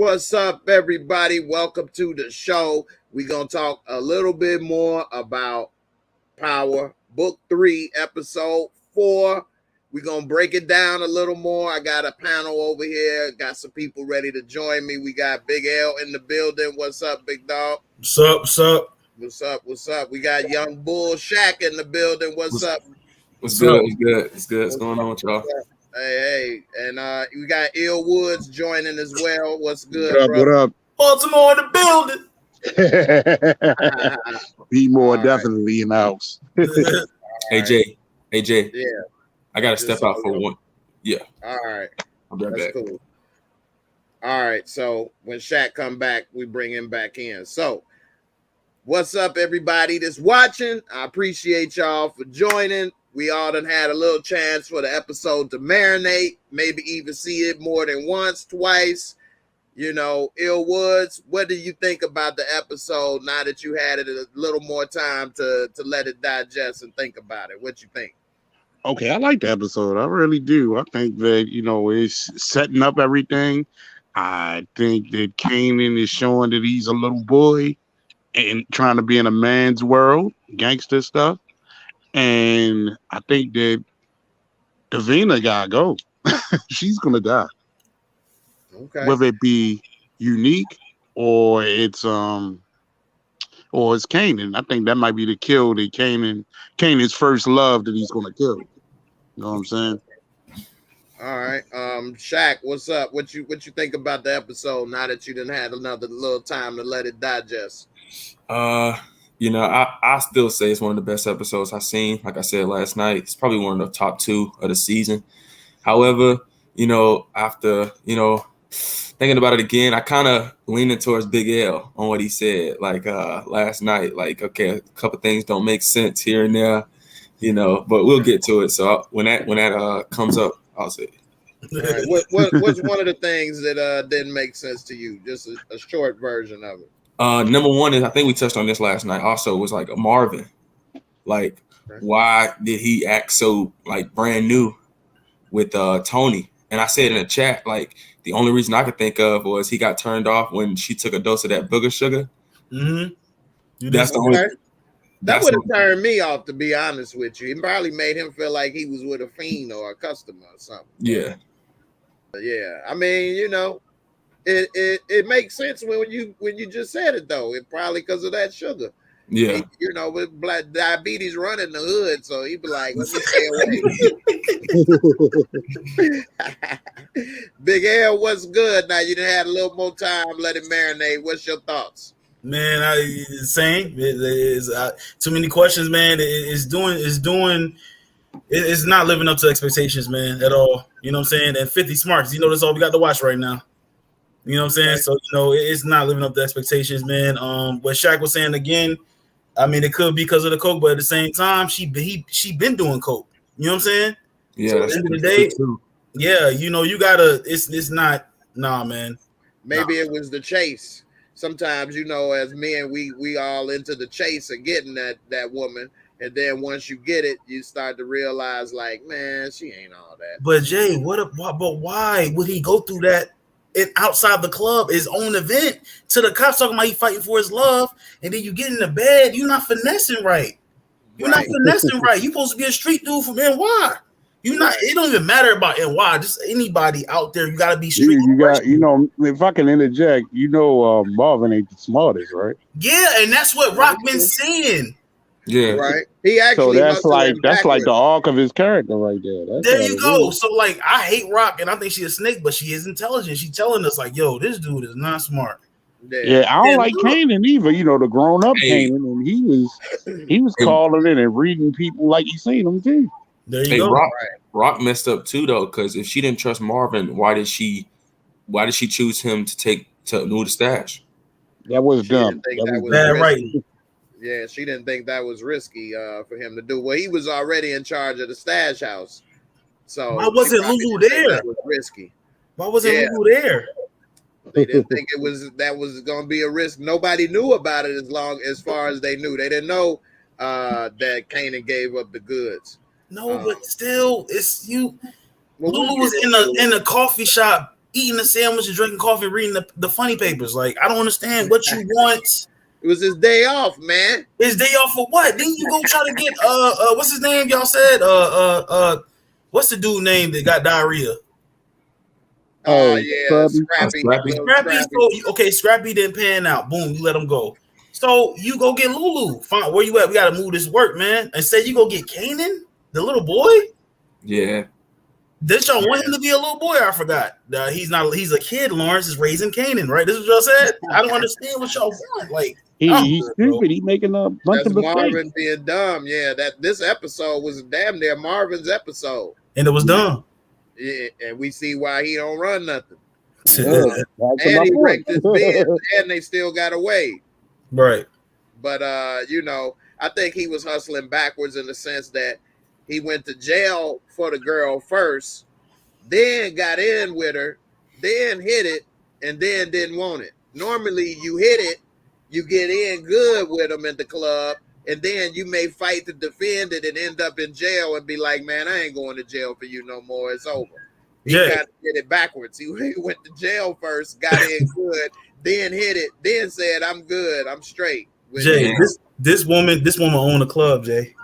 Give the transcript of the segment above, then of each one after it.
What's up, everybody? Welcome to the show. We're going to talk a little bit more about Power, Book 3, Episode 4. We're going to break it down a little more. I got a panel over here. Got some people ready to join me. We got Big L in the building. What's up, big dog? What's up? What's up? What's up? What's up? We got Young Bull Shaq in the building. What's up? What's good? What's good? It's good. What's going on with y'all? Hey. And we got Ill Woods joining as well. What's good, what up, bro? What up? Baltimore in the building. Be more All definitely in the house. Hey, Jay. Yeah. I got to step out for one. Yeah. All right. I'll be right That's back. cool. All right. So when Shaq come back, we bring him back in. So what's up, everybody that's watching? I appreciate y'all for joining. We all done had a little chance for the episode to marinate, maybe even see it more than once, twice. You know, Ill Woods, what do you think about the episode now that you had it a little more time to let it digest and think about it? What you think? Okay, I like the episode. I really do. I think that, it's setting up everything. I think that Kanan is showing that he's a little boy and trying to be in a man's world, gangster stuff. And I think that Davina gotta go. She's gonna die. Okay. Whether it be unique or it's Kanan. I think that might be the kill that Kanan's first love that he's gonna kill. You know what I'm saying? All right. Shaq, what's up? What you think about the episode now that you didn't have another little time to let it digest? I still say it's one of the best episodes I've seen. Like I said last night, it's probably one of the top 2 of the season. However, after, thinking about it again, I kind of leaning towards Big L on what he said, like last night. Like, okay, a couple things don't make sense here and there, but we'll get to it. So when that comes up, I'll say it. All right. What's one of the things that didn't make sense to you? Just a short version of it. Number one is, I think we touched on this last night also, was like a Marvin. Like, why did he act so like brand new with Tony? And I said in the chat, like, the only reason I could think of was he got turned off when she took a dose of that booger sugar. Mm-hmm. That's the only. That would have turned me off, to be honest with you. It probably made him feel like he was with a fiend or a customer or something. Yeah. Yeah. I mean, it makes sense when you just said it, though. It probably because of that sugar. Yeah. With black diabetes running the hood, so he'd be like, let me stay away. Big L, what's good? Now you done had a little more time, let it marinate. What's your thoughts? Man, same. It's too many questions, man. It's not living up to expectations, man, at all. You know what I'm saying? And 50 Smarts, that's all we got to watch right now. You know what I'm saying? So, it's not living up to expectations, man. What Shaq was saying again, I mean, it could be because of the coke, but at the same time, she been doing coke. You know what I'm saying? Yeah. So at the end of the day, yeah, you gotta. It's not. Nah, man. Maybe it was the chase. Sometimes, as men, we all into the chase of getting that woman, and then once you get it, you start to realize, like, man, she ain't all that. But Jay, but why would he go through that? And outside the club, his own event, to the cops talking about he fighting for his love, and then you get in the bed, you're not finessing right. You're not finessing right. You're supposed to be a street dude from NY. You're not. It don't even matter about NY. Just anybody out there, you gotta be street. You got, if I can interject, Marvin ain't the smartest, right? Yeah, and that's what Rock been saying. Yeah, right. He actually that's like the arc of his character right there. There you go. So like, I hate Rock, and I think she's a snake, but she is intelligent. She's telling us like, yo, this dude is not smart. Yeah, I don't like Kanan either. The grown up Kanan, and he was calling in and reading people like you seen them too. There you go. Rock messed up too though, because if she didn't trust Marvin, why did she choose him to move the stash? That was dumb. That was bad, right? Yeah, she didn't think that was risky for him to do. Well, he was already in charge of the stash house. So why wasn't Lulu there? That was risky. Why wasn't Lulu there? They didn't think that was going to be a risk. Nobody knew about it as far as they knew. They didn't know that Kanan gave up the goods. No, but still, it's you. Lulu was in a coffee shop eating a sandwich and drinking coffee, reading the funny papers. Like, I don't understand what you want. It was his day off, man. His day off for what? Then you go try to get what's his name? Y'all said what's the dude name that got diarrhea? Oh yeah, Scrappy. Okay, Scrappy didn't pan out. Boom, you let him go. So you go get Lulu. Fine, where you at? We gotta move this work, man. And say you go get Kanan, the little boy. Yeah. Did y'all want him to be a little boy? I forgot. He's not. He's a kid. Lawrence is raising Kanan, right? This is what y'all said. I don't understand what y'all want. Like he's stupid. He's making a bunch of mistakes. Marvin being dumb. Yeah, this episode was damn near Marvin's episode, and it was dumb. Yeah, and we see why he don't run nothing. Yeah, and he wrecked his bed, and they still got away. Right. But you know, I think he was hustling backwards in the sense that he went to jail for the girl first, then got in with her, then hit it, and then didn't want it. Normally, you hit it, you get in good with them at the club, and then you may fight to defend it and end up in jail and be like, man, I ain't going to jail for you no more. It's over. He got to get it backwards. He went to jail first, got in good, then hit it, then said, I'm good, I'm straight. Jay, this woman own a club, Jay.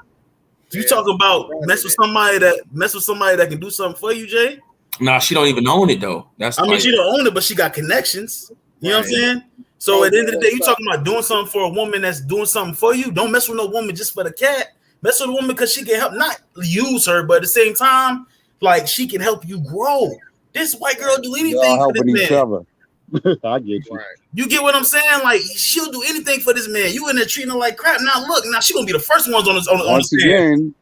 You talking about mess with somebody that can do something for you, Jay? Nah, she don't even own it though. She don't own it, but she got connections. You know what I'm saying? So at the end of the day, you talking about doing something for a woman that's doing something for you. Don't mess with no woman just for the cat. Mess with a woman because she can help, not use her, but at the same time, like she can help you grow. This white girl do anything for this man. I get you. Right. You get what I'm saying? Like she'll do anything for this man. You in there treating her like crap. Now look, now she gonna be the first ones on this.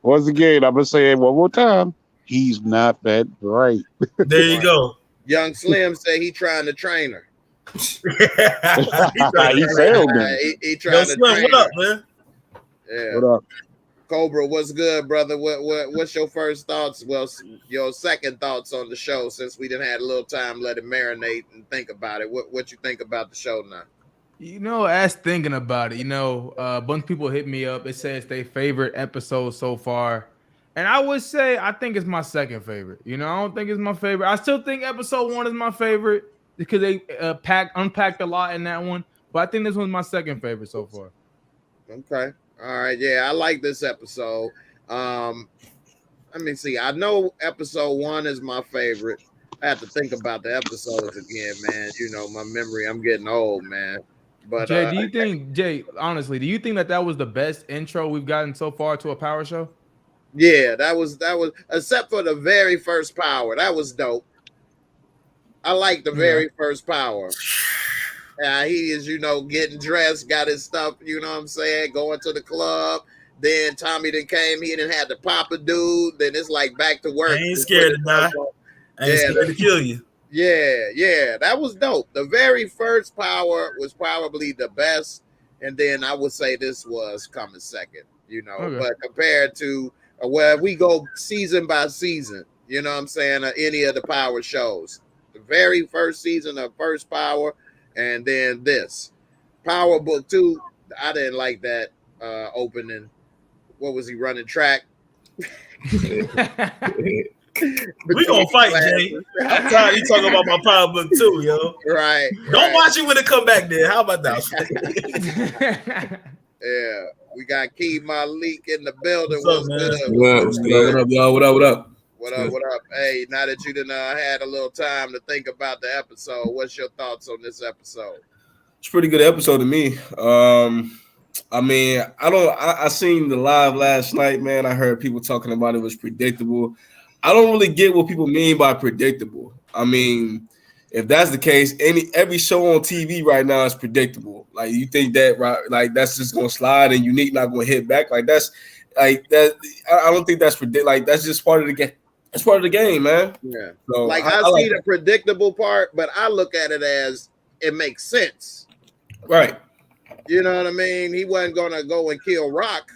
Once again, I'm gonna say it one more time. He's not that bright. There you go. Young Slim say he trying to train her. He failed me. He trying to train what up, man? Yeah. What up? Cobra, what's good, brother? What's your first thoughts? Well, your second thoughts on the show, since we didn't had a little time, let it marinate and think about it. What you think about the show now? You know, as thinking about it, a bunch of people hit me up. It says their favorite episode so far, and I would say I think it's my second favorite. I don't think it's my favorite. I still think episode 1 is my favorite because they unpacked a lot in that one. But I think this one's my second favorite so far. Okay. All right, yeah, I like this episode. Let me see. I know episode 1 is my favorite. I have to think about the episodes again, man. My memory, I'm getting old, man. But Jay, honestly, do you think that was the best intro we've gotten so far to a power show? Yeah, that was except for the very first power. That was dope. I like the very first power. He is, getting dressed, got his stuff, you know what I'm saying, going to the club. Then Tommy came, he didn't have to pop a dude. Then it's like back to work. I ain't scared to die. I ain't scared to kill you. Yeah, that was dope. The very first power was probably the best. And then I would say this was coming second, Okay. But compared to where we go season by season, you know what I'm saying, any of the power shows. The very first season of First Power, and then this Power Book 2, I didn't like that opening. What was he running track? We gonna fight, Jay. I'm tired of you talking about my Power Book 2, yo. Right. Don't watch it when it come back there. How about that? Yeah, we got Key Malik in the building. What's up, man? What's good? What up, y'all? What up? What up? Hey, now that you done had a little time to think about the episode, what's your thoughts on this episode? It's a pretty good episode to me. I seen the live last night, man. I heard people talking about it was predictable. I don't really get what people mean by predictable. I mean, if that's the case, every show on TV right now is predictable. Like, you think that, right? Like, that's just gonna slide and Unique not gonna hit back. Like, that's like that. I don't think that's like that's just part of the game. It's part of the game, man. Yeah. So like I see the predictable part, but I look at it as it makes sense. Right. You know what I mean? He wasn't gonna go and kill Rock.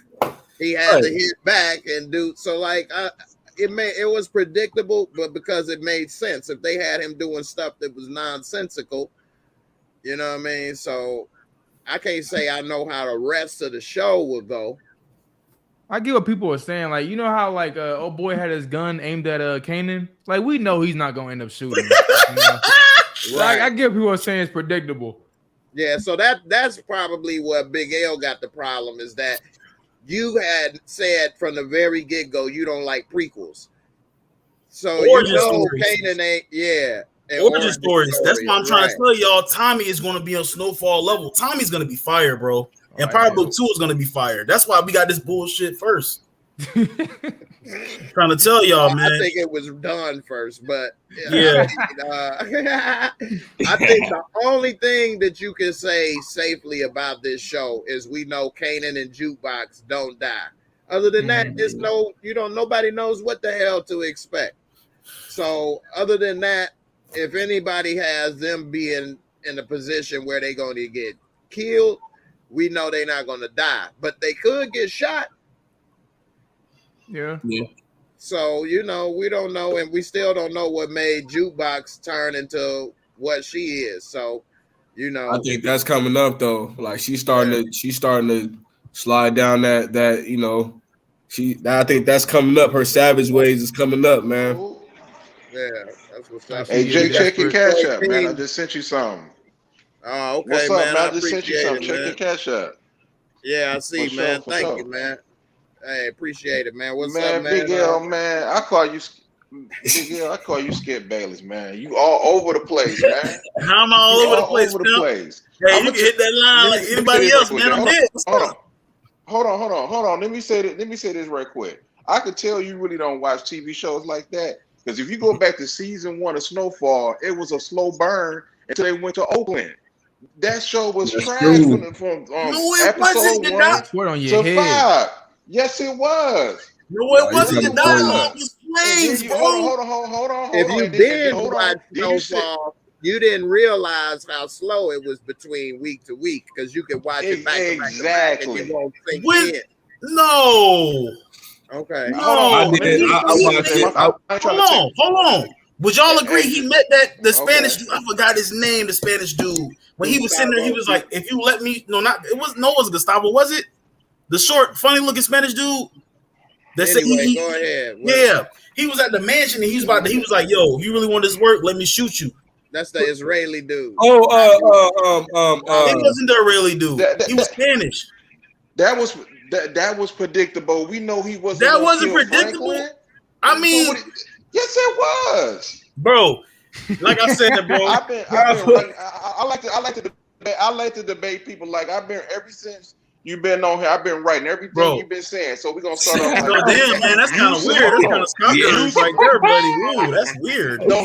He had to hit back and do so. Like it was predictable, but because it made sense. If they had him doing stuff that was nonsensical, you know what I mean? So I can't say I know how the rest of the show will go. I get what people are saying. Like, you know how old boy had his gun aimed at Kanan? Like, we know he's not gonna end up shooting. Like, I get people saying it's predictable. Yeah, so that's probably what Big L got the problem is that you had said from the very get-go you don't like prequels. So Origin you know stories. Kanan ain't, yeah. And Origin stories. That's why I'm trying to tell y'all. Tommy is going to be on Snowfall level. Tommy's going to be fire, bro. And Power Book 2 is going to be fire. That's why we got this bullshit first. Trying to tell y'all, man. I think it was done first, but yeah. I think the only thing that you can say safely about this show is we know Kanan and Jukebox don't die. Other than that, there's nobody knows what the hell to expect. So other than that, if anybody has them being in a position where they're going to get killed, we know they're not going to die, but they could get shot. Yeah. So, we don't know, and we still don't know what made Jukebox turn into what she is. So, I think that's coming up though. Like she's starting to slide down that I think that's coming up. Her savage ways is coming up, man. Yeah, that's what's up. Hey, Jay, check your cash app, man. I just sent you something. Oh, okay, what's up, man. I just sent you something. Check your cash app. Yeah, I see, man. Thank you, man. Hey, appreciate it, man. What's up, man? Big L, man. I call you Skip Bayless, man. You all over the place, man. How am I all over the place? Hey, you can hit that line like anybody else, man. I'm dead. Hold on. Let me say this right quick. I could tell you really don't watch TV shows like that. Because if you go back to season 1 of Snowfall, it was a slow burn until they went to Oakland. That show was trash from episode 1 to 5. Yes, it was. No, it wasn't. The dialogue was flames, bro. Hold on. If you did watch Snowfall, you didn't realize how slow it was between week to week because you could watch it back to back to back and you won't think it. No. Okay. No. Hold on. Would y'all agree he met the Spanish dude? I forgot his name, the Spanish dude. When he was sitting there, he was like, if you let me, it was Gustavo, was it? The short, funny looking Spanish dude. Go ahead. Yeah. He was at the mansion and he was like, yo, if you really want this work, let me shoot you. That's the Israeli dude. He wasn't the Israeli dude. He was Spanish. That was predictable. We know he wasn't. That wasn't predictable. Franklin. I mean, yes, it was, bro. Like I said, bro. I like to debate people. Like I've been ever since you've been on here. I've been writing everything you've been saying. So we're gonna start off. Like, damn, man, that's kind of weird. That's kind of scandalous right there, buddy. Ooh, that's weird. No,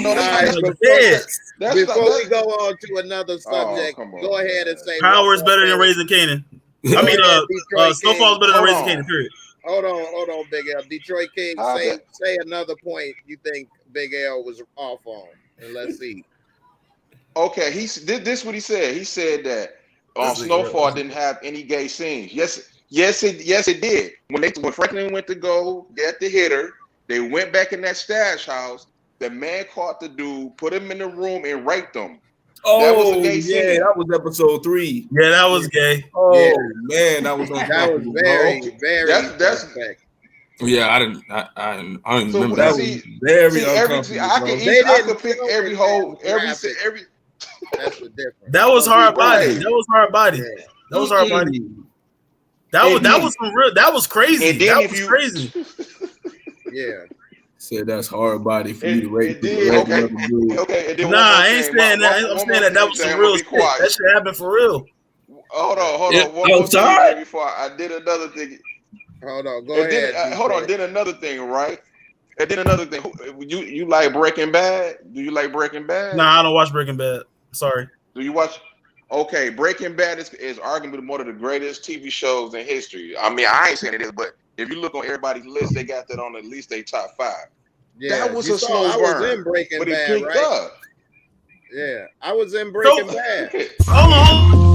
before we go on to another subject, go ahead and say power is better than raising Kanan. I mean, Snowfall is better than raising Kanan. Period. Hold on, Big L. Detroit King, say another point you think Big L was off on, and let's see. Okay, this what he said. He said that Snowfall didn't have any gay scenes. Yes, it did. When Franklin went to go get the hitter, they went back in that stash house. The man caught the dude, put him in the room, and raped him. Oh, that was a gay scene. That was episode 3. Yeah, that was gay. Oh man, that was very. That's yeah. I didn't so remember that. Was very uncomfortable. I could pick every whole every. That's the difference. That was hard body. That was hard body. That was hard body. That was some real. That was crazy. That was crazy. Yeah. Said that's hard body for you to rape. Okay. I ain't saying that. I'm saying that was some real shit. That shit happened for real. Hold on. One more thing before I did another thing. Hold on. Go ahead. Hold on. Did another thing, right? And then another thing. You like Breaking Bad? Do you like Breaking Bad? Nah, I don't watch Breaking Bad. Sorry. Do you watch? Okay, Breaking Bad is arguably one of the greatest TV shows in history. I mean, I ain't saying it is, but if you look on everybody's list, they got that on at least their top 5. Yeah, that was a slow burn. I was in Breaking Bad, right? Up. Yeah, I was in Breaking Bad. Hold on.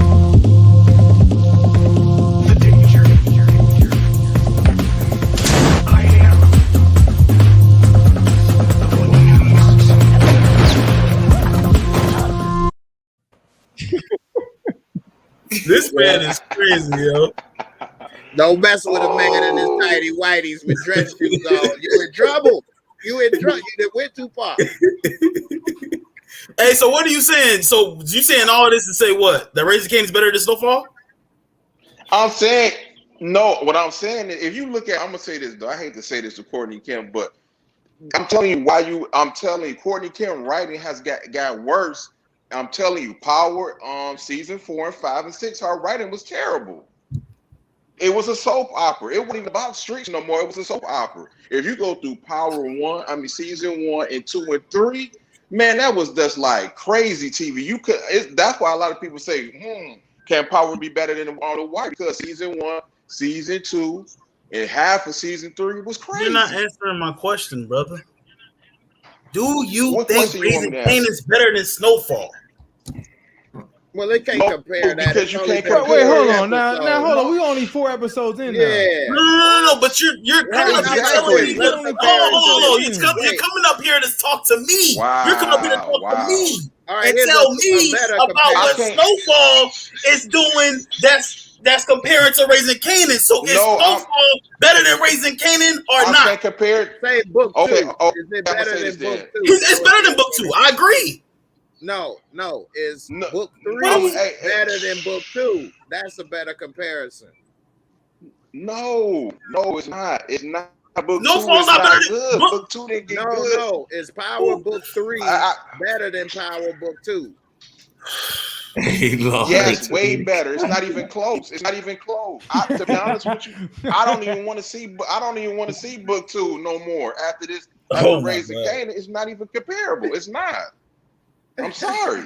This man is crazy, yo. Don't mess with a man in his tighty whities with dress shoes on. You in trouble. You done went too far. Hey, so what are you saying? So you saying all of this to say what? That Raising Cane is better than Snowfall? I'm saying no. What I'm saying is, if you look at, I'm gonna say this though. I hate to say this to Courtney Kim, but I'm telling you I'm telling you, Courtney Kim writing has got worse. I'm telling you, Power season 4 and 5 and 6, her writing was terrible. It was a soap opera. It wasn't even about streets no more. It was a soap opera. If you go through season 1 and 2 and 3, man, that was just like crazy TV. You could. That's why a lot of people say, can Power be better than All the White? Because season 1, season 2, and half of season 3 was crazy. You're not answering my question, brother. Do you What think question you want Raising me to Cane ask? is better than Snowfall? Well, they can't No, compare that. because you It's only can't been compare- Wait, hold 3 on. Now episodes. hold on. We only 4 episodes in now. Yeah. No. But you're coming up here Exactly. telling me. Hold on. You're coming up here to talk to me. Wow, You're coming up here to talk wow. to me All right, and here's tell a me better about what comparison. Snowfall is doing. That's comparing to Raising Kanan. So is No, Snowfall better than Raising Kanan or I'm not? saying compared. Say book 2. Okay, Is it I'ma better say than this book then. 2? It's better than book 2. I agree. No. Is No, book 3 hey, better than book 2? That's a better comparison. No, it's not. It's not. Book No 2 Fall's is not better not than good. book- Book 2 didn't get good. No. Is Power book 3 better than Power book 2? Hey, Lord. Yes, way better. It's not even close. It's not even close. To be honest with you, I don't even want to see book 2 no more after this. Oh After my Raising God. Kanan, it's not even comparable. It's not. I'm sorry.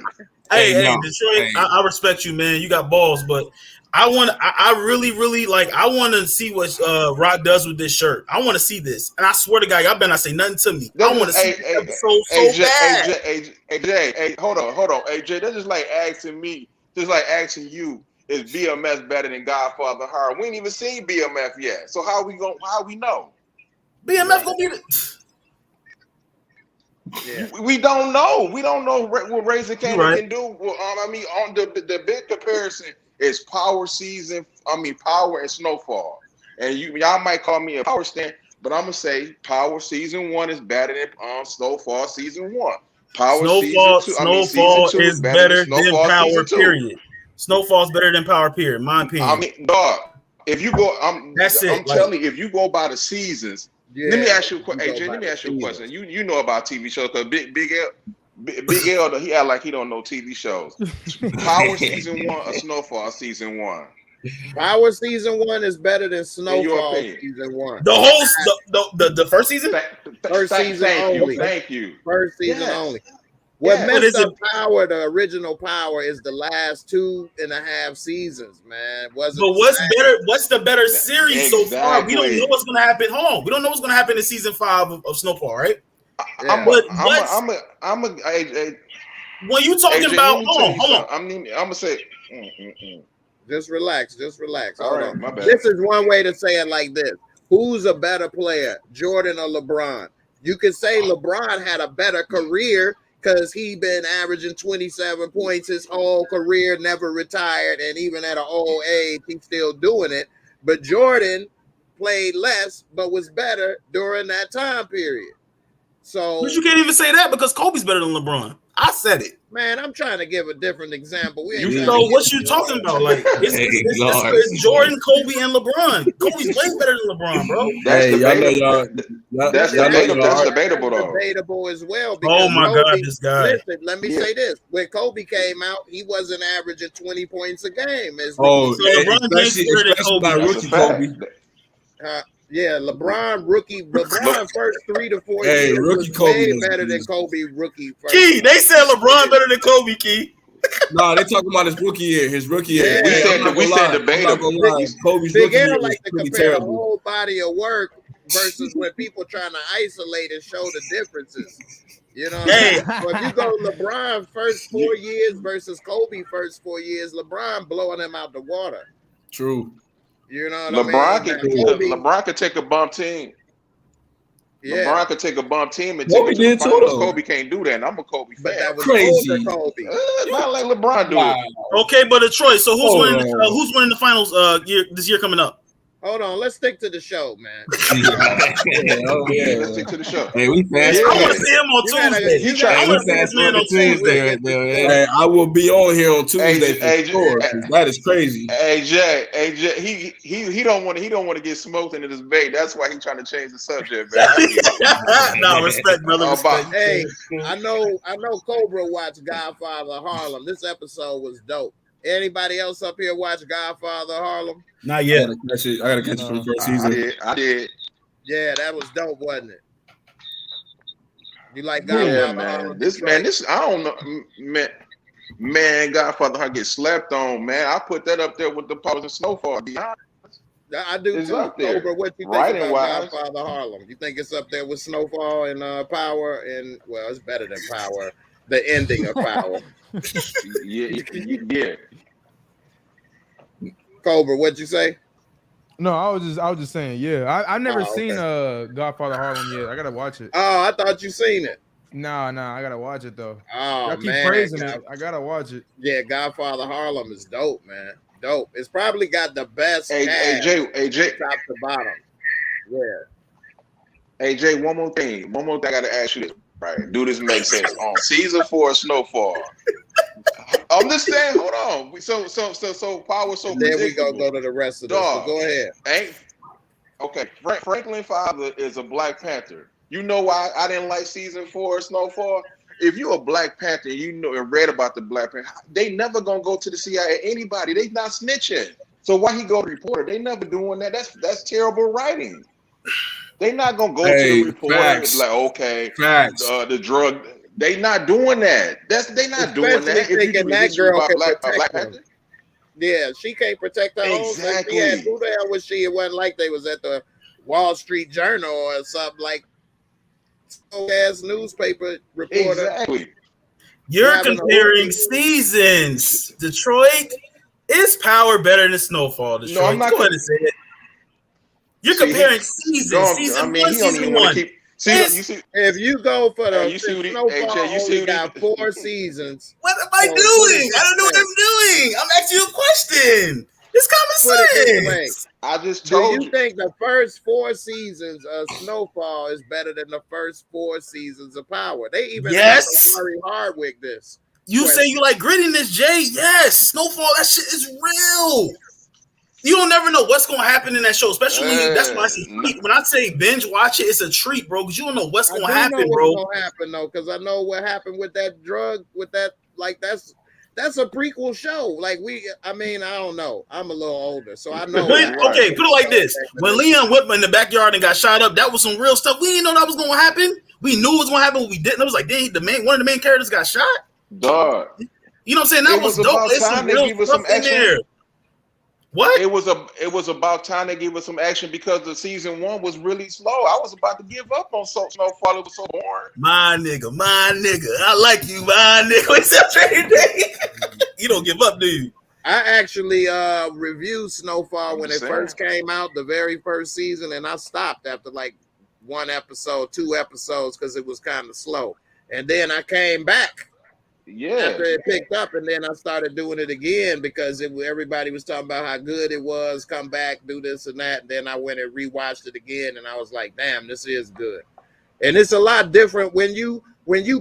Hey, no. Detroit, Hey. I respect you, man. You got balls, but I really like. I want to see what Rock does with this shirt. I want to see this, and I swear to God, y'all better not say nothing to me. I want to see this episode so bad. AJ, hold on, AJ. That's just like asking me, just like asking you, is BMF better than Godfather of Harlem? We ain't even seen BMF yet, so how we know? BMF gonna be the. Yeah. We don't know. We don't know what Raising Kanan right. can do. Well, on the big comparison is Power and Snowfall. And y'all might call me a Power stan, but I'm gonna say Power season 1 is better than Snowfall season 1. Snowfall season 2 is better than Snowfall Power. season 2. Period. Snowfall's better than Power. Period. My opinion. I mean, dog. If you go, That's it. I'm telling you, if you go by the seasons. Yeah, let me ask you, go AJ. by Let me the ask you a seasons. question. You know about TV shows because Big L, he act like he don't know TV shows. Power season 1 or Snowfall season 1? Power season 1 is better than Snowfall opinion. season 1. The whole the first season. First season only. Thank you. First season Yes. only. What Yes. What messed is up Power, the original Power, is the last 2.5 seasons, man. But what's the better series so far? We don't Exactly. know what's gonna happen. Hold on. We don't know what's gonna happen in season 5 of Snowfall, right? Yeah. When you talking AJ, about, let me hold tell on, you hold on. something. I'm gonna say. Just relax. All Hold right, on. my bad. This is one way to say it like this. Who's a better player, Jordan or LeBron? You could say LeBron had a better career because he been averaging 27 points his whole career, never retired, and even at an old age, he's still doing it. But Jordan played less, but was better during that time period. So, But you can't even say that because Kobe's better than LeBron. I said it. man, I'm trying to give a different example. We ain't You trying So to what get- you talking about? Like Lord. it's Jordan, Kobe, and LeBron. Kobe's way better than LeBron, bro. That's Hey, y'all know debatable. That's y'all know debatable. That's y'all- debatable though. Debatable as well. Oh my Kobe, God, this guy. Listen, let me say this: when Kobe came out, he wasn't averaging 20 points a game. Oh, So LeBron James especially, better than especially Kobe. by That's a rookie fact. Kobe. Yeah, LeBron first 3 to 4 Hey, years rookie was Kobe way was- better than Kobe rookie. First. Key, they said LeBron better than Kobe. Key. No, they talking about his rookie year. Yeah. We said I'm not debatable. gonna lie. Kobe's Big rookie year L was like to pretty compare the terrible. whole body of work versus when people trying to isolate and show the differences. You know, Hey. so if you go LeBron first 4 years versus Kobe first 4 years, LeBron blowing him out the water. True. You know what LeBron I mean? LeBron could take a bump team. Yeah, LeBron could take a bump team and Kobe take it to the did too, finals. though. Kobe can't do that, and I'm a Kobe but fan. that was Crazy. older Kobe. Not like LeBron do Wow. it. Okay, but Detroit. So who's Oh, winning? Who's winning the finals? This year coming up? Hold on, let's stick to the show, man. Let's stick to the show. Hey, we fast. I want to see him on You gotta- Tuesday. you gotta- I want to see this man on Tuesday. Hey, I will be on here on Tuesday for sure. That is crazy. AJ, he don't want to get smoked into this bait. That's why he's trying to change the subject, man. No, respect, brother. Respect. Hey, I know Cobra watched Godfather of Harlem. This episode was dope. Anybody else up here watch Godfather of Harlem? Not yet. I gotta catch it from the first season. I did. Yeah, that was dope, wasn't it? You like Godfather? Yeah, of man. Harlem? This I don't know, man. Godfather Harlem get slept on, man. I put that up there with the Powers and Snowfall. I do It's too. up there. Cobra, what you think Writing about wise. Godfather of Harlem? You think it's up there with Snowfall and Power? And well, it's better than Power. The ending of Power. Yeah. Cobra, what'd you say? No, I was just saying, yeah. I've never seen okay. Godfather Harlem yet. I gotta watch it. Oh, I thought you seen it. Nah, I gotta watch it though. Oh, I keep man, praising it. I gotta watch it. Yeah, Godfather Harlem is dope, man. Dope. It's probably got the best cast, AJ, top to bottom. Yeah. AJ, one more thing I gotta ask you this. Right? Do this make sense? On season 4 of Snowfall. I'm just saying, hold on. So Power so Then we go to the rest of this. So go ahead. Okay. Franklin Father is a Black Panther. You know why I didn't like season 4 of Snowfall? If you're a Black Panther, you know and read about the Black Panther, they never gonna go to the CIA. Anybody, they not snitching. So why he go to reporter? They never doing that. That's terrible writing. They not gonna go to the reporter and be like, okay, the drug. They not doing that. They not doing that. If you that girl can Black protect Panther. Yeah, she can't protect her own. Exactly. Yeah, who the hell was she? It wasn't like they was at the Wall Street Journal or something like ass newspaper reporter. Exactly. You're comparing seasons. Detroit is Power better than Snowfall. Detroit. No, I'm not Go ahead and say it. You're comparing seasons. Season 1, season 1. If you go for the Snowfall, only got 4 seasons. What am I doing? I don't know what I'm doing. I'm asking you a question. It's common sense. I just told you. Do you think the first 4 seasons of Snowfall is better than the first 4 seasons of Power? They even Murray Hardwick this. You say you like grittiness, Jay? Yes. Snowfall, that shit is real. You don't never know what's gonna happen in that show, especially when that's why I say when I say binge watch it, it's a treat, bro. Because you don't know what's gonna happen, bro. What's gonna happen though? Because I know what happened with that drug, with that that's a prequel show. Like I don't know. I'm a little older, so I know. Okay, put it like this: when Leon whipped in the backyard and got shot up, that was some real stuff. We didn't know that was gonna happen. We knew it was gonna happen. We didn't. It was like one of the main characters got shot. Dog. You know what I'm saying? That was dope. It's some real stuff in there. What? It was about time they gave us some action because the season 1 was really slow. I was about to give up on Snowfall. It was so boring. My nigga. I like you, my nigga. Except every day. You don't give up, do you? I actually reviewed Snowfall when it first came out, the very first season, and I stopped after like 1 episode, 2 episodes because it was kind of slow. And then I came back. Yeah, after it picked up, and then I started doing it again because everybody was talking about how good it was. Come back, do this and that. And then I went and rewatched it again, and I was like, "Damn, this is good." And it's a lot different when you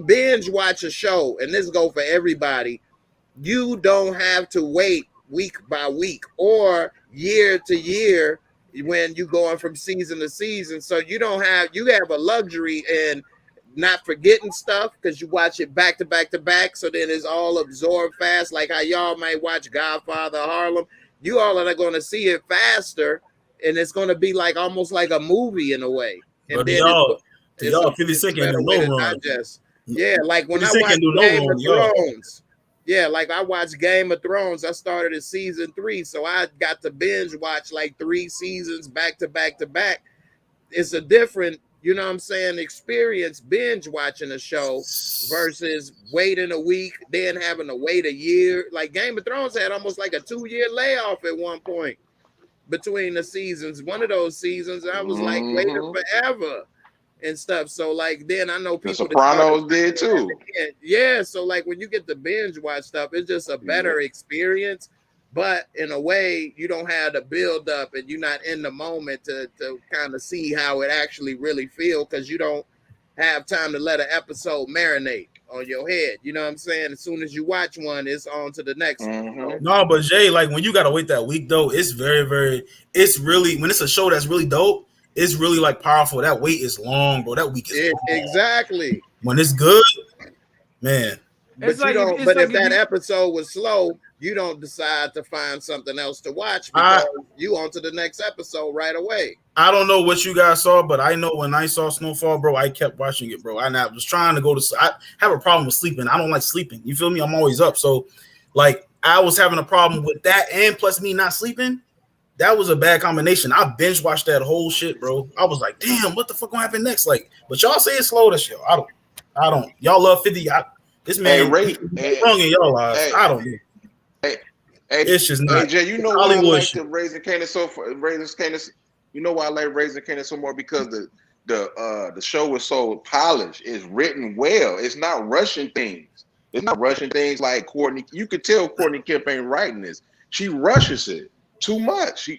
binge watch a show, and this go for everybody. You don't have to wait week by week or year to year when you going from season to season. So you have a luxury in not forgetting stuff because you watch it back to back to back, so then it's all absorbed fast. Like how y'all might watch Godfather of Harlem, you all are going to see it faster, and it's going to be like almost like a movie in a way. And but then y'all 50 Cent can do no run. Yeah, like when I watch Game of Thrones. Yeah, like I watched Game of Thrones. I started at season 3, so I got to binge watch like 3 seasons back to back to back. It's a different, you know what I'm saying, experience binge watching a show versus waiting a week, then having to wait a year. Like Game of Thrones had almost like a 2-year layoff at one point between the seasons. One of those seasons, I was like waiting forever and stuff. So like then I know people. The Sopranos did too. Yeah, so like when you get to binge watch stuff, it's just a better experience. but in a way, you don't have the build up and you're not in the moment to kind of see how it actually really feels because you don't have time to let an episode marinate on your head. You know what I'm saying? As soon as you watch one, it's on to the next one. No, but Jay, like when you gotta wait that week though, it's it's really when it's a show that's really dope, it's really like powerful. That wait is long, bro. That week is long. Exactly. When it's good, man. But if that episode was slow, you don't decide to find something else to watch because you on to the next episode right away. I don't know what you guys saw, but I know when I saw Snowfall, bro, I kept watching it, bro. And I was trying to go to sleep. I have a problem with sleeping. I don't like sleeping. You feel me? I'm always up. So, like, I was having a problem with that, and plus me not sleeping. That was a bad combination. I binge watched that whole shit, bro. I was like, damn, what the fuck gonna happen next? Like, but y'all say it's slow. This shit. I don't. Y'all love 50. This man wrong in y'all lives. I don't know. It's just not. Jay, you know why I like the Raising Kanan so far? You know why I like Raising Kanan so more? Because the show is so polished. It's written well. It's not rushing things. It's not rushing things like Courtney. You could tell Courtney Kemp ain't writing this. She rushes it too much.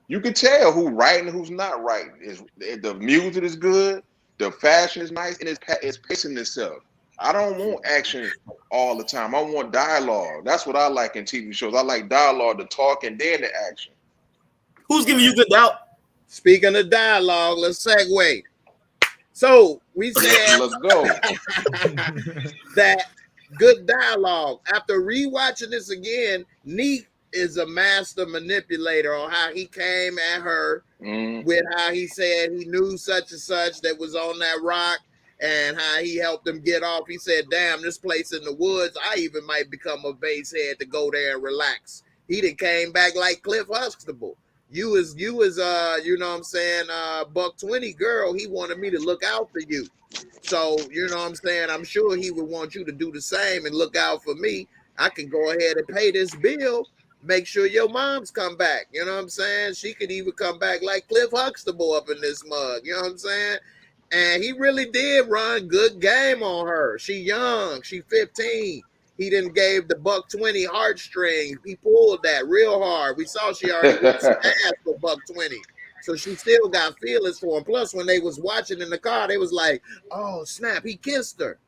You can tell who's writing, who's not writing. The music is good. The fashion is nice, and it's pacing itself. I don't want action all the time. I want dialogue. That's what I like in TV shows. I like dialogue, the talk, and then the action. Who's giving you good doubt? Speaking of dialogue, let's segue. So we said let's go. That good dialogue. After rewatching this again, Neek is a master manipulator on how he came at her with how he said he knew such and such that was on that rock. And how he helped them get off. He said, damn, this place in the woods, I even might become a base head to go there and relax. He done came back like Cliff Huxtable. You was you know what I'm saying, $120 girl, he wanted me to look out for you. So, you know what I'm saying, I'm sure he would want you to do the same and look out for me. I can go ahead and pay this bill, make sure your mom's come back. You know what I'm saying? She could even come back like Cliff Huxtable up in this mug. You know what I'm saying? And he really did run good game on her. She young. She 15. He didn't gave the $120 heartstrings. He pulled that real hard. We saw she already got some ass for $120. So she still got feelings for him. Plus, when they was watching in the car, they was like, oh, snap, he kissed her.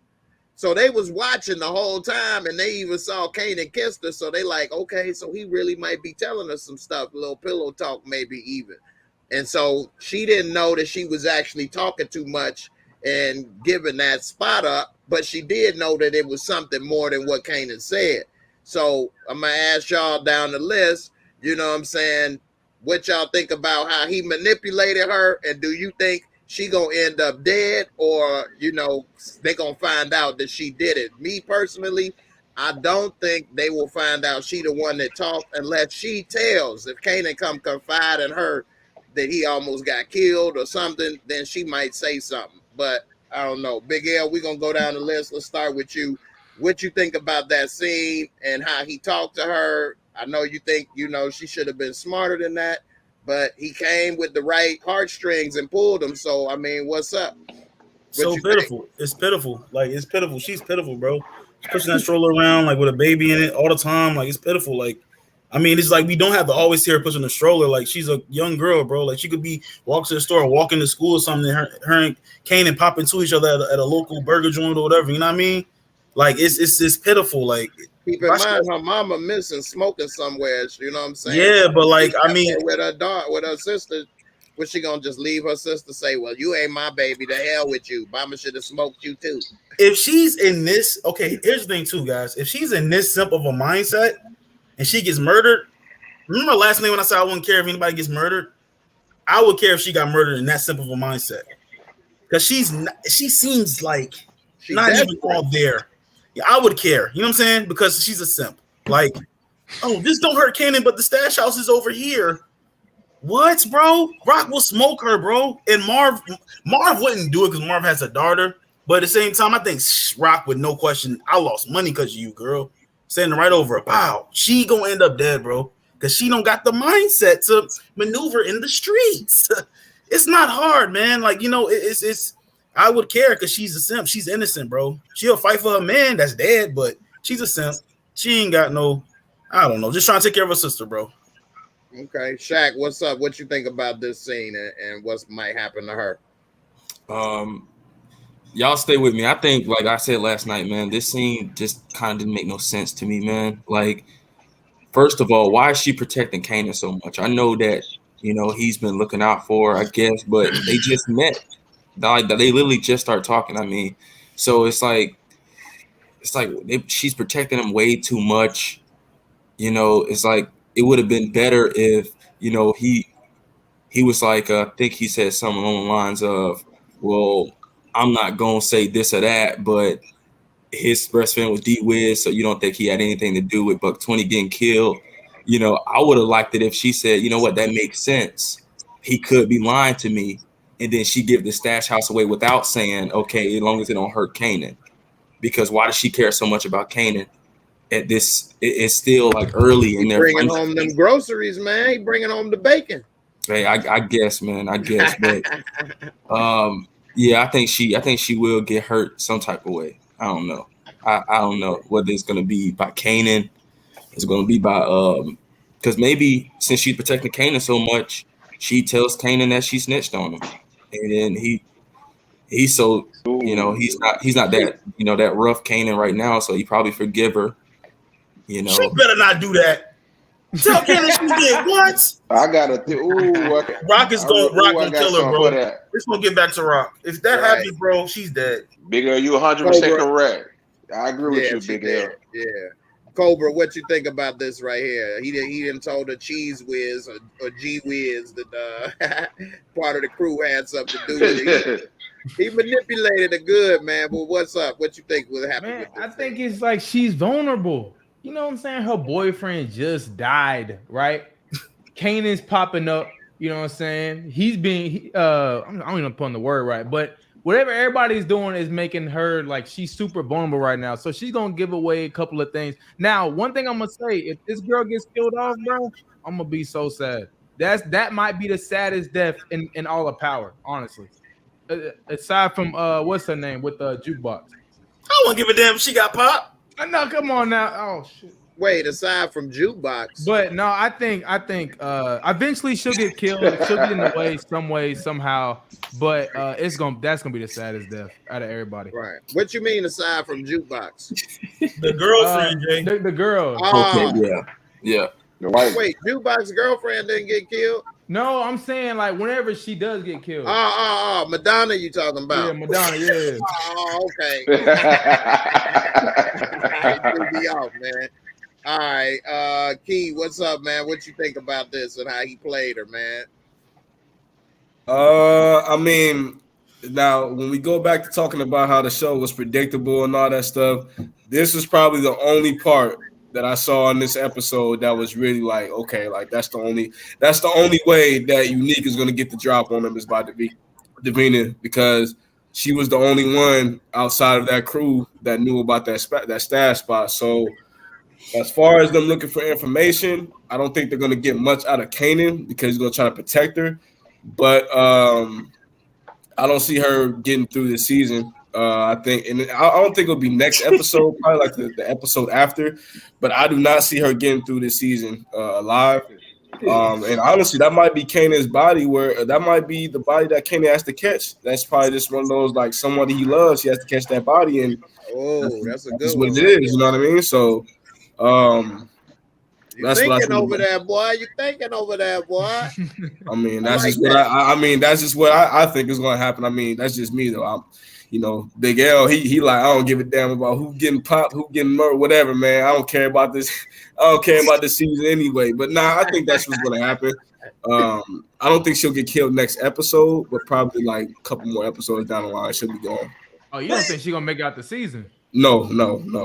So they was watching the whole time, and they even saw Kanan kissed her. So they like, okay, so he really might be telling us some stuff, a little pillow talk maybe even. And so she didn't know that she was actually talking too much and giving that spot up, but she did know that it was something more than what Kanan said. So I'm going to ask y'all down the list, you know what I'm saying, what y'all think about how he manipulated her, and do you think she going to end up dead, or, you know, they going to find out that she did it? Me personally, I don't think they will find out she the one that talked unless she tells. If Kanan come confide in her that he almost got killed or something, then she might say something. But I don't know. Big L, we're going to go down the list. Let's start with you. What you think about that scene and how he talked to her? I know you think, you know, she should have been smarter than that, but he came with the right heartstrings and pulled them. So, I mean, what's up? So pitiful. Think? It's pitiful. Like, it's pitiful. She's pitiful, bro. She's pushing that stroller around, like, with a baby in it all the time. Like, it's pitiful. Like, I mean, it's like we don't have to always see her pushing the stroller. Like, she's a young girl, bro. Like, she could be walking to the store, walking to school or something. Her and Kanan pop into each other at a local burger joint or whatever. You know what I mean? Like, it's pitiful. Like, keep in mind, her mama missing, smoking somewhere. You know what I'm saying? Yeah, but like, I mean, with her daughter, with her sister, was she gonna just leave her sister? Say, well, you ain't my baby. The hell with you. Mama should have smoked you too. If she's in this, okay, here's the thing too, guys. If she's in this simple of a mindset, and she gets murdered, remember last night when I said I wouldn't care if anybody gets murdered? I would care if she got murdered in that simple of a mindset. Because she seems like she's not even all there. Yeah, I would care. You know what I'm saying? Because she's a simp. Like, oh, this don't hurt Kanan, but the stash house is over here. What, bro? Rock will smoke her, bro. And Marv wouldn't do it because Marv has a daughter. But at the same time, I think Rock would no question, I lost money because of you, girl. Standing right over her. Wow. She gonna end up dead, bro. Because she don't got the mindset to maneuver in the streets. It's not hard, man. Like, you know, it's I would care because she's a simp. She's innocent, bro. She'll fight for her man that's dead, but she's a simp. She ain't got no I don't know. Just trying to take care of her sister, bro. Okay, Shaq, what's up? What you think about this scene and what might happen to her? Y'all stay with me. I think, like I said last night, man, this scene just kind of didn't make no sense to me, man. Like, first of all, why is she protecting Kanan so much? I know that, you know, he's been looking out for her, I guess, but they just met. Like, they literally just start talking. I mean, so it's like she's protecting him way too much. You know, it's like it would have been better if, you know, he was like, I think he said something along the lines of, well, I'm not gonna say this or that, but his best friend was D-Wiz, so you don't think he had anything to do with Buck 20 getting killed. You know, I would have liked it if she said, you know what, that makes sense. He could be lying to me, and then she give the stash house away without saying, okay, as long as it don't hurt Kanan. Because why does she care so much about Kanan? At this, it's still like early in their bringing home them groceries, man. He bringing home the bacon. Hey, I guess, man. I guess, but yeah, I think she will get hurt some type of way. I don't know. I don't know whether it's gonna be by Kanan. It's gonna be by because maybe since she's protecting Kanan so much, she tells Kanan that she snitched on him, and then he's so, you know, he's not that, you know, that rough Kanan right now, so he probably forgive her. You know, she better not do that. Tell Kanan she did once. I gotta. Rock gonna kill her, bro. We're gonna get back to Rock. If that happens, bro, she's dead. Big L, you 100% correct. I agree with you, Big L. Yeah. Cobra, what you think about this right here? He didn't told the Cheese Whiz or G Wiz that part of the crew had something to do with it. He manipulated it good, man. But what's up? What you think will happen? Man, I think it's like she's vulnerable. You know what I'm saying? Her boyfriend just died, right? Kanan's popping up. You know what I'm saying? He's being, I don't even put the word right, but whatever everybody's doing is making her like she's super vulnerable right now. So she's gonna give away a couple of things. Now, one thing I'm gonna say: if this girl gets killed off, bro, I'm gonna be so sad. That might be the saddest death in all of Power, honestly. Aside from what's her name with the Jukebox. I won't give a damn if she got popped. No, come on now. Oh shit. Wait, aside from Jukebox. But no, I think eventually she'll get killed. She'll get in the way, somehow. But that's gonna be the saddest death out of everybody. Right. What you mean aside from Jukebox? The girlfriend, Jay. The girl. Okay, yeah. Wait, Jukebox's girlfriend didn't get killed? No, I'm saying like whenever she does get killed. Madonna, you talking about? Yeah, Madonna. Yeah. Okay. Threw me off, man. All right, Key, what's up, man? What you think about this and how he played her, man? I mean, now when we go back to talking about how the show was predictable and all that stuff, this was probably the only part that I saw in this episode that was really like, okay, like that's the only way that Unique is gonna get the drop on him is by Davina, because she was the only one outside of that crew that knew about that stash spot. So as far as them looking for information, I don't think they're gonna get much out of Kanan because he's gonna try to protect her. But I don't see her getting through the season. I think, and I don't think it'll be next episode, probably like the episode after. But I do not see her getting through this season alive. And honestly, that might be Kanan's body, where that might be the body that Kanan has to catch. That's probably just one of those, like, somebody he loves, he has to catch that body, and that's a good what one. it is. You know what I mean? So, that's thinking over there, boy. You thinking over there, boy. I mean, that's just what I mean, that's just what I think is going to happen. I mean, that's just me though. You know, Big L, he like, I don't give a damn about who getting popped, who getting murdered, whatever, man. I don't care about this. I don't care about this season anyway. But nah, I think that's what's going to happen. I don't think she'll get killed next episode, but probably like a couple more episodes down the line, she'll be gone. Oh, you don't think she's gonna make it out the season? No.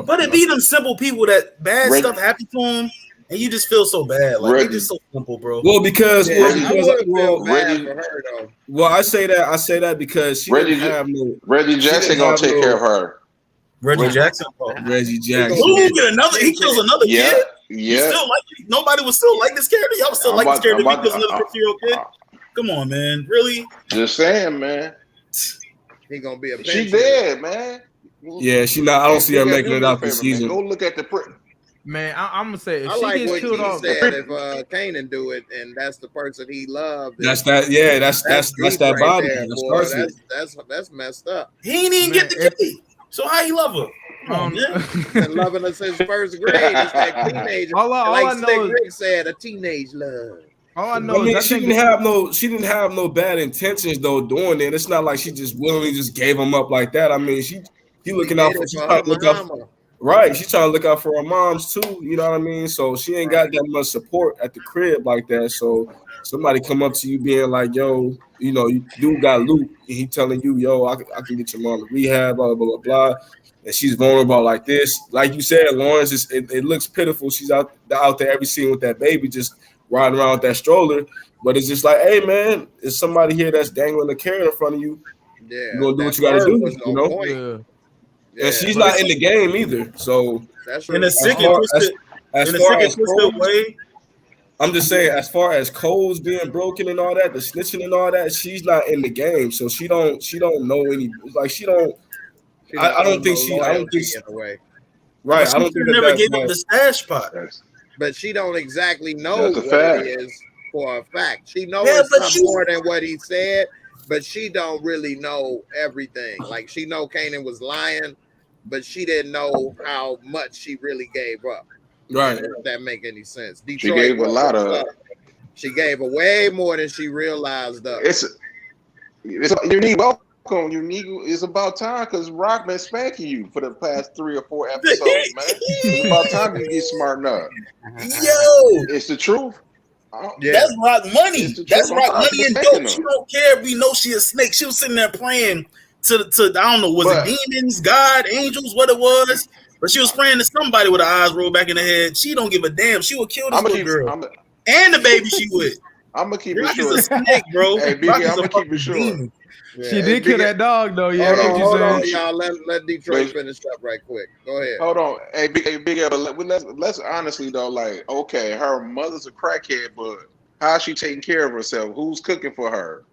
But it be them simple people that bad stuff happen to them, and you just feel so bad. Like they just so simple, bro. Well, because I feel bad for her though. Well, I say that because she Reggie Jackson gonna take care of her. Reggie Jackson. Reggie Jackson. He kills another kid. Yeah. Nobody would still like this character. Y'all still like this character if he kills another 50-year-old kid. Come on, man. Really? Just saying, man. He gonna be a she dead, man. Yeah, she not. I don't see her making it out this season. Go look at the Man, I'm gonna say if I she like gets what killed he off, said. If Kanan do it, and that's the person he loved, That's that. Yeah, that's deep that right body. there, That boy. starts it. That's messed up. He ain't even Man, get the kid. So how you love her? Come on, man. Been loving her since first grade. It's that teenager. all Like I Slick know is Rick said, a teenage love. all I I know mean, is I she think didn't have no bad intentions though doing it. It's not like she just willingly just gave him up like that. I mean, she looking out for, She trying to look out for right. She's trying to look out for her moms too. You know what I mean? So she ain't got that much support at the crib like that. So somebody come up to you being like, "Yo, you know, you dude got loot," and he telling you, "Yo, I can get your mom to rehab," blah blah blah blah. And she's vulnerable like this. Like you said, Lawrence, it looks pitiful. She's out there every scene with that baby just riding around with that stroller. But it's just like, hey, man, there's somebody here that's dangling a carrot in front of you. Yeah, you're going to do what you got to do, you know? Yeah. And she's not in the game either. So that's in a sick and twisted way. I'm just saying, as far as codes being broken and all that, the snitching and all that, she's not in the game. So she don't know any, like she don't, I don't think she. I don't think she, in a way. Right. She I don't think never gave up the stash pot. But she don't exactly know what it is for a fact. She knows it's more than what he said, but she don't really know everything. Like she know Kanan was lying, but she didn't know how much she really gave up. Right. If that make any sense. Detroit she gave a lot of. She gave away more than she realized. It's you need welcome. You need. It's about time because Rock been spanking you for the past 3 or 4 episodes, man. It's about time you get smart enough. Yo, it's the truth. That's Rock money. That's Rock money and dope. She don't care. We know she a snake. She was sitting there praying to I don't know, was it demons, God, angels, what it was? But she was praying to somebody with her eyes rolled back in the head. She don't give a damn. She will kill this little girl and the baby she with. I'm gonna keep Rock it short. is a snake, bro. Hey, Biggie, I'm gonna keep it short. Yeah, she did kill that dog though. Yeah, hold on, y'all. Let Detroit finish up right quick. Go ahead. Hold on, hey, Big L. Let's honestly though, like, okay, her mother's a crackhead, but how's she taking care of herself? Who's cooking for her?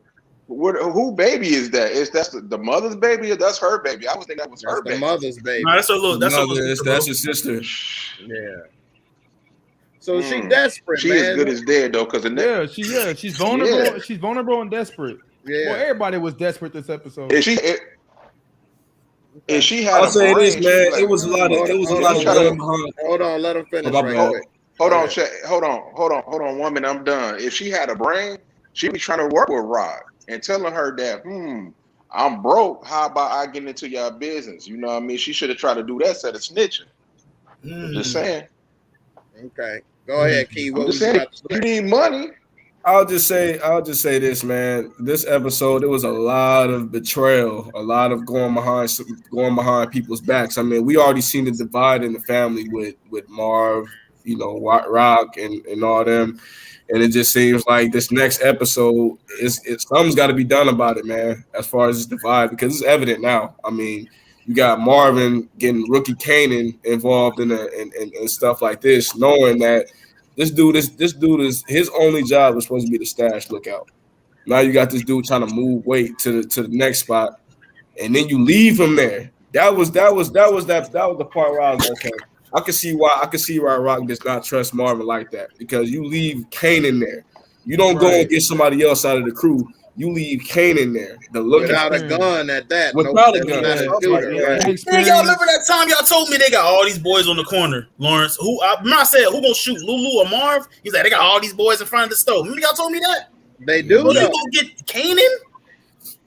Who baby is that? Is that the mother's baby or that's her baby? I would think that was her baby. The mother's baby. No, that's her little. That's her sister. Yeah. So she desperate. She as good as dead though, because she's vulnerable. Yeah. She's vulnerable and desperate. Yeah. Well, everybody was desperate this episode. And she had. I'll say this, man. It was a lot of. Hold on, let him finish. Hold on, woman. I'm done. If she had a brain, she'd be trying to work with Rod and telling her that, I'm broke. How about I get into your business? You know what I mean? She should have tried to do that instead of snitching. Just saying. Okay, go ahead, Key. What was saying? You need money. I'll just say this, man. This episode, there was a lot of betrayal, a lot of going behind people's backs. I mean, we already seen the divide in the family with Marv, you know, Rock and all them, and it just seems like this next episode something's got to be done about it, man. As far as this divide, because it's evident now. I mean, you got Marvin getting rookie Kanan involved in stuff like this, knowing that. This dude is his only job was supposed to be the stash lookout. Now you got this dude trying to move weight to the next spot, and then you leave him there. That was the part where I was okay. I can see why Rock does not trust Marvin like that, because you leave Kanan there. You don't go and get somebody else out of the crew. You leave Kanan there. Without a gun at that. Without a gun. Man, y'all remember that time y'all told me they got all these boys on the corner, Lawrence? I'm not saying who gonna shoot, Lulu or Marv? He's like, they got all these boys in front of the stove. Remember y'all told me that? They do. You gonna get Kanan?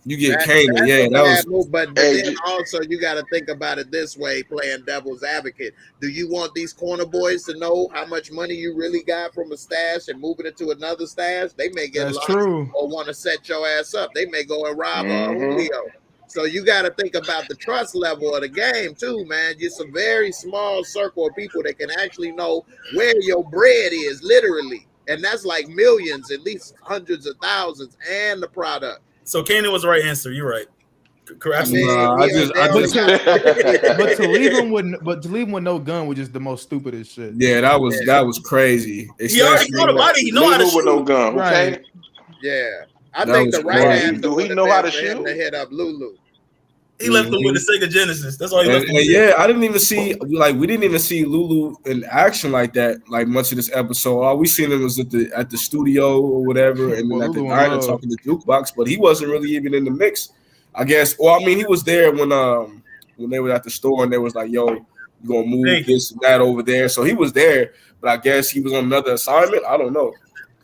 You get Kanan, yeah. That was. But then also you got to think about it this way, playing devil's advocate. Do you want these corner boys to know how much money you really got from a stash and moving it to another stash? They may get lost or want to set your ass up. They may go and rob Julio. So you got to think about the trust level of the game too, man. Just a very small circle of people that can actually know where your bread is, literally, and that's like millions, at least hundreds of thousands, and the product. So Kanan was the right answer. You're right. But to leave him with no gun was just the most stupidest shit. Yeah, that was crazy. He already thought about it. He know how to shoot with no gun. Okay. Yeah, I think the right answer. Do he know how to shoot? To hit up Lulu. He left them with the Sega Genesis. That's all he left them with. Yeah, I didn't even see we didn't even see Lulu in action like that, like much of this episode. All we seen him was at the studio or whatever, and then at the diner talking to Jukebox, but he wasn't really even in the mix, I guess. Well, I mean, he was there when they were at the store and they was like, "Yo, you gonna move this and that over there." So he was there, but I guess he was on another assignment. I don't know.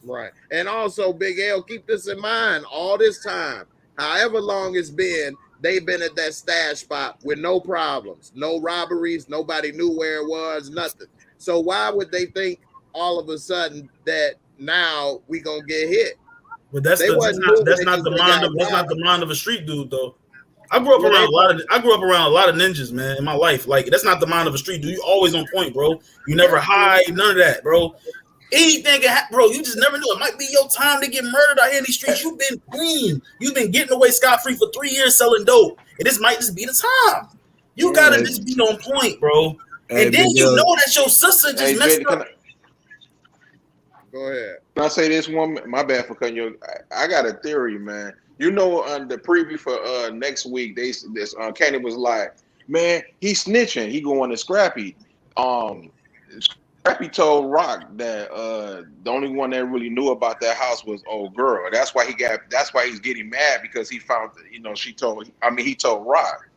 Right, and also Big L, keep this in mind. All this time, however long it's been, they've been at that stash spot with no problems, no robberies, nobody knew where it was, nothing. So why would they think all of a sudden that now we gonna get hit? But that's not the mind of a street dude, though. I grew up around a lot of ninjas, man, in my life. Like, that's not the mind of a street dude. You always on point, bro. You never hide, none of that, bro. Anything can happen, bro. You just never know. It might be your time to get murdered out here in these streets. You've been clean. You've been getting away scot-free for 3 years selling dope. And this might just be the time. You gotta just be on point, bro. And then you know that your sister just messed up. Go ahead. Can I say this one? My bad for cutting you. I got a theory, man. You know, on the preview for next week, Kanan was like, man, he's snitching. He going to Scrappy. Scrappy told Rock that the only one that really knew about that house was old girl. That's why he's getting mad, because he found, he told Rock,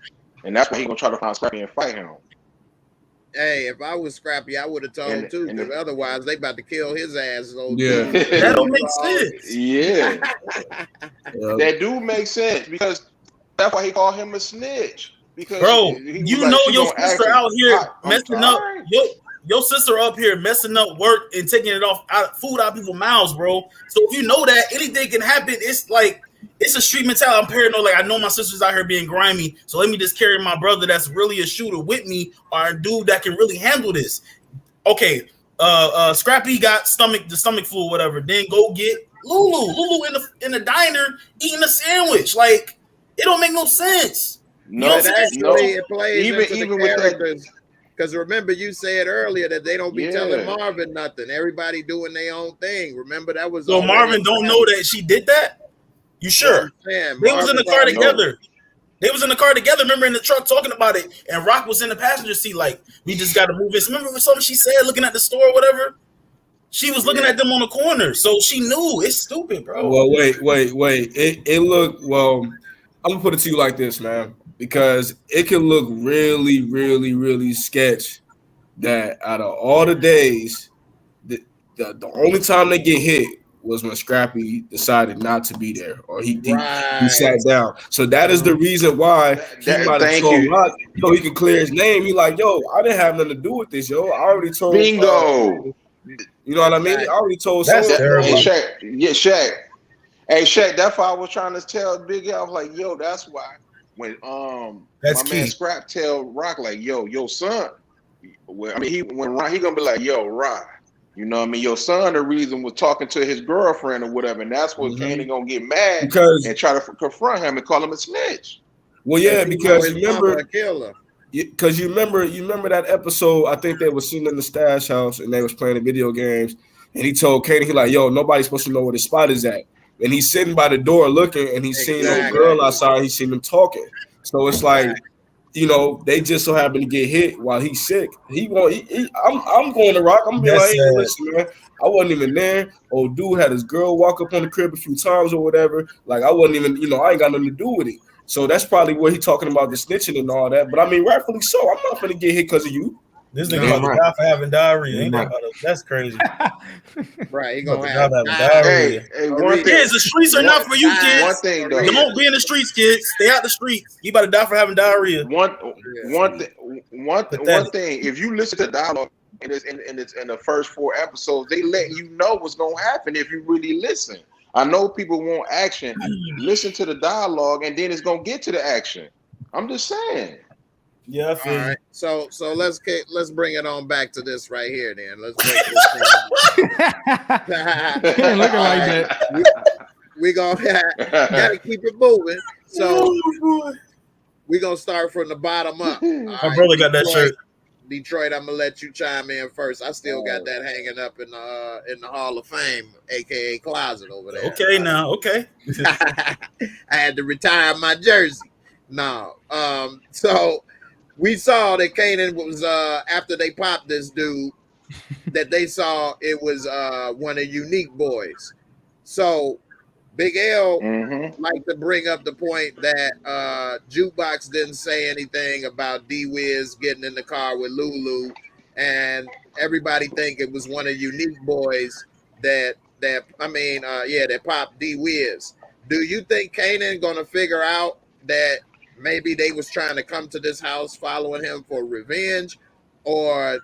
and that's why he gonna try to find Scrappy and fight him. Hey, if I was Scrappy, I would have told him too, because otherwise they about to kill his ass. That don't make sense. Yeah, that do make sense, because that's why he called him a snitch. Because bro, you know your sister out here messing up. Your sister up here messing up work and taking it food out of people's mouths, bro. So if you know that anything can happen, it's like it's a street mentality. I'm paranoid. Like, I know my sister's out here being grimy, so let me just carry my brother that's really a shooter with me, or a dude that can really handle this. Okay, Scrappy got the stomach flu, whatever. Then go get Lulu in the diner eating a sandwich. Like, it don't make no sense. No, it plays even with that. Because remember, you said earlier that they don't be telling Marvin nothing. Everybody doing their own thing. Remember, that was so Marvin don't know that she did that. You sure? They was in the car together. They was in the car together. Remember, in the truck talking about it, and Rock was in the passenger seat. Like, we just got to move this. Remember something she said, looking at the store or whatever. She was looking at them on the corner, so she knew. It's stupid, bro. Well, wait. It looked well. I'm gonna put it to you like this, man. Because it can look really, really, really sketch that out of all the days, the only time they get hit was when Scrappy decided not to be there, or he sat down. So that is the reason why he might have told Rock so he could clear his name. He like, yo, I didn't have nothing to do with this, yo. I already told. Bingo. You know what I mean? I already told. That's terrible. Shaq. Hey, Shaq. That's why I was trying to tell Big Al. I was like, yo, that's why. When that's my key. Man Scrap tell Rock, like, yo son, when Rock, he gonna be like, yo, Rock, you know what I mean, your son the reason was talking to his girlfriend or whatever, and that's what Kanan gonna get mad and try to confront him and call him a snitch. Well, yeah, because you remember that episode. I think they were sitting in the stash house and they was playing the video games, and he told Kanan, he like, yo, nobody's supposed to know where the spot is at. And he's sitting by the door looking, and he's seeing a girl outside. He's seen them talking. So it's like, you know, they just so happen to get hit while he's sick. I'm going to Rock. I'm gonna be like, hey, listen, man, I wasn't even there. Old dude had his girl walk up on the crib a few times or whatever. Like, I wasn't even, I ain't got nothing to do with it. So that's probably what he's talking about, the snitching and all that. But I mean, rightfully so. I'm not gonna get hit because of you. This nigga about to die for having diarrhea. That's crazy. Right, he gonna have diarrhea. Hey, one thing. Kids, the streets are not for you, kids. One thing, though. Don't be in the streets, kids. Stay out the streets. You about to die for having diarrhea. One thing. If you listen to the dialogue in the first 4 episodes, they let you know what's gonna happen if you really listen. I know people want action. Listen to the dialogue, and then it's gonna get to the action. I'm just saying. Yeah, I feel all right. So let's bring it on back to this right here. Then let's break this down. Looking like that. We gotta keep it moving. So we gonna start from the bottom up. My brother got that shirt. Detroit, I'm gonna let you chime in first. I still got that hanging up in the Hall of Fame, aka closet over there. Okay, now okay. I had to retire my jersey. No. So we saw that Kanan was after they popped this dude that they saw it was one of Unique boys. So Big L like to bring up the point that Jukebox didn't say anything about D-Wiz getting in the car with Lulu, and everybody think it was one of Unique boys that popped D-Wiz. Do you think Kanan gonna figure out that maybe they was trying to come to this house following him for revenge, or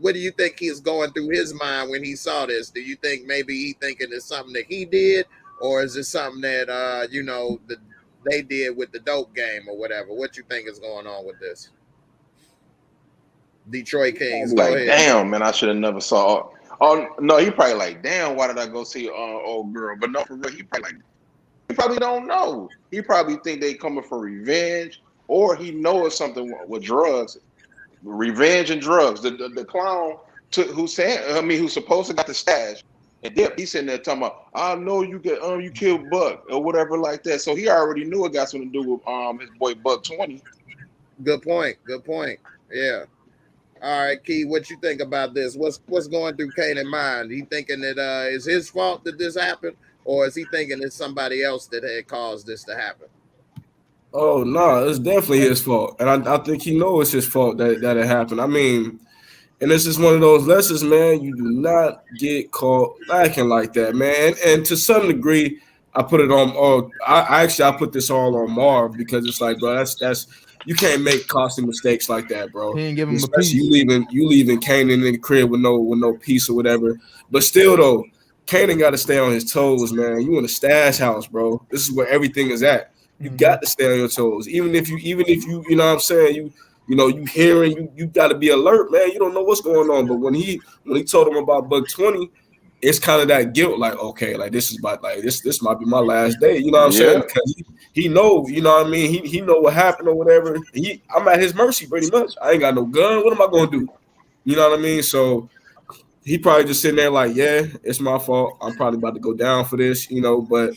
what do you think he's going through his mind when he saw this? Do you think maybe he thinking it's something that he did, or is it something that they did with the dope game or whatever? What you think is going on with this? Detroit Kings, go ahead. Damn, man, I should have never saw. Oh no, he probably like, damn, why did I go see old girl? But no, for real, he probably don't know. He probably think they coming for revenge, or he knows something with drugs, revenge and drugs. The clown who's supposed to got the stash. And Dip, he's sitting there talking about, I know you you killed Buck or whatever like that. So he already knew it got something to do with his boy Buck 20. Good point. Yeah. All right, Key, what you think about this? What's going through Kanan's mind? He thinking that is his fault that this happened, or is he thinking it's somebody else that had caused this to happen? Oh no, it's definitely his fault, and I think he knows it's his fault that it happened. I mean, and this is one of those lessons, man. You do not get caught acting like that, man. And to some degree, I put it on. Oh, I put this all on Marv, because it's like, bro, that's you can't make costly mistakes like that, bro. He ain't give him especially a piece. You leaving Kanan in the crib with no piece or whatever. But still, though, Kanan got to stay on his toes, man. You in a stash house, bro. This is where everything is at. You got to stay on your toes, even if you you know what I'm saying, you hearing, you got to be alert, man. You don't know what's going on. But when he told him about Buck 20, it's kind of that guilt, like, okay, like this is about, like this might be my last day, you know what I'm saying? Because he know, you know what I mean, he know what happened or whatever. I'm at his mercy pretty much. I ain't got no gun. What am I gonna do? You know what I mean? So he probably just sitting there like, yeah, it's my fault. I'm probably about to go down for this, you know. But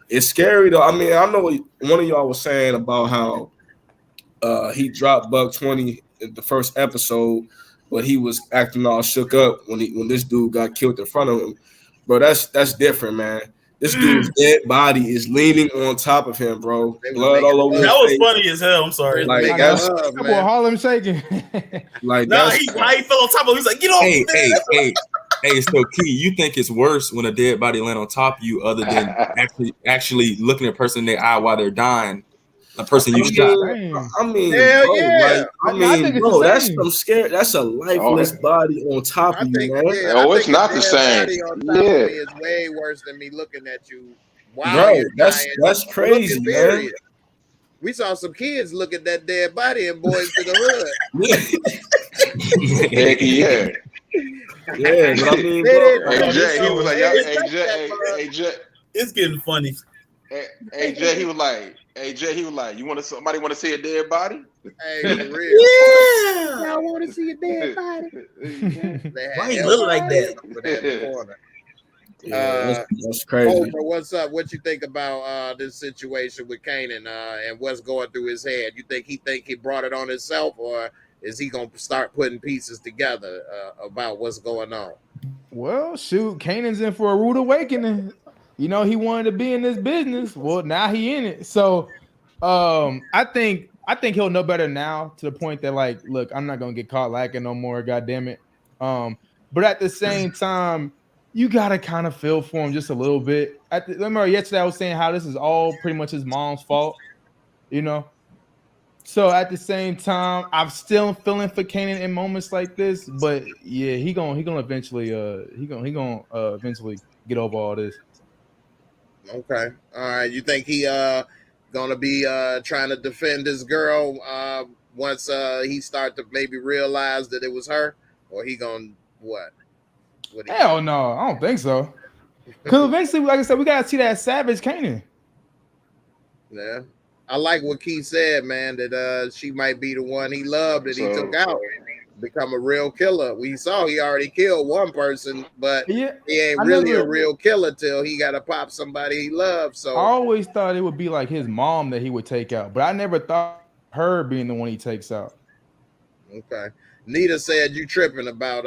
it's scary though. I mean, I know one of y'all was saying about how he dropped Buck 20 in the first episode, but he was acting all shook up when this dude got killed in front of him. Bro, that's different, man. This dude's dead body is leaning on top of him, bro. Blood all over his face. That was funny as hell. I'm sorry. Like that's Harlem shaking. Like nah, he fell on top of him. He's like, get off hey. Hey, so Key, you think it's worse when a dead body land on top of you, other than actually looking at a person in their eye while they're dying? A person you shot. I mean, hell bro, yeah. Bro, that's some scary. That's a lifeless body on top of you, man. It's not the same. Is way worse than me looking at you. Wow, bro, that's crazy, man. We saw some kids look at that dead body and boys to the hood. Heck yeah. Yeah, but I mean, bro, hey Jay, he was like, hey Jay, it's getting funny. Hey Jay, he was like, somebody want to see a dead body? Hey, for real. Yeah. I want to see a dead body. Why you look like that? That's crazy. Over, what's up? What you think about this situation with Kanan and what's going through his head? You think he brought it on himself, or is he gonna start putting pieces together about what's going on? Well, shoot, Kanan's in for a rude awakening. You know, he wanted to be in this business. Well, now he in it. So I think he'll know better now, to the point that, like, look, I'm not gonna get caught lacking no more, god damn it. But at the same time, you gotta kind of feel for him just a little bit. Remember yesterday I was saying how this is all pretty much his mom's fault, you know. So at the same time, I'm still feeling for Kanan in moments like this. But yeah, he gonna eventually eventually get over all this. Okay. All right. You think he gonna be trying to defend this girl once he start to maybe realize that it was her, or he gonna what? Hell no, I don't think so. Because eventually, like I said, we gotta see that savage Kanan. Yeah. I like what Keith said, man, that she might be the one he loved that he took out. become a real killer. We saw he already killed one person, but Yeah, he ain't I really a never- real killer till he got to pop somebody he loves. I So always thought it would be like his mom that he would take out, but I never thought her being the one he takes out. okay, Nita said you tripping about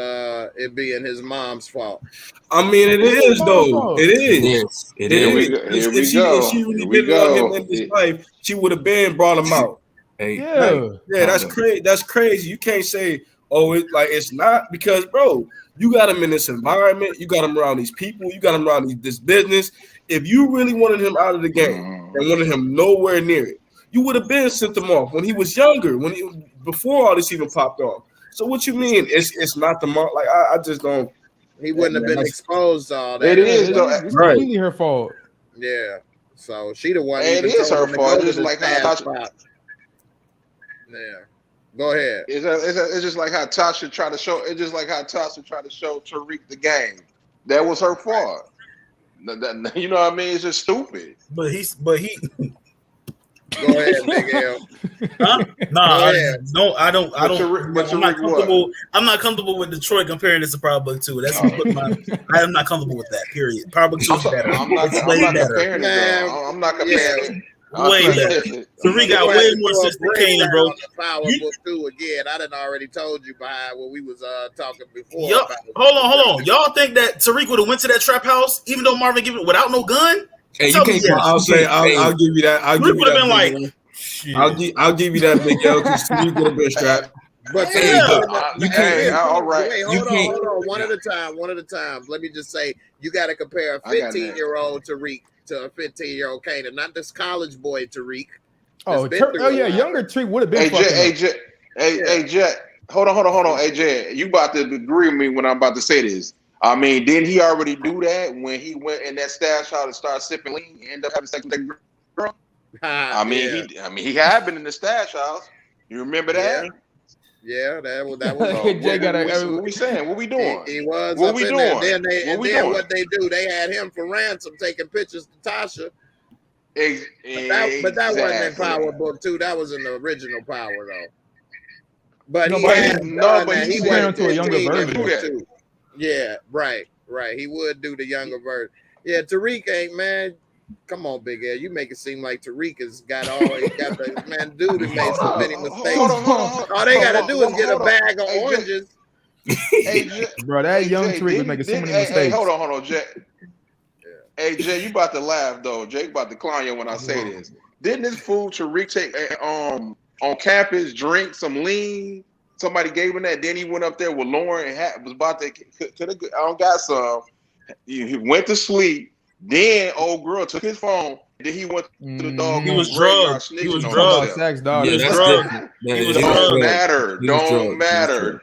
it being his mom's fault. I mean, it is though. It is. It Here is. we go. Here If we she go. really did love him in his life, she would have been brought him out. Hey, Yeah. Yeah, that's crazy. That's crazy. You can't say, oh, it's not, because, bro, you got him in this environment. You got him around these people. You got him around this business. If you really wanted him out of the game and wanted him nowhere near it, you would have been sent him off when he was younger, before all this even popped off. So what you mean? It's not the mom? Like I just don't. He wouldn't have been exposed to all that. It is though. It's completely her fault. Yeah. So she the one. It even is told her him to fault. go to Just the like how stash Tasha. spot. Yeah. Go ahead. It's just like how Tasha tried to show. It's just like how Tasha tried to show Tariq the game. That was her fault. You know what I mean? It's just stupid. But he. Go ahead, Big L. Huh? Nah, I don't. I'm not comfortable. I'm not comfortable with Detroit comparing this to Power Book 2. That's I am not comfortable with that. Period. Power Book 2 is better. I'm not comparing it. I'm not comparing. Way better. Tariq got way more sense than Kanan, bro. Power Book 2 again. I done already told you behind what we was talking before. Hold on. Y'all think that Tariq would have went to that trap house even though Marvin gave it without no gun? Hey, you can't. I'll give you that. Tariq would have been like, I'll give you that, Big L, because Tariq would have been strapped. But you can't. All right. Wait, hold on. One at a time. Let me just say, you got to compare a 15-year-old Tariq to a 15-year-old Kanan, not this college boy Tariq. Oh yeah, younger Tariq would have been. Hey, Jet. Hold on. Hey, Jet, you about to agree with me when I'm about to say this. I mean, didn't he already do that when he went in that stash house and started sipping lean and ended up having sex with that girl? He had been in the stash house. You remember that? Yeah, that was. What we saying? What we doing? He was. What we doing? Then what they do? They had him for ransom, taking pictures to Tasha. But that wasn't in Power Book 2. That was in the original Power though. But he went to a younger version. Too. Yeah, right. He would do the younger version. Yeah, Tariq ain't, man. Come on, Big L. You make it seem like Tariq has got the man. Dude has made so many mistakes. All they gotta do is get a bag of oranges. Bro, that young Tariq was making so many mistakes. Hey, hold on, Jay. Hey, Jay, you about to laugh though. Jake about to clown you when I say this. Didn't this fool Tariq take on campus drink some lean? Somebody gave him that. Then he went up there with Lauren and was about to I don't got some. He went to sleep. Then old girl took his phone. Then he went to the dog. He was drugged. He was drugged. Sex, dog. He was drugged. Don't matter.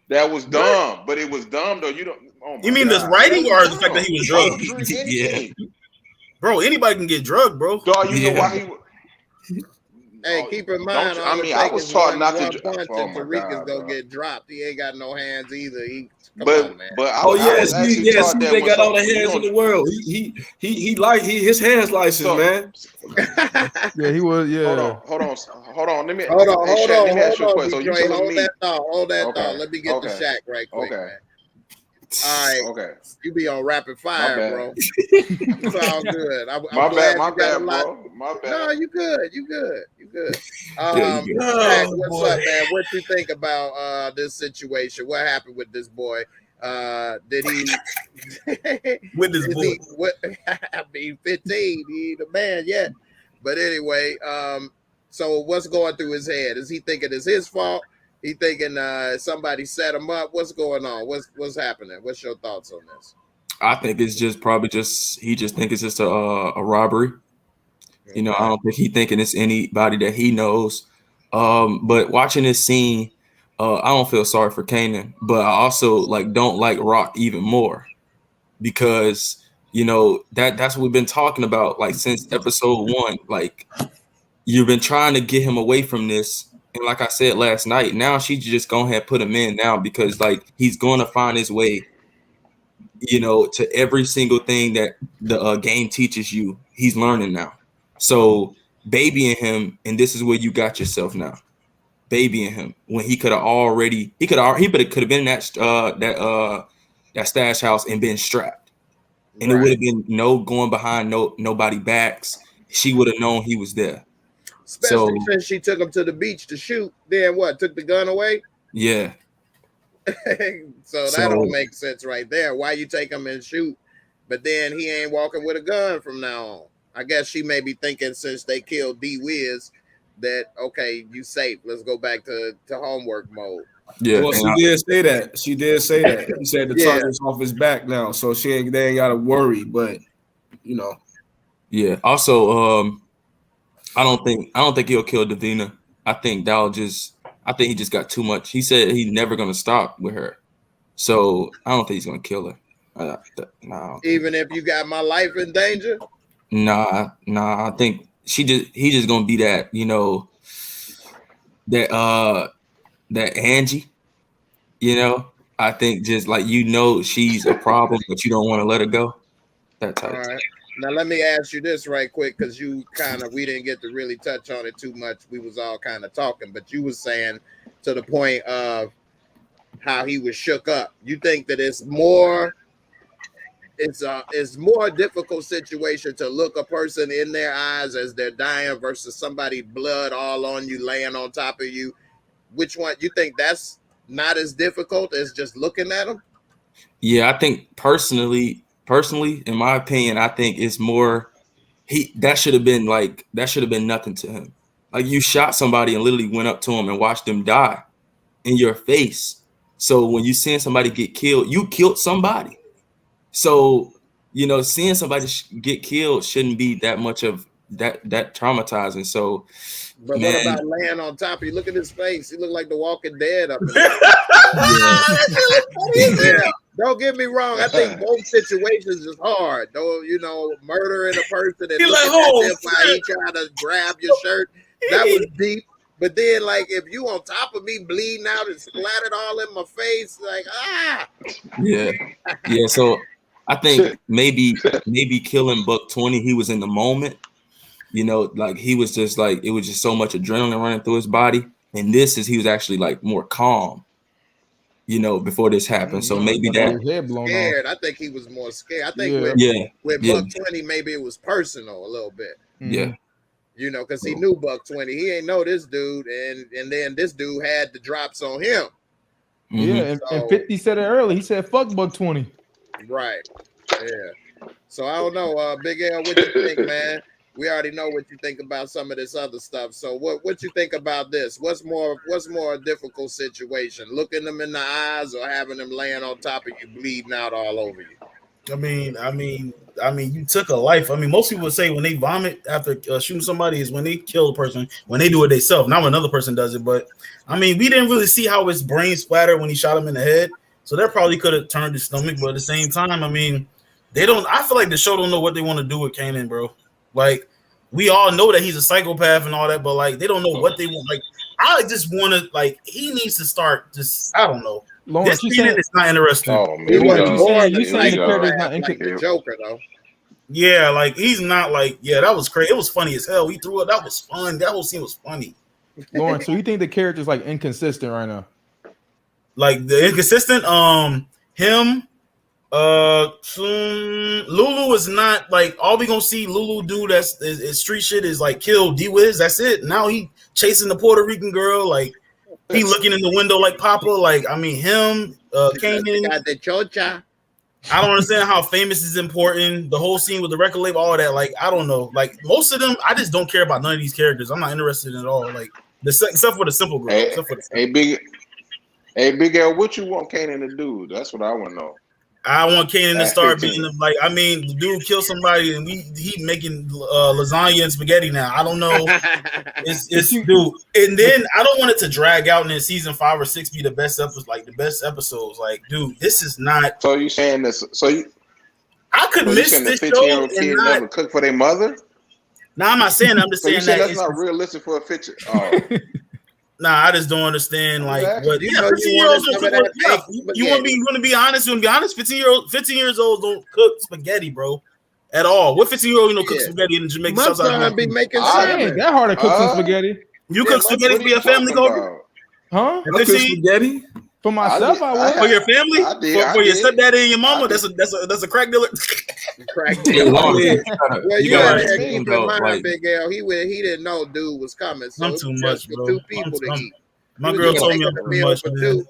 That was dumb. But it was dumb though. You mean this writing or the fact that he was drugged? Yeah. Bro, anybody can get drugged, bro. Dog, you know why he. Hey, keep in mind. I was taught not to. Tariq is gonna get dropped. He ain't got no hands either. But they got all the hands in the world. His hands license, man. Yeah, he was. Yeah. Hold on. Let me ask you a question. Hold that thought. Let me get the Shaq right quick, man. All right. Okay. You be on rapid fire, bro. It's all good. My bad, bro. No, you good. Shaq, what's up, man? What you think about this situation? What happened with this boy? Did he with this boy? I mean, 15. He ain't a man yet. But anyway, so what's going through his head? Is he thinking it's his fault? He thinking somebody set him up? What's going on? What's happening? What's your thoughts on this? I think it's just probably he just think it's just a robbery. You know, I don't think he thinking it's anybody that he knows. But watching this scene, I don't feel sorry for Kanan, but I also don't like Rock even more because that's what we've been talking about since episode 1. You've been trying to get him away from this. And like I said last night, now she just go ahead and put him in now because he's going to find his way, to every single thing that the game teaches you. He's learning now. So babying him, and this is where you got yourself now. babying him when he could have already could have been in that stash house and been strapped, and it would have been no going behind nobody backs. She would have known he was there. Especially since she took him to the beach to shoot. Then what? Took the gun away? Yeah. So that don't make sense right there. Why you take him and shoot, but then he ain't walking with a gun from now on? I guess she may be thinking since they killed D-Wiz that, okay, you safe. Let's go back to homework mode. Yeah. Well, she did say that. She did say that. She said the target's off his back now, so they ain't got to worry. But yeah. Also, I don't think he'll kill Davina. I think he just got too much. He said he's never gonna stop with her, so I don't think he's gonna kill her. Nah. Even if you got my life in danger. Nah. I think he's just gonna be that, that Angie. I think just like she's a problem, but you don't want to let her go. That type. All right. Now let me ask you this right quick, because we didn't get to really touch on it too much. We was all kind of talking, but you was saying to the point of how he was shook up. You think that it's more difficult situation to look a person in their eyes as they're dying versus somebody blood all on you, laying on top of you? Which one you think that's not as difficult as just looking at them? Yeah, I think personally, in my opinion, I think it's more that should have been nothing to him. Like, you shot somebody and literally went up to him and watched them die in your face. So when you seeing somebody get killed, you killed somebody. So, seeing somebody get killed shouldn't be that much of that traumatizing. So, but man, what about laying on top of you? Look at his face. He looked like the Walking Dead up there. Yeah. Don't get me wrong. I think both situations is hard. Though, murdering a person and looking at them while he trying to grab your shirt, that was deep. But then, like, if you on top of me bleeding out and splattered all in my face, like, yeah. So I think maybe killing Buck 20, he was in the moment. Like, he was just like, it was just so much adrenaline running through his body. And he was actually like more calm, before this happened. So maybe that scared. I think he was more scared. I think with Buck 20, maybe it was personal a little bit. Yeah. Because he knew Buck 20. He ain't know this dude, and then this dude had the drops on him. Yeah, and 50 said it early. He said, fuck Buck 20. Right. Yeah. So I don't know. Big L, what you think, man? We already know what you think about some of this other stuff. So what you think about this? What's more a difficult situation? Looking them in the eyes or having them laying on top of you, bleeding out all over you? I mean, you took a life. I mean, most people would say when they vomit after shooting somebody is when they kill a person, when they do it themselves, not when another person does it. But I mean, we didn't really see how his brain splattered when he shot him in the head. So that probably could have turned his stomach. But at the same time, I mean, I feel like the show don't know what they want to do with Kanan, bro. Like, we all know that he's a psychopath and all that, but like, they don't know what they want. Like, I just want to, like, he needs to start just, I don't know. Lawrence, this Kanan is not interesting. Oh, man. You saying the character's not interesting. The Joker, though. Yeah, like, he's not like, that was crazy. It was funny as hell. He threw it. That was fun. That whole scene was funny. Lawrence, so you think the character's like inconsistent right now? Like, the inconsistent, him, Lulu is not like, all we gonna see Lulu do that's is street shit is like kill D-Wiz. That's it. Now he chasing the Puerto Rican girl. Like, he looking in the window like Papa. Like, I mean, him, Kanan. Got the chocha. I don't understand how famous is important. The whole scene with the record label, all that. Like, I don't know. Like, most of them, I just don't care about none of these characters. I'm not interested in at all. Like, except for the simple girl. Hey, Big L, what you want Kanan to do? That's what I want to know. I want Kanan to start being like, I mean, the dude killed somebody and he making lasagna and spaghetti now. I don't know. It's dude. And then I don't want it to drag out and in season 5 or 6 be the best episodes, like the best episodes. Like, dude, this is not. So you saying this? I could miss this show 15-year-old kid never cook for their mother? No, I'm not saying. I'm just saying that that's not realistic for a picture. Oh. Nah, I just don't understand. Like, Exactly. but You yeah, know, 15 you year olds wanted don't some cook. of that Yeah, fake you want to be honest? You want to be honest? 15 years old don't cook spaghetti, bro, at all. What 15-year-old cook spaghetti in Jamaica? My son be making It ain't that hard to cook some spaghetti. You cook spaghetti What for are your you family, talking Kobe? about? Huh? At I cook 15? spaghetti. For myself, I would. For your family? I did. For I your did. stepdaddy and your mama? I That's a crack dealer. Crack Hey, deal. Lawrence, Yeah. Well, you you gotta gotta understand, keep in though, mind, like, Big L, he didn't know dude was coming, so I'm it too was much, just for bro. two people to eat. My He was girl just told me making I'm a too meal much, for man. two.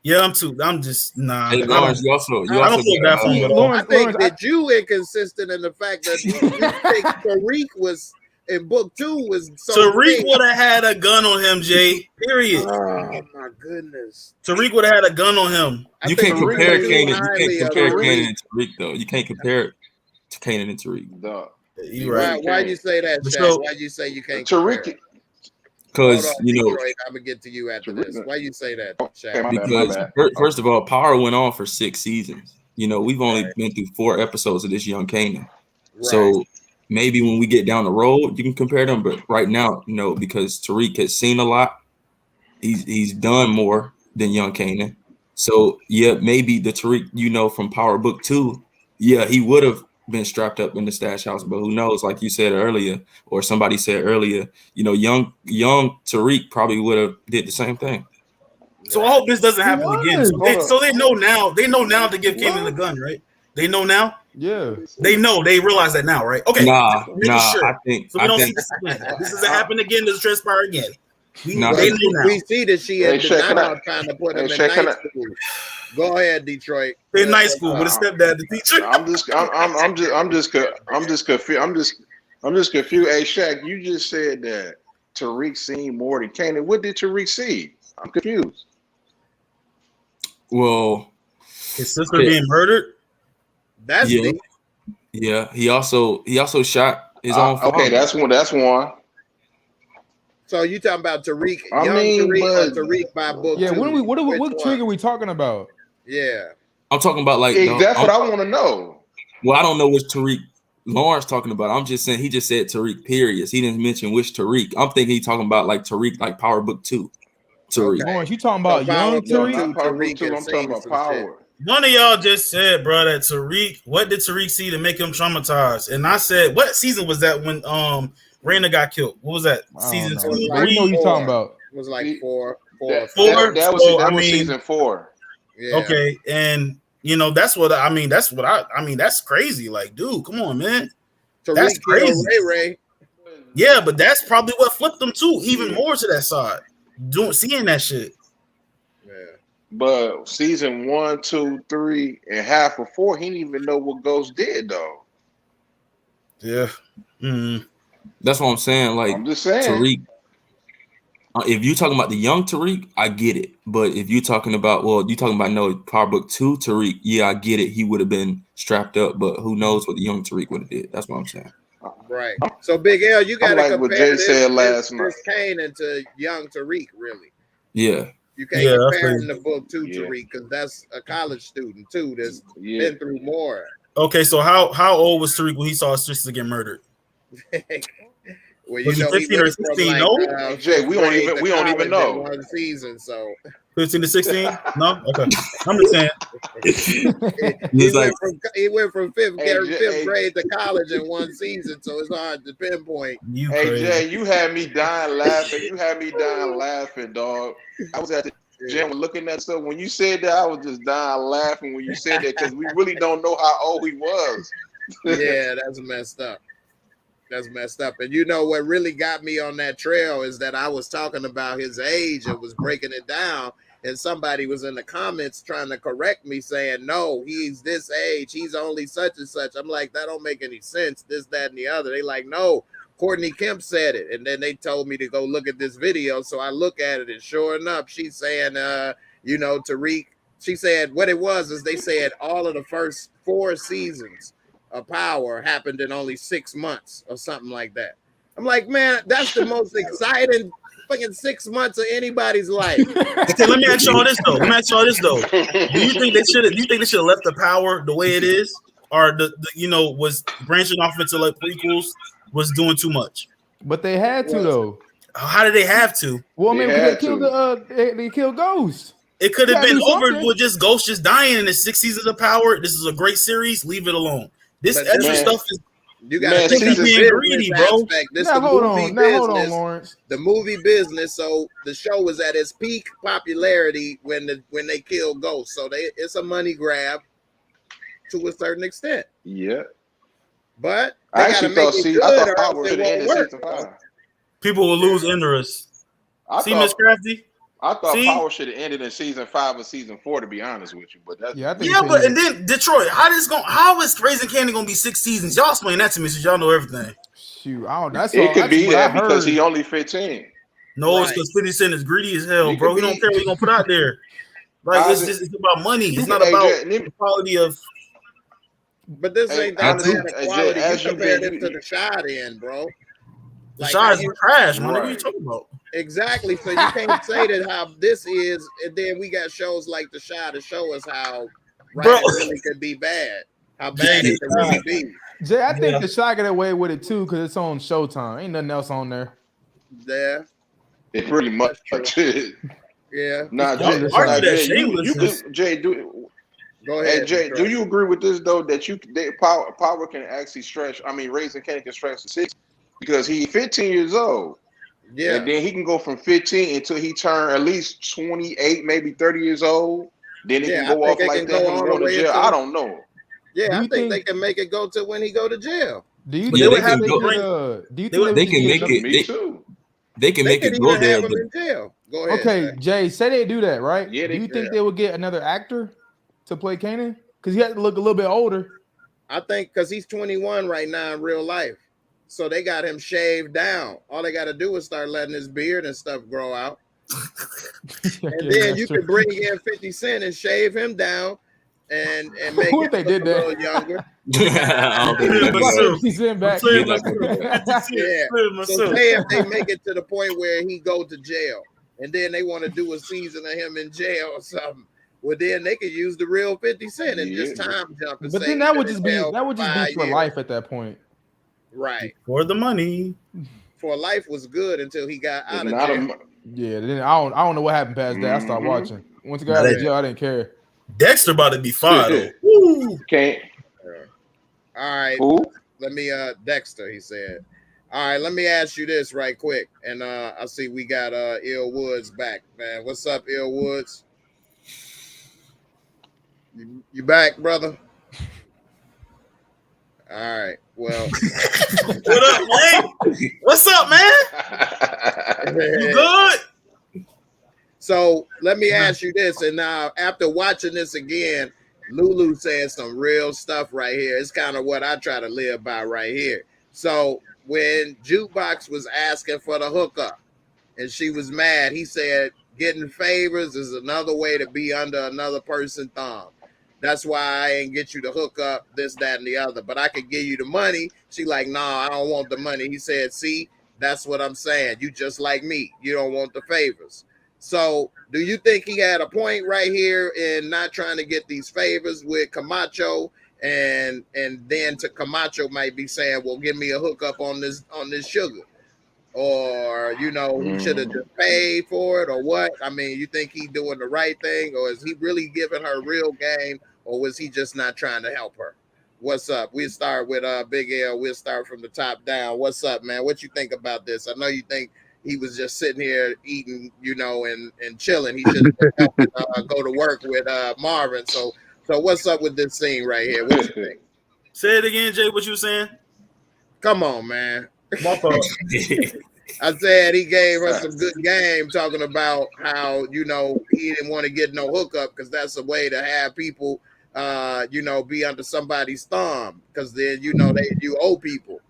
Yeah, I'm just nah. hey, I Lawrence, don't you also I don't feel bad for him at all. Lawrence, I think Lawrence, that you inconsistent in the fact that you think Tariq was in book 2 was so Tariq great. would have had a gun on him, Jay. Period. Oh my goodness. Tariq would have had a gun on him. I you think can't you compare think too Kanan. You highly can't of compare Tariq. Kanan and Tariq though. You can't compare it to Kanan and Tariq. Dog. You Why- right. Why you say that, But Shaq? so- Why you say you can't compare Tariq. it? Hold Because on, you know, Detroit. I'm gonna get to you after this. Why you say that, Okay, Shaq? my bad, because my bad. first of all, Power went on for 6 seasons. You know, we've only Right. been through 4 episodes of this young Kanan. Right. So maybe when we get down the road, you can compare them. But right now, you know, because Tariq has seen a lot, he's done more than young Kanan. So yeah, maybe the Tariq, you know, from Power Book 2, yeah, he would have been strapped up in the stash house, but who knows? Like you said earlier, or somebody said earlier, you know, young Tariq probably would have did the same thing. So I hope this doesn't happen He again. was. So they know now. They know now to give Kanan the gun, right? They know now. Yeah. They know. They realize that now, right? Okay. Nah, Making sure. I think So we don't see this again. This doesn't happen again. Doesn't transpire again. Nah, They Well, know now. we see that she Hey, in Shaq, can denial I- trying to put hey, him in Shaq, can night I- school. Go ahead, Detroit. They're in night school with a stepdad, the teacher. I'm just confused. Hey, Shaq, you just said that Tariq seen more than Kanan. What did Tariq see? I'm confused. well, His sister being murdered. That's yeah, deep. yeah. He also shot his own father. Okay, that's one. So you talking about Tariq, I young mean, Tariq, or but- Tariq by book Yeah. 2? What trigger are we talking about? Yeah. I'm talking about like That's what I want to know. well, I don't know which Tariq Lawrence talking about. I'm just saying he just said Tariq. Period. He didn't mention which Tariq. I'm thinking he talking about like Tariq, like Power Book 2. Tariq. Okay. Lawrence, you talking about young Power Book Tariq? Not Power Tariq Book 2. and I'm talking seen about some Power. One of y'all just said, bro, that Tariq. What did Tariq see to make him traumatized? And I said, what season was that when Raina got killed? What was that? Season I 2, don't know. Like But you know what you 4. talking about. It was like See, 4. That So, I was mean- season 4. Yeah. Okay, and you know that's what I mean. That's what I mean. That's crazy. Like, dude, come on, man. Tariq That's killed crazy. Ray. Yeah, but that's probably what flipped them too, even more to that side. Seeing that shit. Yeah. But season 1, 2, 3, and half of 4, he didn't even know what Ghost did though. Yeah. Mm. That's what I'm saying. Like I'm just saying. Tariq. If you're talking about the young Tariq, I get it. But if you're talking about, you talking about no Power Book 2 Tariq, yeah, I get it. He would have been strapped up, but who knows what the young Tariq would have did. That's what I'm saying. Right. So Big L, you got to like what compare Jay said last night. this Kanan to young Tariq, really. Yeah. You can't Yeah, compare that's him to book 2 Yeah. Tariq because that's a college student too that's Yeah. been through more. Okay, so how old was Tariq when he saw his sister get murdered? Well, Was he 15 or went from 16? No? Hey, Jay, we don't even college in know. one season. So 15 to 16? No? Okay. I'm just saying. he went from fifth Jay, grade to college in one season. So it's hard to pinpoint. You Hey crazy. Jay, you had me dying laughing. Dog. I was at the gym looking at stuff. When you said that, I was just dying laughing when you said that because we really don't know how old he was. Yeah, that's messed up. That's messed up. And you know what really got me on that trail is that I was talking about his age and was breaking it down. And somebody was in the comments trying to correct me saying, no, he's this age. He's only such and such. I'm like, that don't make any sense. This, that, and the other. They like, no, Courtney Kemp said it. And then they told me to go look at this video. So I look at it and sure enough, she's saying, Tariq, she said what it was is they said all of the first 4 seasons of Power happened in only 6 months or something like that. I'm like, man, that's the most exciting fucking 6 months of anybody's life. Okay, let me ask y'all this though. Do you think they should have left the Power the way it is, or was branching off into like prequels was doing too much? But they had to though. How did they have to? Well, I mean, They they had killed they killed Ghost. It could have gotta been do over something. with just Ghost just dying in the 6 seasons of Power. This is a great series. Leave it alone. This But extra man, stuff is You got Man, to think of the season being business greedy, bro. aspect. This Now the hold movie on. Now hold on, business. Lawrence. The movie business. So the show was at its peak popularity when they killed Ghost. So it's a money grab to a certain extent. Yeah. But I they got to actually make thought it I good, thought or else Power it should have won't ended work. season Bro. 5. People will lose interest. I See, Miss thought Crafty? See? Power should have ended in season 5 or season 4, to be honest with you. But that's Yeah, I think Yeah, so, but yeah. and then Detroit, how is Raising Candy gonna be 6 seasons? Y'all explain that to me since y'all know everything. Shoot, I don't. That's it all. could That's be what I that because heard. he only 15. No, it's Right. because 50 Cent is greedy as hell, It bro. could He don't be- care what he gonna put out there. Like How's it's about money. It's not Hey, about Jay, the quality of. But this Hey, ain't that honestly, bad of Jay, quality. You as you compare been- this to the shot in, bro. The Like, shots how you- are trash, man. What are you Right. talking about? Exactly. So you can't say that how this is, and then we got shows like The Shy to show us how Bro. writing really could be bad. How bad it could really be. Jay, I think Yeah. the shot got away with it too because it's on Showtime. Ain't nothing else on there. There. It pretty much. Yeah. Nah, Y'all Jay, just nah, like that Jay, you shamelessness. could, Jay, do. Go Hey ahead. Jay, Detroit. do you agree with this though that Power can actually stretch? I mean, Raising Candy can stretch to 6 because he's 15 years old. Yeah. And then he can go from 15 until he turn at least 28, maybe 30 years old. Then it Yeah, can I go think off it like can that. go Him all going the to way jail. until- I don't know. Yeah, Do I you think they think- can make it go to when he go to jail. Do you But think they would they have could to get bring- do you they think would- they They would can get make another- it. Me too. They can They make could it go even there, have him but in jail. Go ahead. Okay, Zach. Jay, say they do that, right? Yeah, Do you think yeah. they would get another actor to play Kanan? Because he had to look a little bit older. I think because he's 21 right now in real life. So they got him shaved down. All they got to do is start letting his beard and stuff grow out. And then you can bring in 50 Cent and shave him down and make What him they look did a that? little younger. I don't think Yeah, they're but gonna do so- that. He's in back. Playing You're not myself. gonna do that. Yeah. Playing So myself. say if they make it to the point where he go to jail and then they want to do a season of him in jail or something, well then they could use the real 50 Cent and just Yeah. time jump and But say then he that would been just in be jail for 5 for years. life at that point. Right. For the money. For life was good until he got out of Not jail. Yeah, then I don't know what happened past that. I stopped Mhm. watching. Once he got out of Yeah. jail, I didn't care. Dexter about to be fired. though. Woo. Can't. All right. Who? Let me Dexter, he said. All right, let me ask you this right quick. And I see we got Ill Woods back, man. What's up, Ill Woods? You back, brother? All right. Well, What up, man? What's up, man? You good? so let me ask you this. And now after watching this again, Lulu said some real stuff right here. It's kind of what I try to live by right here. So when Jukebox was asking for the hookup and she was mad, he said getting favors is another way to be under another person's thumb. That's why I ain't get you the hookup, this, that, and the other. But I could give you the money. She like, nah, I don't want the money. He said, see, that's what I'm saying. You just like me. You don't want the favors. So do you think he had a point right here in not trying to get these favors with Camacho? And then to Camacho might be saying, well, give me a hookup on this sugar. Or, you know, he should have just paid for it or what? I mean, you think he doing the right thing? Or is he really giving her real game? Or was he just not trying to help her? What's up? We'll start with Big L. We'll start from the top down. What's up, man? What you think about this? I know you think he was just sitting here eating, you know, and chilling. He should have helped go to work with Marvin. So what's up with this scene right here? What you think? Say it again, Jay. What you were saying? Come on, man. My fault. I said he gave her some good game talking about how, you know, he didn't want to get no hookup because that's a way to have people, you know, be under somebody's thumb because then, you know, you owe people.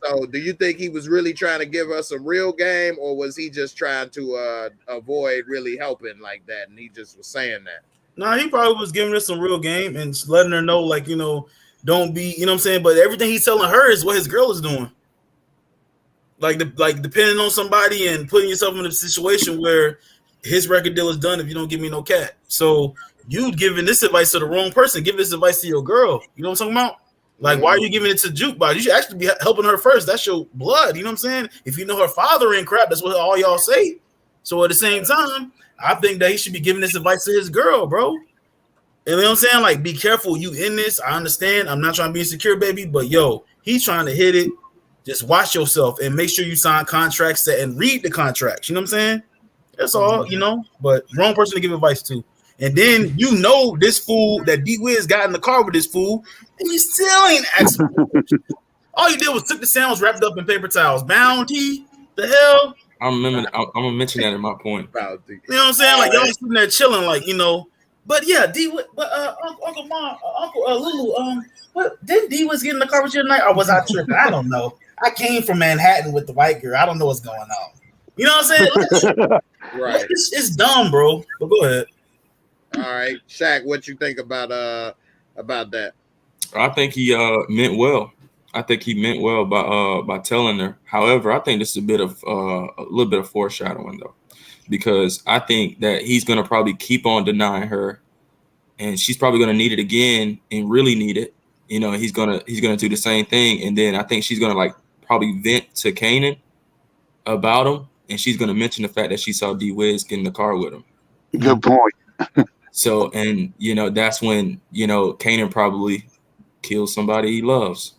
So do you think he was really trying to give us some real game or was he just trying to avoid really helping like that? And he just was saying that. Nah, he probably was giving her some real game and just letting her know, like, you know, don't be, you know what I'm saying? But everything he's telling her is what his girl is doing. Like depending on somebody and putting yourself in a situation where his record deal is done if you don't give me no cat. So you giving this advice to the wrong person. Give this advice to your girl. You know what I'm talking about? Like, why are you giving it to Jukebox? You should actually be helping her first. That's your blood. You know what I'm saying? If you know her father ain't crap, that's what all y'all say. So at the same time, I think that he should be giving this advice to his girl, bro. You know what I'm saying? Like, be careful. You in this. I understand. I'm not trying to be insecure, baby. But, yo, he's trying to hit it. Just watch yourself and make sure you sign contracts and read the contracts. You know what I'm saying? That's all, you know. But wrong person to give advice to. And then, you know, this fool that D-Wiz got in the car with this fool, and he still ain't asking. All you did was took the sandwich wrapped up in paper towels. Bounty? The hell? I'm gonna mention that in my point. You know what I'm saying? Like, y'all sitting there chilling, like, you know. But yeah, Uncle Mom, Uncle Lulu, what did D-Wiz get in the car with you tonight, or was I tripping? I don't know. I came from Manhattan with the white girl. I don't know what's going on. You know what I'm saying? Right. It's dumb, bro. But go ahead. All right, Shaq, what you think about that? I think he meant well. I think he meant well by telling her. However, I think this is a little bit of foreshadowing though, because I think that he's gonna probably keep on denying her, and she's probably gonna need it again and really need it. You know, he's gonna do the same thing, and then I think she's gonna like probably vent to Kanan about him, and she's gonna mention the fact that she saw D-Wiz get in the car with him. Good point. So, and you know, that's when, you know, Kanan probably kills somebody he loves.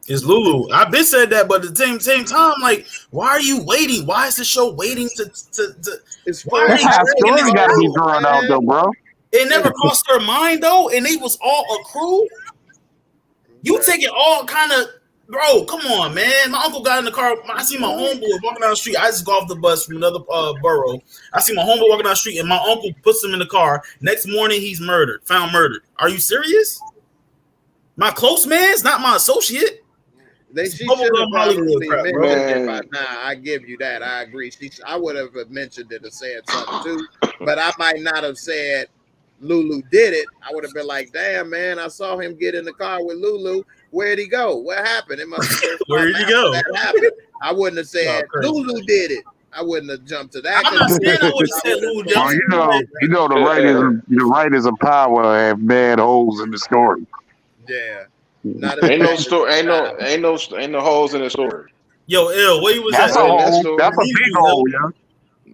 It's Lulu. I've been said that, but at the same time, like, why are you waiting? Why is the show waiting to It's why That's how story got to be drawn out, though, bro. It never crossed their mind though, and they was all a crew. You take it all kind of, bro. Come on, man. My uncle got in the car. I see my homeboy walking down the street. I just got off the bus from another borough. I see my homeboy walking down the street, and my uncle puts him in the car. Next morning, he's found murdered. Are you serious? My close man's not my associate. She should have probably mentioned it by now. I give you that. I agree. I would have mentioned it or said something too, but I might not have said Lulu did it. I would have been like, damn, man, I saw him get in the car with Lulu. Where'd he go? What happened? It must have Where'd he go? That happened. I wouldn't have said Lulu did it. I wouldn't have jumped to that. I'm not saying I would have said Lulu did it. You know, the writers of power have bad holes in the story. Yeah. Ain't no story. Ain't no holes in the story. Yo, Ill, where you was That's at? a hole. That's a big hole, yeah.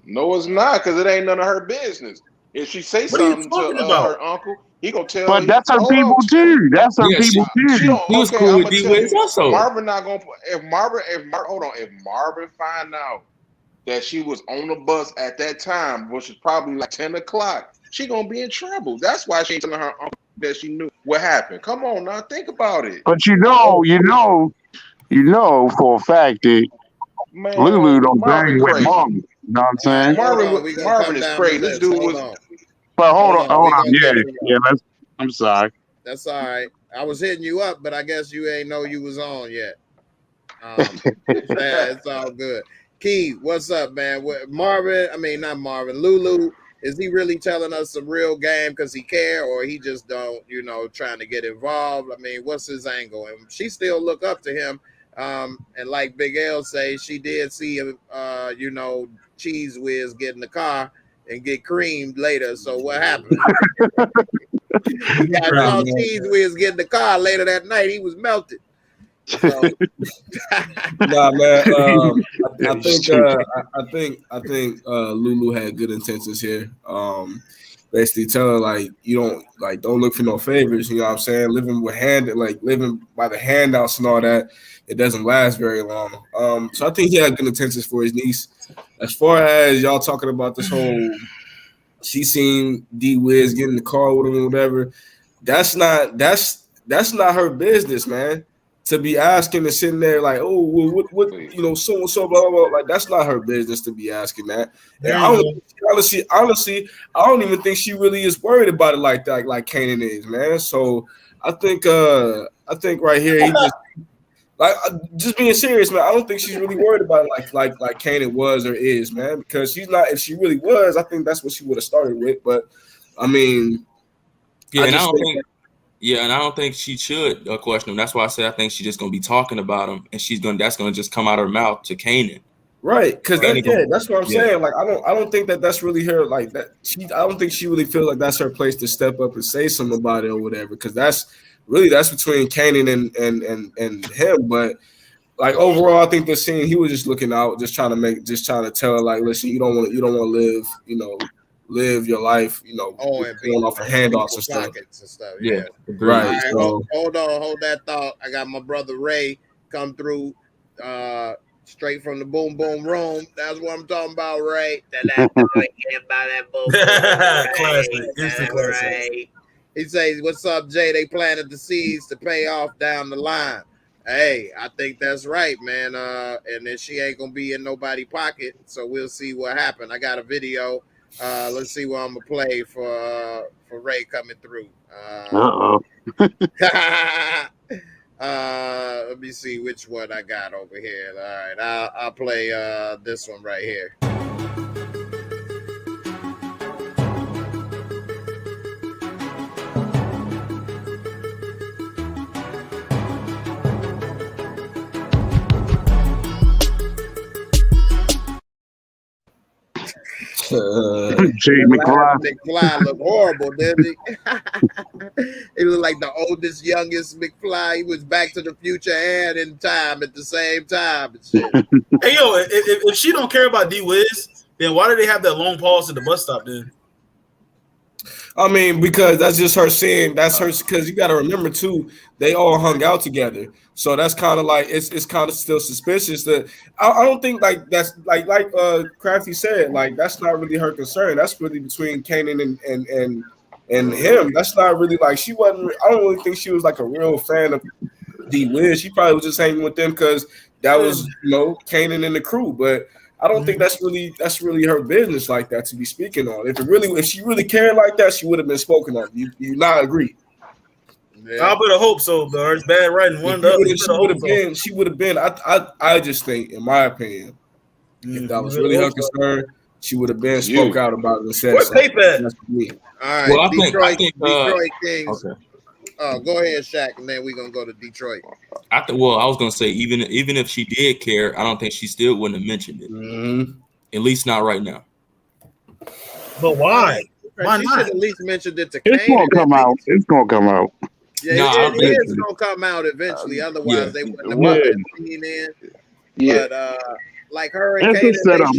No, it's not, because it ain't none of her business. If she say something to her uncle, he gonna tell. But that's her people too. That's her people too. He was cool with D-Wiz also. Marvin not gonna. If Marvin find out that she was on the bus at that time, which is probably like 10 o'clock, she gonna be in trouble. That's why she ain't telling her uncle that she knew what happened. Come on now, think about it. But you know for a fact that Lulu don't bang with Marvin. You know what I'm saying? Marvin is crazy. This dude was. But hold on. Yeah. I'm sorry. That's all right. I was hitting you up, but I guess you ain't know you was on yet. It's all good. Key, what's up, man? Not Marvin. Lulu, is he really telling us some real game because he care, or he just don't, trying to get involved? I mean, what's his angle? And she still look up to him. And like Big L say, she did see him, Cheese Whiz get in the car and get creamed later. So what happened? I saw Cheese Whiz get in the car later that night. He was melted. So. Nah, man. I think Lulu had good intentions here. Basically tell her don't look for no favors. You know what I'm saying? Living by the handouts and all that, it doesn't last very long. So I think he had good intentions for his niece. As far as y'all talking about this whole, she seen D-Wiz get in the car with him or whatever. That's not her business, man. To be asking and sitting there like, oh, what so and so, blah, blah, blah. Like, that's not her business to be asking that. And honestly, I don't even think she really is worried about it like that, like Kanan is, man. So I think right here, he just being serious, man. I don't think she's really worried about it like Kanan was or is, man. Because she's not. If she really was, I think that's what she would have started with. But I mean, yeah, and I don't think she should question him. That's why I said I think she's just gonna be talking about him, and that's gonna just come out of her mouth to Kanan. Right, because that's what I'm saying. Like, I don't think that's really her. Like that, I don't think she really feels like that's her place to step up and say something about it or whatever. Because that's between Kanan and him. But like overall, I think the scene, he was just looking out, just trying to tell her like, listen, you don't want to live, live your life, you know, and going off of handoffs and stuff. Pockets and stuff. Yeah, Right. All right, So, hold that thought. I got my brother Ray come through, straight from the boom boom room. That's what I'm talking about, Ray. That boom boom. Classic, instant classic. Right. He says, "What's up, Jay? They planted the seeds to pay off down the line." Hey, I think that's right, man. And then she ain't gonna be in nobody's pocket, so we'll see what happens. I got a video. Let's see what I'm gonna play for Ray coming through. Let me see which one I got over here. All right, I'll play this one right here. Jay McFly. McFly looked horrible, didn't he? He looked like the oldest, youngest McFly. He was Back to the Future and in time at the same time. And shit. Hey, yo, if she don't care about D-Wiz, then why do they have that long pause at the bus stop then? I mean, because that's just her saying that's her. Because you got to remember too, they all hung out together, so that's kind of like it's kind of still suspicious. That I don't think like that's like Crafty said, like that's not really her concern. That's really between Kanan and him. That's not really like she wasn't. I don't really think she was like a real fan of D-Wiz. She probably was just hanging with them because that was Kanan and the crew, but. I don't think that's really her business like that to be speaking on. If she really cared like that, she would have been spoken on. You not agree? Yeah. I better hope so, but it's bad writing. She would have been. I just think, in my opinion, if that was really her concern, she would have been spoke out about it and said where's paper at? All right, well, Detroit Kings. Okay. Go ahead, Shaq, and then we're gonna go to Detroit. I was gonna say even if she did care, I don't think she still wouldn't have mentioned it. Mm-hmm. At least not right now. But why? Why she not? should at least mentioned it to It's Kanan. gonna come out. It's gonna come out. Yeah, it is gonna come out eventually. Otherwise, they wouldn't have put that scene in. Yeah. But like her and Kanan, they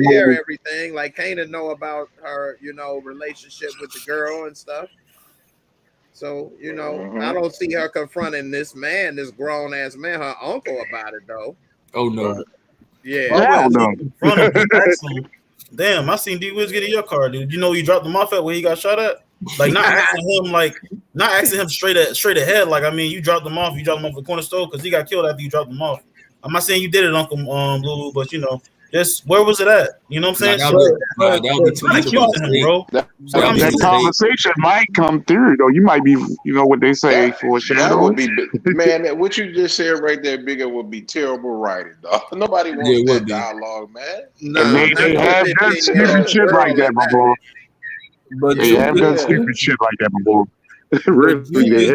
share everything. Like Kanan know about her, relationship with the girl and stuff. So, I don't see her confronting this grown ass man, her uncle, about it though. Oh no. Yeah. Damn, I seen D-Wiz get in your car, dude. You know you dropped him off at where he got shot at? Like not asking him straight ahead. Like, I mean, you dropped him off the corner store because he got killed after you dropped him off. I'm not saying you did it, Uncle Lulu, but just where was it at? You know what I'm saying? That conversation might come through, though. You might be, what they say, that would be, man. What you just said right there, Bigger, would be terrible writing, dog. Nobody wants that dialogue, man. No, they have done stupid shit like that before. But they have done stupid shit like that before. Really,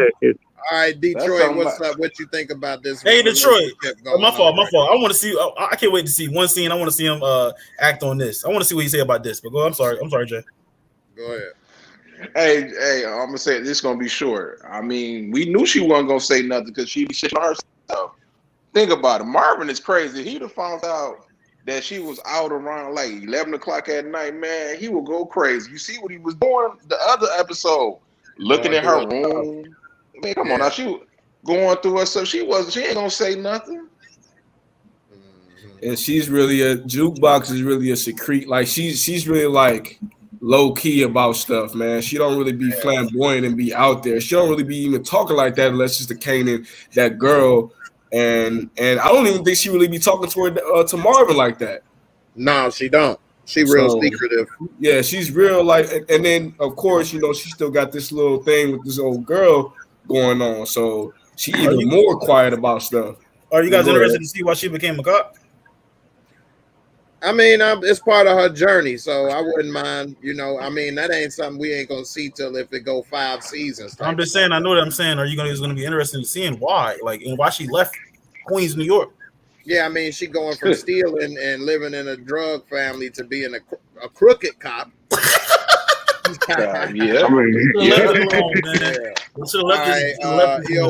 all right, Detroit, what's up? What you think about this? Hey, Detroit. My fault. I want to see. I can't wait to see one scene. I want to see him act on this. I want to see what he say about this. But I'm sorry, Jay. Go ahead. Hey, I'm gonna say this is gonna be short. I mean, we knew she wasn't gonna say nothing because she be shitting on herself. Think about it. Marvin is crazy. He'd have found out that she was out around like 11 o'clock at night, man. He would go crazy. You see what he was doing the other episode, looking at her room. Man, come on now. She was going through her stuff. She ain't gonna say nothing. And she's really Jukebox is really a secret. Like she's really like low key about stuff, man. She don't really be flamboyant and be out there. She don't really be even talking like that unless it's the Kanan, that girl. And I don't even think she really be talking to Marvin like that. No, she don't. She real secretive. Yeah, she's real like. And then of course, she still got this little thing with this old girl going on, so she even more quiet about stuff. Are you guys interested to see why she became a cop? I mean, it's part of her journey, so I wouldn't mind. I mean, that ain't something we ain't gonna see till if it go 5 seasons. I'm just saying. I know what I'm saying. Are you guys gonna be interested in seeing why, and why she left Queens, New York? Yeah, I mean, she going from stealing and living in a drug family to being a crooked cop.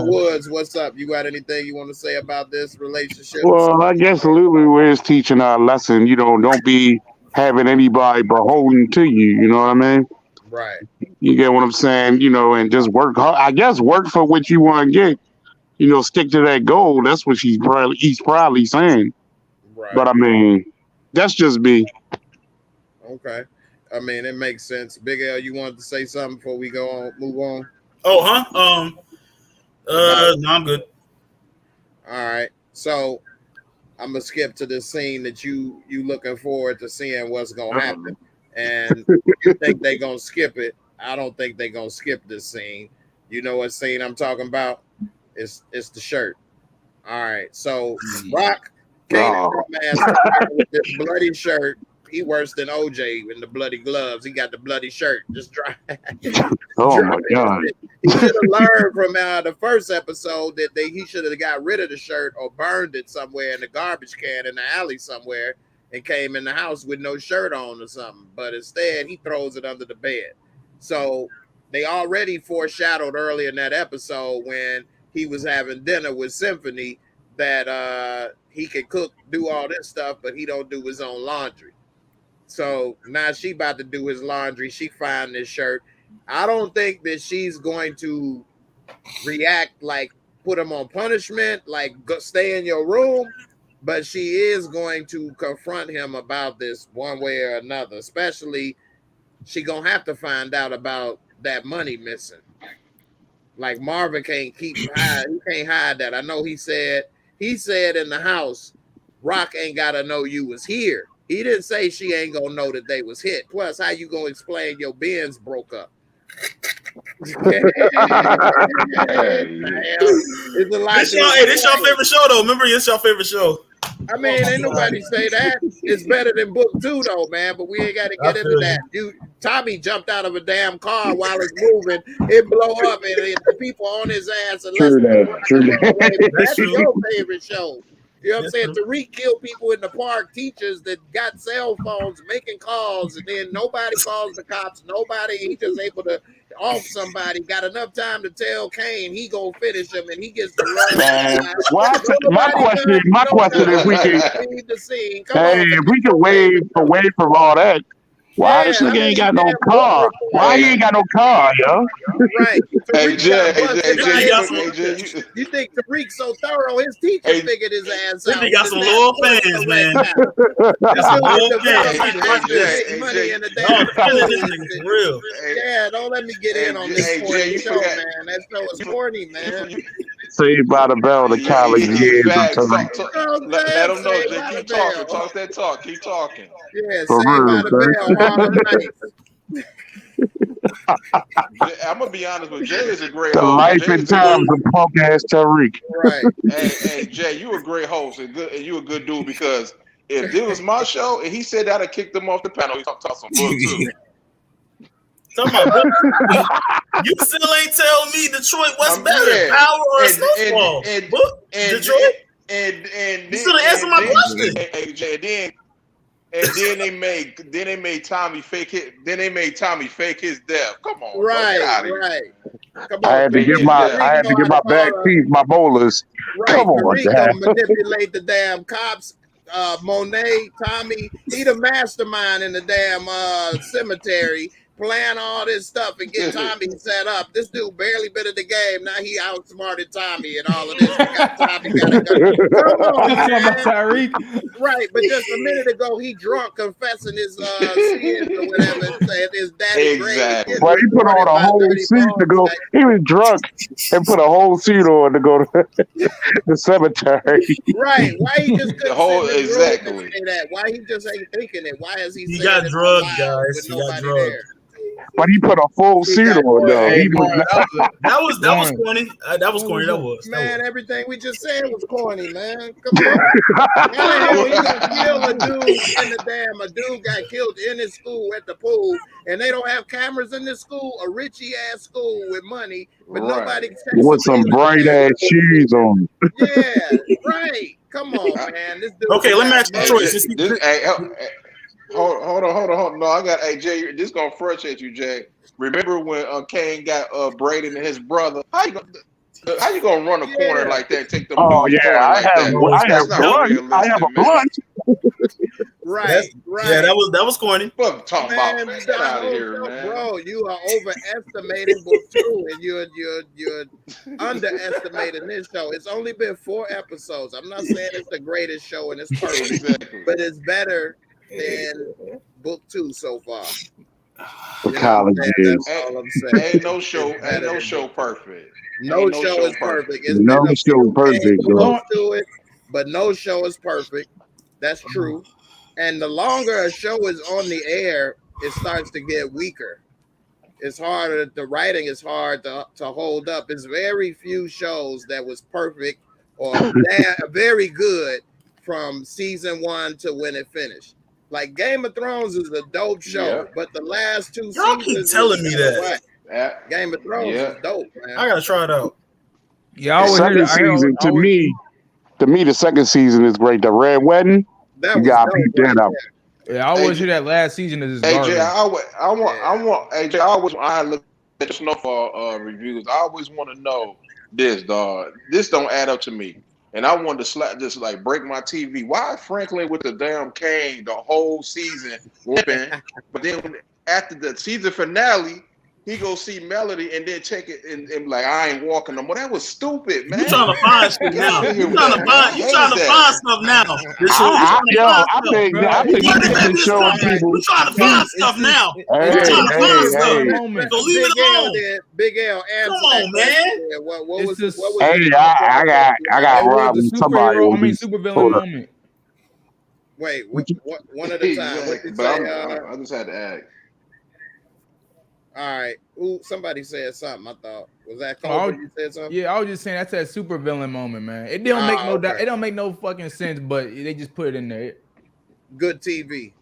Woods, what's up? You got anything you want to say about this relationship? Well, I guess Lulu is teaching our lesson. Don't be having anybody beholden to you. You know what I mean? Right. You get what I'm saying? And just work hard. I guess work for what you want to get. Stick to that goal. That's what he's probably saying. Right. But I mean, that's just me. Okay. I mean, it makes sense. Big L, you wanted to say something before we move on? Oh, huh? No, I'm good. All right. So I'm gonna skip to this scene that you looking forward to seeing what's gonna happen. And you think they gonna skip it. I don't think they gonna skip this scene. You know what scene I'm talking about? It's the shirt. All right. So Rock came with this bloody shirt. He worse than OJ in the bloody gloves. He got the bloody shirt. Just dry. Oh my God! He should have learned from the first episode that he should have got rid of the shirt or burned it somewhere in the garbage can in the alley somewhere and came in the house with no shirt on or something. But instead, he throws it under the bed. So they already foreshadowed earlier in that episode when he was having dinner with Symphony that he can cook, do all this stuff, but he don't do his own laundry. So now she about to do his laundry. She find this shirt. I don't think that she's going to react like put him on punishment, like go stay in your room, but she is going to confront him about this one way or another. Especially, she gonna have to find out about that money missing. Like Marvin can't he can't hide that. I know he said in the house, Rock ain't gotta know you was here. He didn't say she ain't gonna know that they was hit. Plus, how you gonna explain your Benz broke up? It's a lot. This your favorite show though. Remember, it's your favorite show. I mean, ain't nobody say that. It's better than book 2 though, man. But we ain't got to get into that. Tommy jumped out of a damn car while it's moving. It blow up and the people on his ass. True that. That's your favorite show. You know what I'm saying? Tariq killed people in the park, teachers that got cell phones, making calls, and then nobody calls the cops. He just able to off somebody, got enough time to tell Kane he gonna finish him, and he gets the run. My question is, if we can wave from all that, why this nigga ain't got no car? Why he ain't got no car, yo? Right. Hey, Jay, you think Tariq so thorough? His teacher figured his ass out. He got some loyal fans, man. Money in the damn real. Yeah, don't let me get in on this corny show, man. That show is corny, man. Saved by the Bell, the college years. Let them know. Jay, keep talking. Talk that talk. Keep talking. Yeah, Saved by the Bell. I'm gonna be honest with Jay. Is a great the host. life Jay and times of punk ass Tariq. Right. Hey, Jay, you a great host and you a good dude because if this was my show and he said that, I'd kicked him off the panel. He talked some book too. You still ain't tell me Detroit was better, Power or Snowfall. Detroit. And you still answer my question. And then they made Tommy fake it. Then they made Tommy fake his death. Come on, right. Come on, I had to get my back teeth, my molars. Right. Come on, Tariq manipulate the damn cops. Monet, Tommy, he the mastermind in the damn cemetery. Plan all this stuff and get Tommy set up. This dude barely been in the game. Now he outsmarted Tommy and all of this. Tommy got come on, Tariq. Right, but just a minute ago he drunk confessing his sins or whatever. Saying his daddy exactly. Well, he put on a whole suit to go. He was drunk and put a whole suit on to go to the cemetery. Right? Why he just the whole exactly say that? Why he just ain't thinking it? Why is he? He got drugged, guys. He got drugged. But he put a full suit on, though. That was corny. That was corny. That was. Man, everything we just said was corny, man. Come on. He gonna kill a dude in the damn. A dude got killed in his school at the pool, and they don't have cameras in this school. A richy ass school with money, but nobody checks with some bright ass shoes on. Yeah, right. Come on, man. This dude okay, let me ask you a choice. Hold on. No, I got. Hey, Jay, this gonna frustrate you, Jay. Remember when Kane got Braden and his brother? How you gonna run a corner like that? Take them. Oh yeah, I have a blunt. Right. Yeah, that was corny. Fuck talking about, Man, man. Get out of here, man. bro, you are overestimating book 2, and you're underestimating this show. It's only been 4 episodes. I'm not saying it's the greatest show and it's perfect, Exactly. but it's better than book 2 so far. For colleges. That's all I'm saying. Ain't no show perfect. No show is perfect. It's No been a show few perfect, games bro. close to it, but no show is perfect. That's true. And the longer a show is on the air, it starts to get weaker. It's harder. The writing is hard to hold up. It's very few shows that was perfect or very good from season 1 to when it finished. Like Game of Thrones is a dope show, but the last 2 Y'all seasons keep telling me that. Game of Thrones is dope, man. I gotta try it out. Yeah, Second season to me, the second season is great. The Red Wedding, you gotta beat that up. Yeah, I always hear that last season is garbage. AJ, I look at the Snowfall reviews. I always want to know this, dog. This don't add up to me. And I wanted to just like break my TV. Why Franklin with the damn cane the whole season limping, but then after the season finale, he go see Melody and then check it and like I ain't walking no more. That was stupid, man. You trying to find shit now? You trying to find stuff now? I think you showing people. You trying to find stuff now? You trying to find stuff? So leave it alone. Big L, come on, man. What was Hey, I got robbed with somebody. Supervillain moment. Wait, one at a time. What you say? I just had to ask. All right. Somebody said something. I thought was that Cobra? You said something? Yeah, I was just saying that's that super villain moment, man. It don't make it don't make no fucking sense, but they just put it in there. Good TV.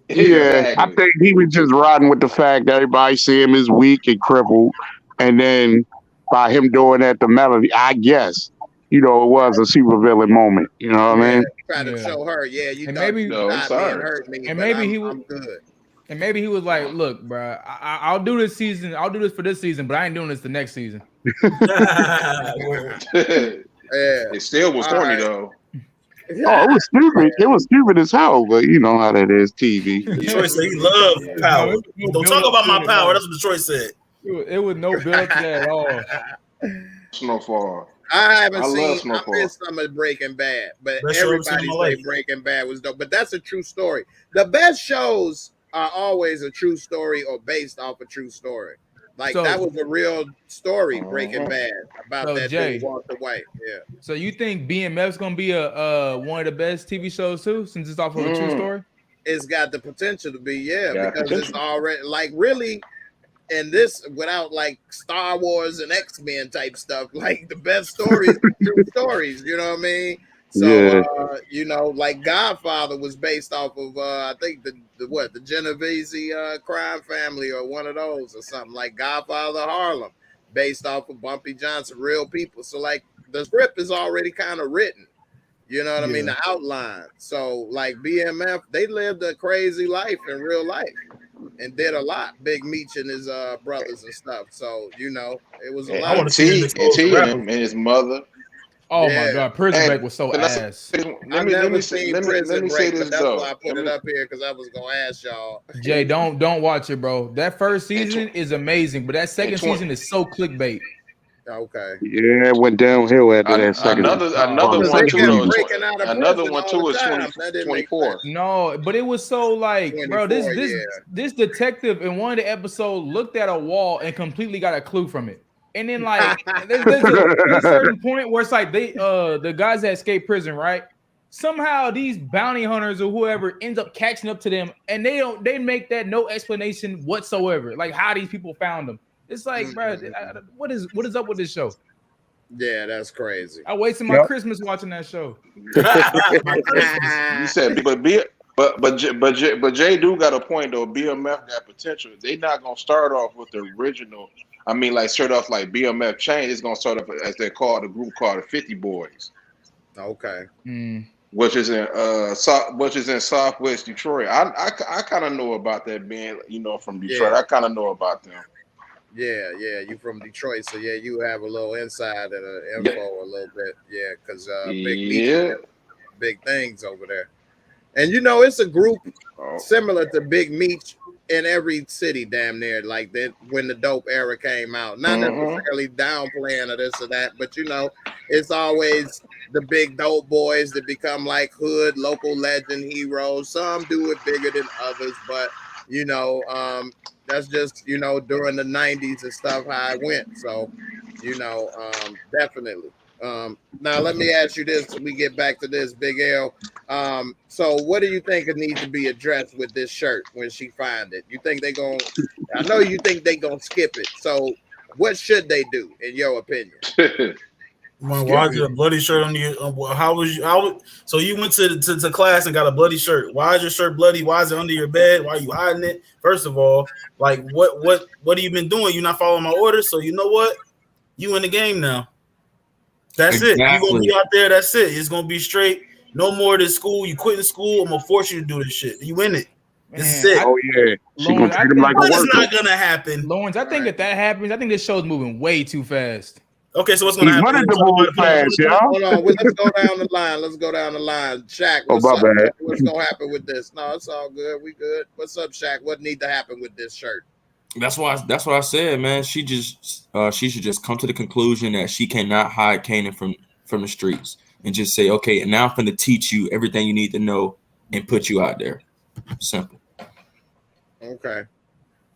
Yeah, I think he was just riding with the fact that everybody see him as weak and crippled, and then by him doing that to Melody, I guess it was a super villain moment. You know what I mean? Trying to show her, you and thought maybe you not being hurt me, and maybe I'm good. And maybe he was like, "Look, bro, I'll do this season. I'll do this for this season, but I ain't doing this the next season." It still was corny though. Oh, it was stupid. It was stupid as hell, but you know how that is, TV. Detroit said he loved power. Don't talk about my power. That's what Detroit said. It was no build to that at all. Snowfall. I haven't seen. I missed some of Breaking Bad, but everybody say Breaking Bad was dope. But that's a true story. The best shows are always a true story or based off a true story. Like that was a real story, Breaking Bad, about that dude Walter White. Yeah. So you think BMF's gonna be a one of the best TV shows too, since it's off of a true story? It's got the potential to be, because it's already like really. And this, without like Star Wars and X-Men type stuff, like the best stories, true stories. You know what I mean? So, like Godfather was based off of, I think the Genovese crime family or one of those or something, like Godfather of Harlem, based off of Bumpy Johnson, real people. So like the script is already kind of written. You know what I mean? The outline. So like BMF, they lived a crazy life in real life and did a lot. Big Meech and his brothers and stuff. So, it was a lot. I want to see him and his mother. Oh my God, Prison Break was so ass. Let me say this that's though. why I put it up here because I was gonna ask y'all. Jay, don't watch it, bro. That first season is amazing, but that second season is so clickbait. Okay. Yeah, it went downhill after that second. Another one too. Another one too is 24. No, but it was so like, bro, this detective in one of the episodes looked at a wall and completely got a clue from it. And then like there's a certain point where it's like the guys that escape prison, right? Somehow these bounty hunters or whoever ends up catching up to them, and they make that no explanation whatsoever, like how these people found them. It's like, bro, what is up with this show? Yeah, that's crazy. I wasted my Christmas watching that show. You said, but Jay do got a point though. BMF got potential. They not gonna start off with the original. I mean, like start off like BMF Chain. It's gonna start off as they call the group called the 50 Boys. Okay. Which is in Southwest Detroit. I kind of know about that being, from Detroit. I kind of know about them. Yeah, you from Detroit, so you have a little inside and info a little bit, because big things over there. And you know, it's a group Oh. similar to Big Meech in every city, damn near, like that when the dope era came out. Not necessarily downplaying or this or that, but you know, it's always the big dope boys that become like hood, local legend heroes. Some do it bigger than others, but you know, that's just, you know, during the 90s and stuff how it went. So, you know, definitely. Now let me ask you this so we get back to this, Big L. So what do you think it needs to be addressed with this shirt when she find it? You think they gonna, I know you think they gonna skip it. So what should they do in your opinion? Why is there a bloody shirt on you? So you went to class and got a bloody shirt. Why is your shirt bloody? Why is it under your bed? Why are you hiding it? First of all, like what have you been doing? You're not following my orders. So you know what? You in the game now. That's it. You're gonna be out there. That's it. It's gonna be straight. No more of this school. You quitting school. I'm gonna force you to do this shit. You in it. This is it. Oh yeah. She gonna treat him like a What is worker. not gonna happen? Lawrence, I think if that happens, I think this show's moving way too fast. Okay, so what's gonna happen? Hold on. Let's go down the line. Let's go down the line. Shaq, what's up? Bad. What's gonna happen with this? No, it's all good. We good. What's up, Shaq? What need to happen with this shirt? That's what I said, man. She should just come to the conclusion that she cannot hide Kanan from the streets and just say, okay, and now I'm going to teach you everything you need to know and put you out there. Simple. Okay.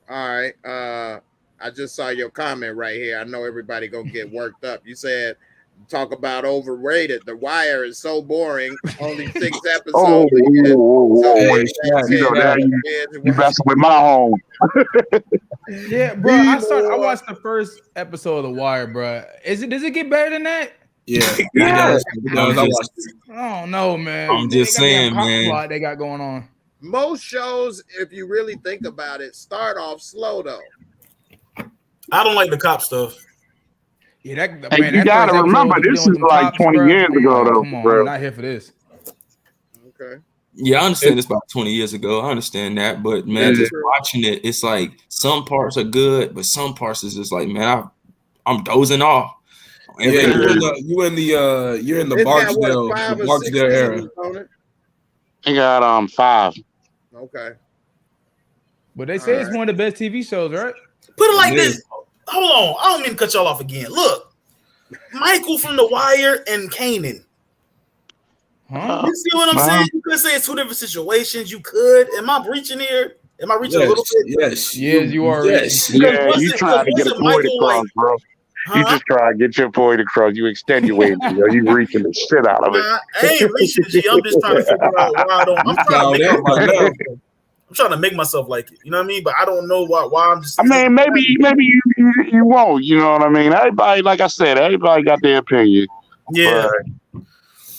All right. I just saw your comment right here. I know everybody gonna get worked up. You said talk about overrated. The Wire is so boring. Only 6 episodes. You messing with my home. Yeah, bro. I watched the first episode of The Wire, bro. Does it get better than that? Yeah. Yeah. I don't know, man. I'm just saying, man. Plot they got going on. Most shows, if you really think about it, start off slow though. I don't like the cop stuff. Yeah, man, you gotta remember, this is like 20 years ago, though. Come on, bro. I'm not here for this. Okay. Yeah, I understand it's about 20 years ago. I understand that, but man, just watching it, it's like some parts are good, but some parts is just like, man, I'm dozing off. Yeah, you're in the Barksdale era. I got 5. Okay. But they say it's one of the best TV shows, right? Put it like this. Hold on. I don't mean to cut y'all off again. Look, Michael from The Wire and Kanan. Huh? You see what I'm saying? You could say it's 2 different situations. You could. Am I reaching here? Am I reaching a little bit? Yes. Yes, you are. Yes. Yeah, you trying to get a point across, bro. You just try to get your point across. You extenuating, you reaching the shit out of it. I ain't reaching, G. I'm just trying to figure out why I don't. I'm trying to make myself like it. You know what I mean? But I don't know why I'm just. I mean, maybe you won't. You know what I mean? Everybody, like I said, everybody got their opinion. Yeah.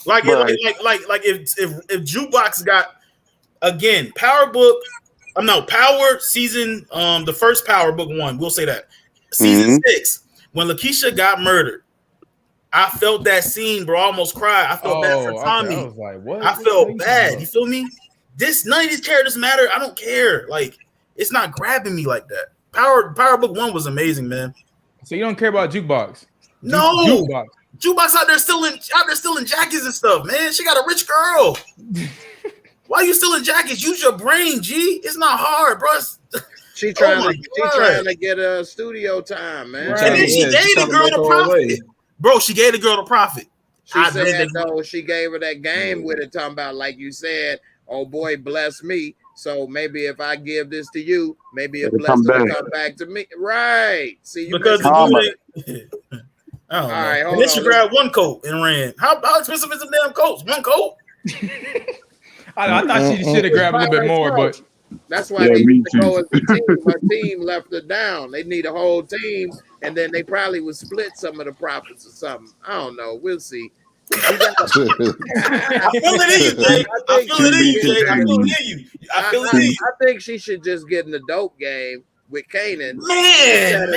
Like if Jukebox got again Power season the first Power Book 1, we'll say that season 6 when Lakeisha got murdered, I felt that scene, bro. I almost cried. I felt bad for Tommy. I was like, what? I felt bad. You feel me? None of these characters matter. I don't care. Like it's not grabbing me like that. Power Book 1 was amazing, man. So you don't care about Jukebox? No. Jukebox out there still in jackets and stuff, man. She got a rich girl. Why are you still in jackets? Use your brain, G. It's not hard, bro. She trying to get a studio time, man. Right. And then she gave the girl the profit. Bro, she gave the girl the profit. She said, though, she gave her that game with it, talking about, like you said, oh boy, bless me. So maybe if I give this to you, maybe a blessing will come back to me. Right. See, you because all right, and then she grabbed one coat and ran. How expensive is a damn coat? One coat? I thought she should have grabbed a little bit more, but that's why they need to go as a team. Her team left her down. They need a whole team, and then they probably would split some of the profits or something. I don't know. We'll see. I feel it in you, Jay. I feel it in you. I think she should just get in the dope game with Kanan. Man.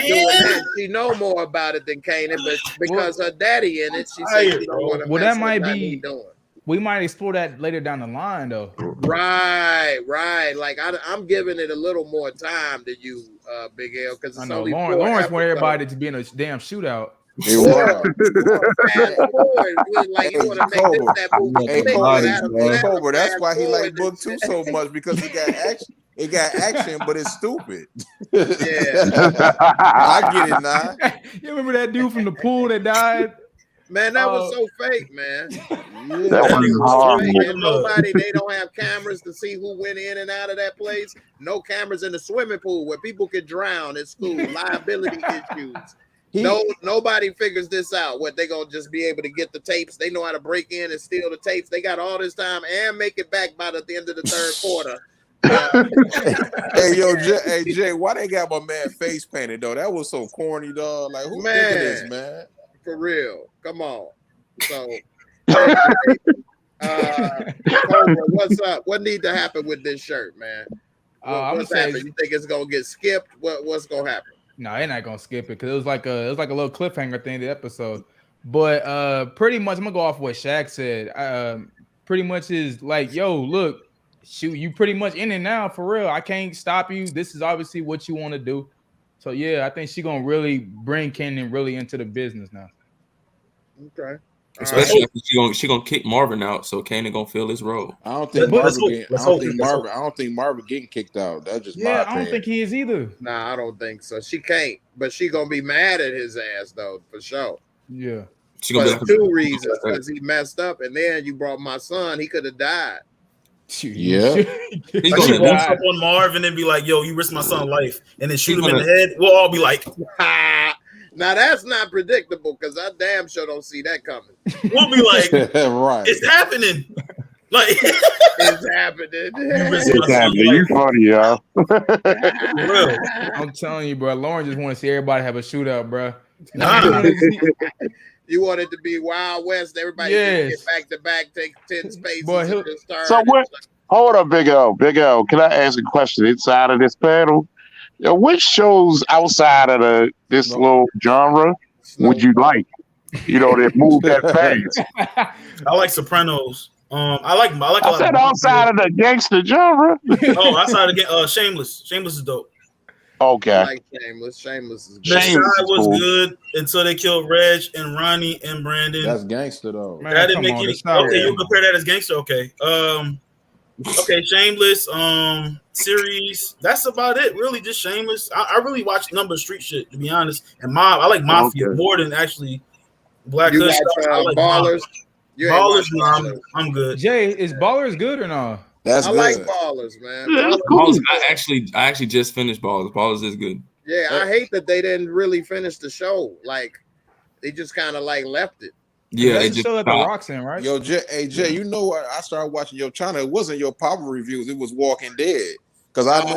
She know more about it than Kanan, but because her daddy in it, she said she don't want to. Well, that might be. We might explore that later down the line, though. Right. Like I'm giving it a little more time than you, Big L, because it's only Lawrence want everybody to be in a damn shootout. It was. Fast forward, like you Hey, want to make this Cobra. that movie Hey, quick Cobra. with Bodies, Adam bro. Hey, Sandler. Cobra. That's Fast why he forward like book and 2 shit. so much because it got action. It got action, but it's stupid. Yeah, I get it now. You remember that dude from the pool that died? man, that was so fake, man. Yeah. That That was was so horrible. fake, and nobody. They don't have cameras to see who went in and out of that place. No cameras in the swimming pool where people could drown at school. Liability issues. Nobody figures this out. What they gonna just be able to get the tapes? They know how to break in and steal the tapes. They got all this time and make it back by the end of the third quarter. Hey, yo, Jay, why they got my man face painted though? That was so corny, dog. Like, who think of this, man? For real, come on. So, anyway, Cobra, what's up? What need to happen with this shirt, man? What's happening? You think it's gonna get skipped? What's gonna happen? No, they're not gonna skip it because it was like a little cliffhanger at the end of the episode. But pretty much, I'm gonna go off what Shaq said. Pretty much is like, yo, look, shoot, you pretty much in it now for real. I can't stop you. This is obviously what you want to do. So yeah, I think she's gonna really bring Kanan really into the business now. Okay. Especially after she gonna kick Marvin out, so Kanan gonna fill his role. I don't think Marvin getting kicked out. That's just my opinion. I don't think he is either. Nah, I don't think so. She can't, but she gonna be mad at his ass though, for sure. Yeah. She gonna For 2 reasons, because he messed up, and then you brought my son. He could have died. Yeah. She walks up on Marvin and be like, "Yo, you risked my son's life," and then shoot him in the head. We'll all be like, now that's not predictable because I damn sure don't see that coming. We'll be like, right, it's happening. Like it's happening. It's happening. You funny, y'all. I'm telling you, bro. Lauren just want to see everybody have a shootout, bro. You want it to be Wild West. Everybody get back to back, take 10 spaces, and just start. So what? Hold up, Big O. Big O, can I ask a question inside of this panel? Which shows outside of this little genre would you like? You know, that move that fast. I like Sopranos. I like. I said outside of the gangster genre. Outside of Shameless. Shameless is dope. Okay. I like Shameless. Shameless is good. The Shy was good until they killed Reg and Ronnie and Brandon. That's gangster though. Man, that didn't make any. Okay, you compare that as gangster. Okay. Okay, Shameless. Series. That's about it. Really, just Shameless. I really watch a number of street shit, to be honest. And Mob. I like Mafia more than actually Black You Hood got stuff. I like Ballers. Ballers. I'm good. Jay, is Ballers good or not? That's I good. like Ballers, man. Ballers, I actually just finished Ballers. Ballers is good. Yeah, I hate that they didn't really finish the show. Like they just kind of like left it. Yeah, it just still at the Rocks in, right? Yo, Jay, you know what? I started watching your channel. It wasn't your Papa reviews. It was Walking Dead. Because I know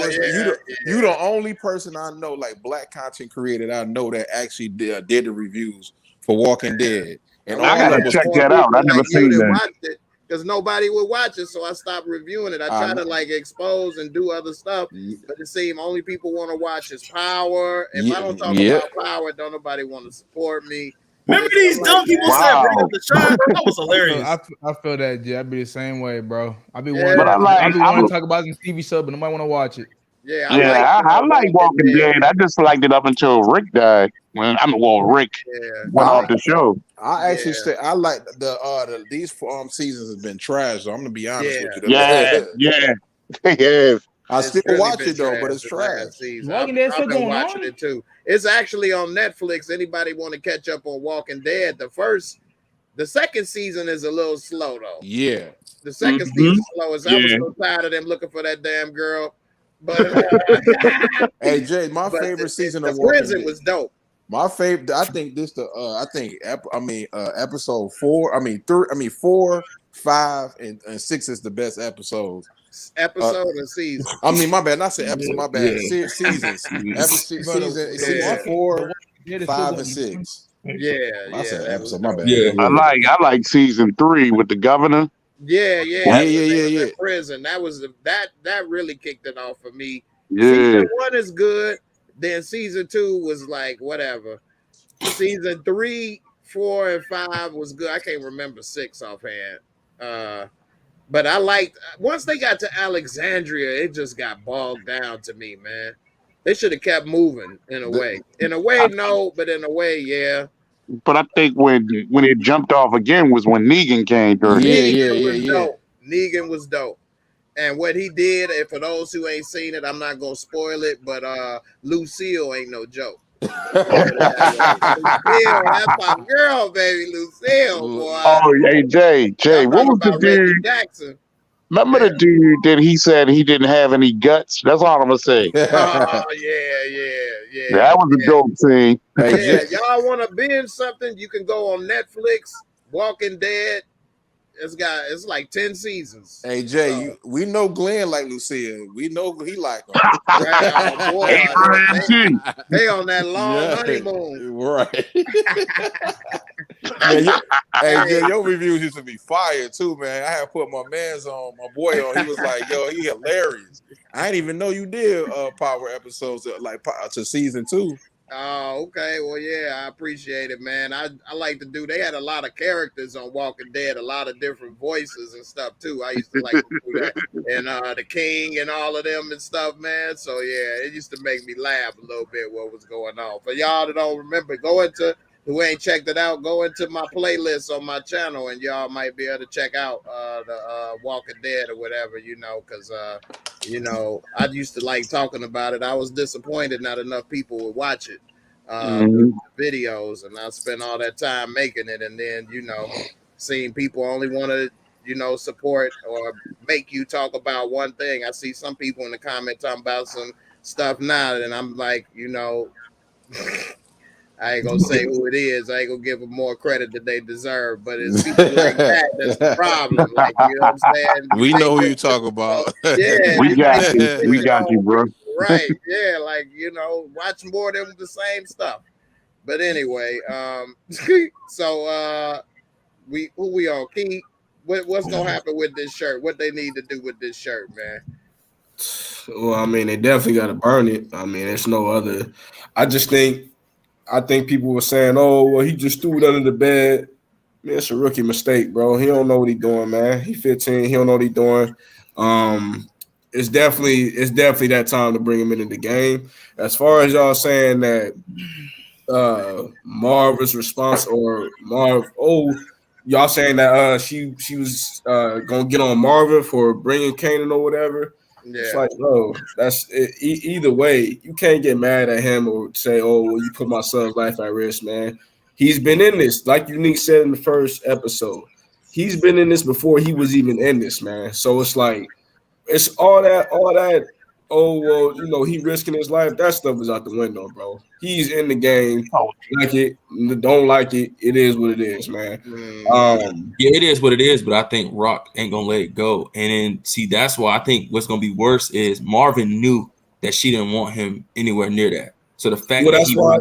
you the only person I know, like black content creator, I know that actually did the reviews for Walking Dead. And I gotta check that out. I never seen that. Because nobody would watch it, so I stopped reviewing it. I try to like expose and do other stuff, but it seems only people want to watch is Power. If I don't talk about Power, don't nobody want to support me. Remember these dumb people said bring up the shot? That was hilarious. I feel that, Jay. I'd be the same way, bro. I'd be Yeah. wanting to talk about some TV show, but nobody want to watch it. Yeah, I like Walking Dead. I just liked it up until Rick died. Rick went off the show. I actually say I like these seasons have been trash. So I'm gonna be honest with you. Yeah. I still watch it though, but it's trash. Walking Dead still going watching it too. It's actually on Netflix. Anybody want to catch up on Walking Dead? The second season is a little slow though. Yeah, the second season is slow. I was so tired of them looking for that damn girl. But hey Jay, my favorite season of Walking Dead was dope. My favorite, I think this episode 4. 4, 5, and 6 is the best episodes. Episode and season. I mean, my bad. Not say episode. My bad. Seasons. Season 4, 5, and 6. Yeah, I said episode. My bad. Yeah. I like season 3 with the governor. Yeah. Prison. That really kicked it off for me. Yeah. Season 1 is good. Then season 2 was like whatever. Season 3, 4, and 5 was good. I can't remember 6 offhand. But I liked once they got to Alexandria, it just got bogged down to me, man. They should have kept moving in a way. In a way, no, but in a way, yeah. But I think when it jumped off again was when Negan came during it. Negan was dope. Negan was dope. And what he did, and for those who ain't seen it, I'm not gonna spoil it, but Lucille ain't no joke. Lucille, that's my girl, baby, Lucille, boy. Oh, hey, Jay, what was the Reggie dude? Jackson. Remember the dude that he said he didn't have any guts? That's all I'm gonna say. Oh yeah. That was a dope scene. Yeah, y'all want to binge something? You can go on Netflix. Walking Dead. It's like 10 seasons. Hey Jay, we know Glenn like Lucille. We know he like her. Right, oh boy, they on that long honeymoon. Right. Man, hey Jay, your reviews used to be fire too, man. I had put my man's on, my boy on. He was like, "Yo, he hilarious." I didn't even know you did power episodes like to season 2. Oh, okay. Well, yeah, I appreciate it, man. I like to do. They had a lot of characters on Walking Dead, a lot of different voices and stuff too. I used to like to do that, and the King and all of them and stuff, man. So yeah, it used to make me laugh a little bit what was going on. For y'all that don't remember, who ain't checked it out, go into my playlist on my channel, and y'all might be able to check out the Walking Dead or whatever, because I used to like talking about it. I was disappointed not enough people would watch it, videos, and I spent all that time making it, and then seeing people only want to support or make you talk about one thing. I see some people in the comments talking about some stuff now, and I'm like, I ain't gonna say who it is. I ain't gonna give them more credit than they deserve. But it's people like that that's the problem. Like, you know what I'm saying? We know who you talk about. Yeah, we got you. We got you, bro. Right? Yeah, like watch more of the same stuff. But anyway, so who we on? Key, what's gonna happen with this shirt? What they need to do with this shirt, man? Well, I mean, they definitely got to burn it. I mean, there's no other. I think people were saying, "Oh, well, he just threw it under the bed." Man, it's a rookie mistake, bro. He don't know what he's doing, man. He 15. He don't know what he's doing. It's definitely that time to bring him into the game. As far as y'all saying that Marvin's response or y'all saying that she was gonna get on Marvin for bringing Kanan or whatever. Yeah. It's like, bro, that's it. Either way, you can't get mad at him or say, "Oh, well, you put my son's life at risk," man. He's been in this, like Unique said in the first episode. He's been in this before he was even in this, man. So it's like, it's all that. Oh, well, he risking his life. That stuff is out the window, bro. He's in the game. Like it, don't like it. It is what it is, man. Yeah, it is what it is, but I think Rock ain't gonna let it go. And then see, that's why I think what's gonna be worse is Marvin knew that she didn't want him anywhere near that. So the fact that that's why,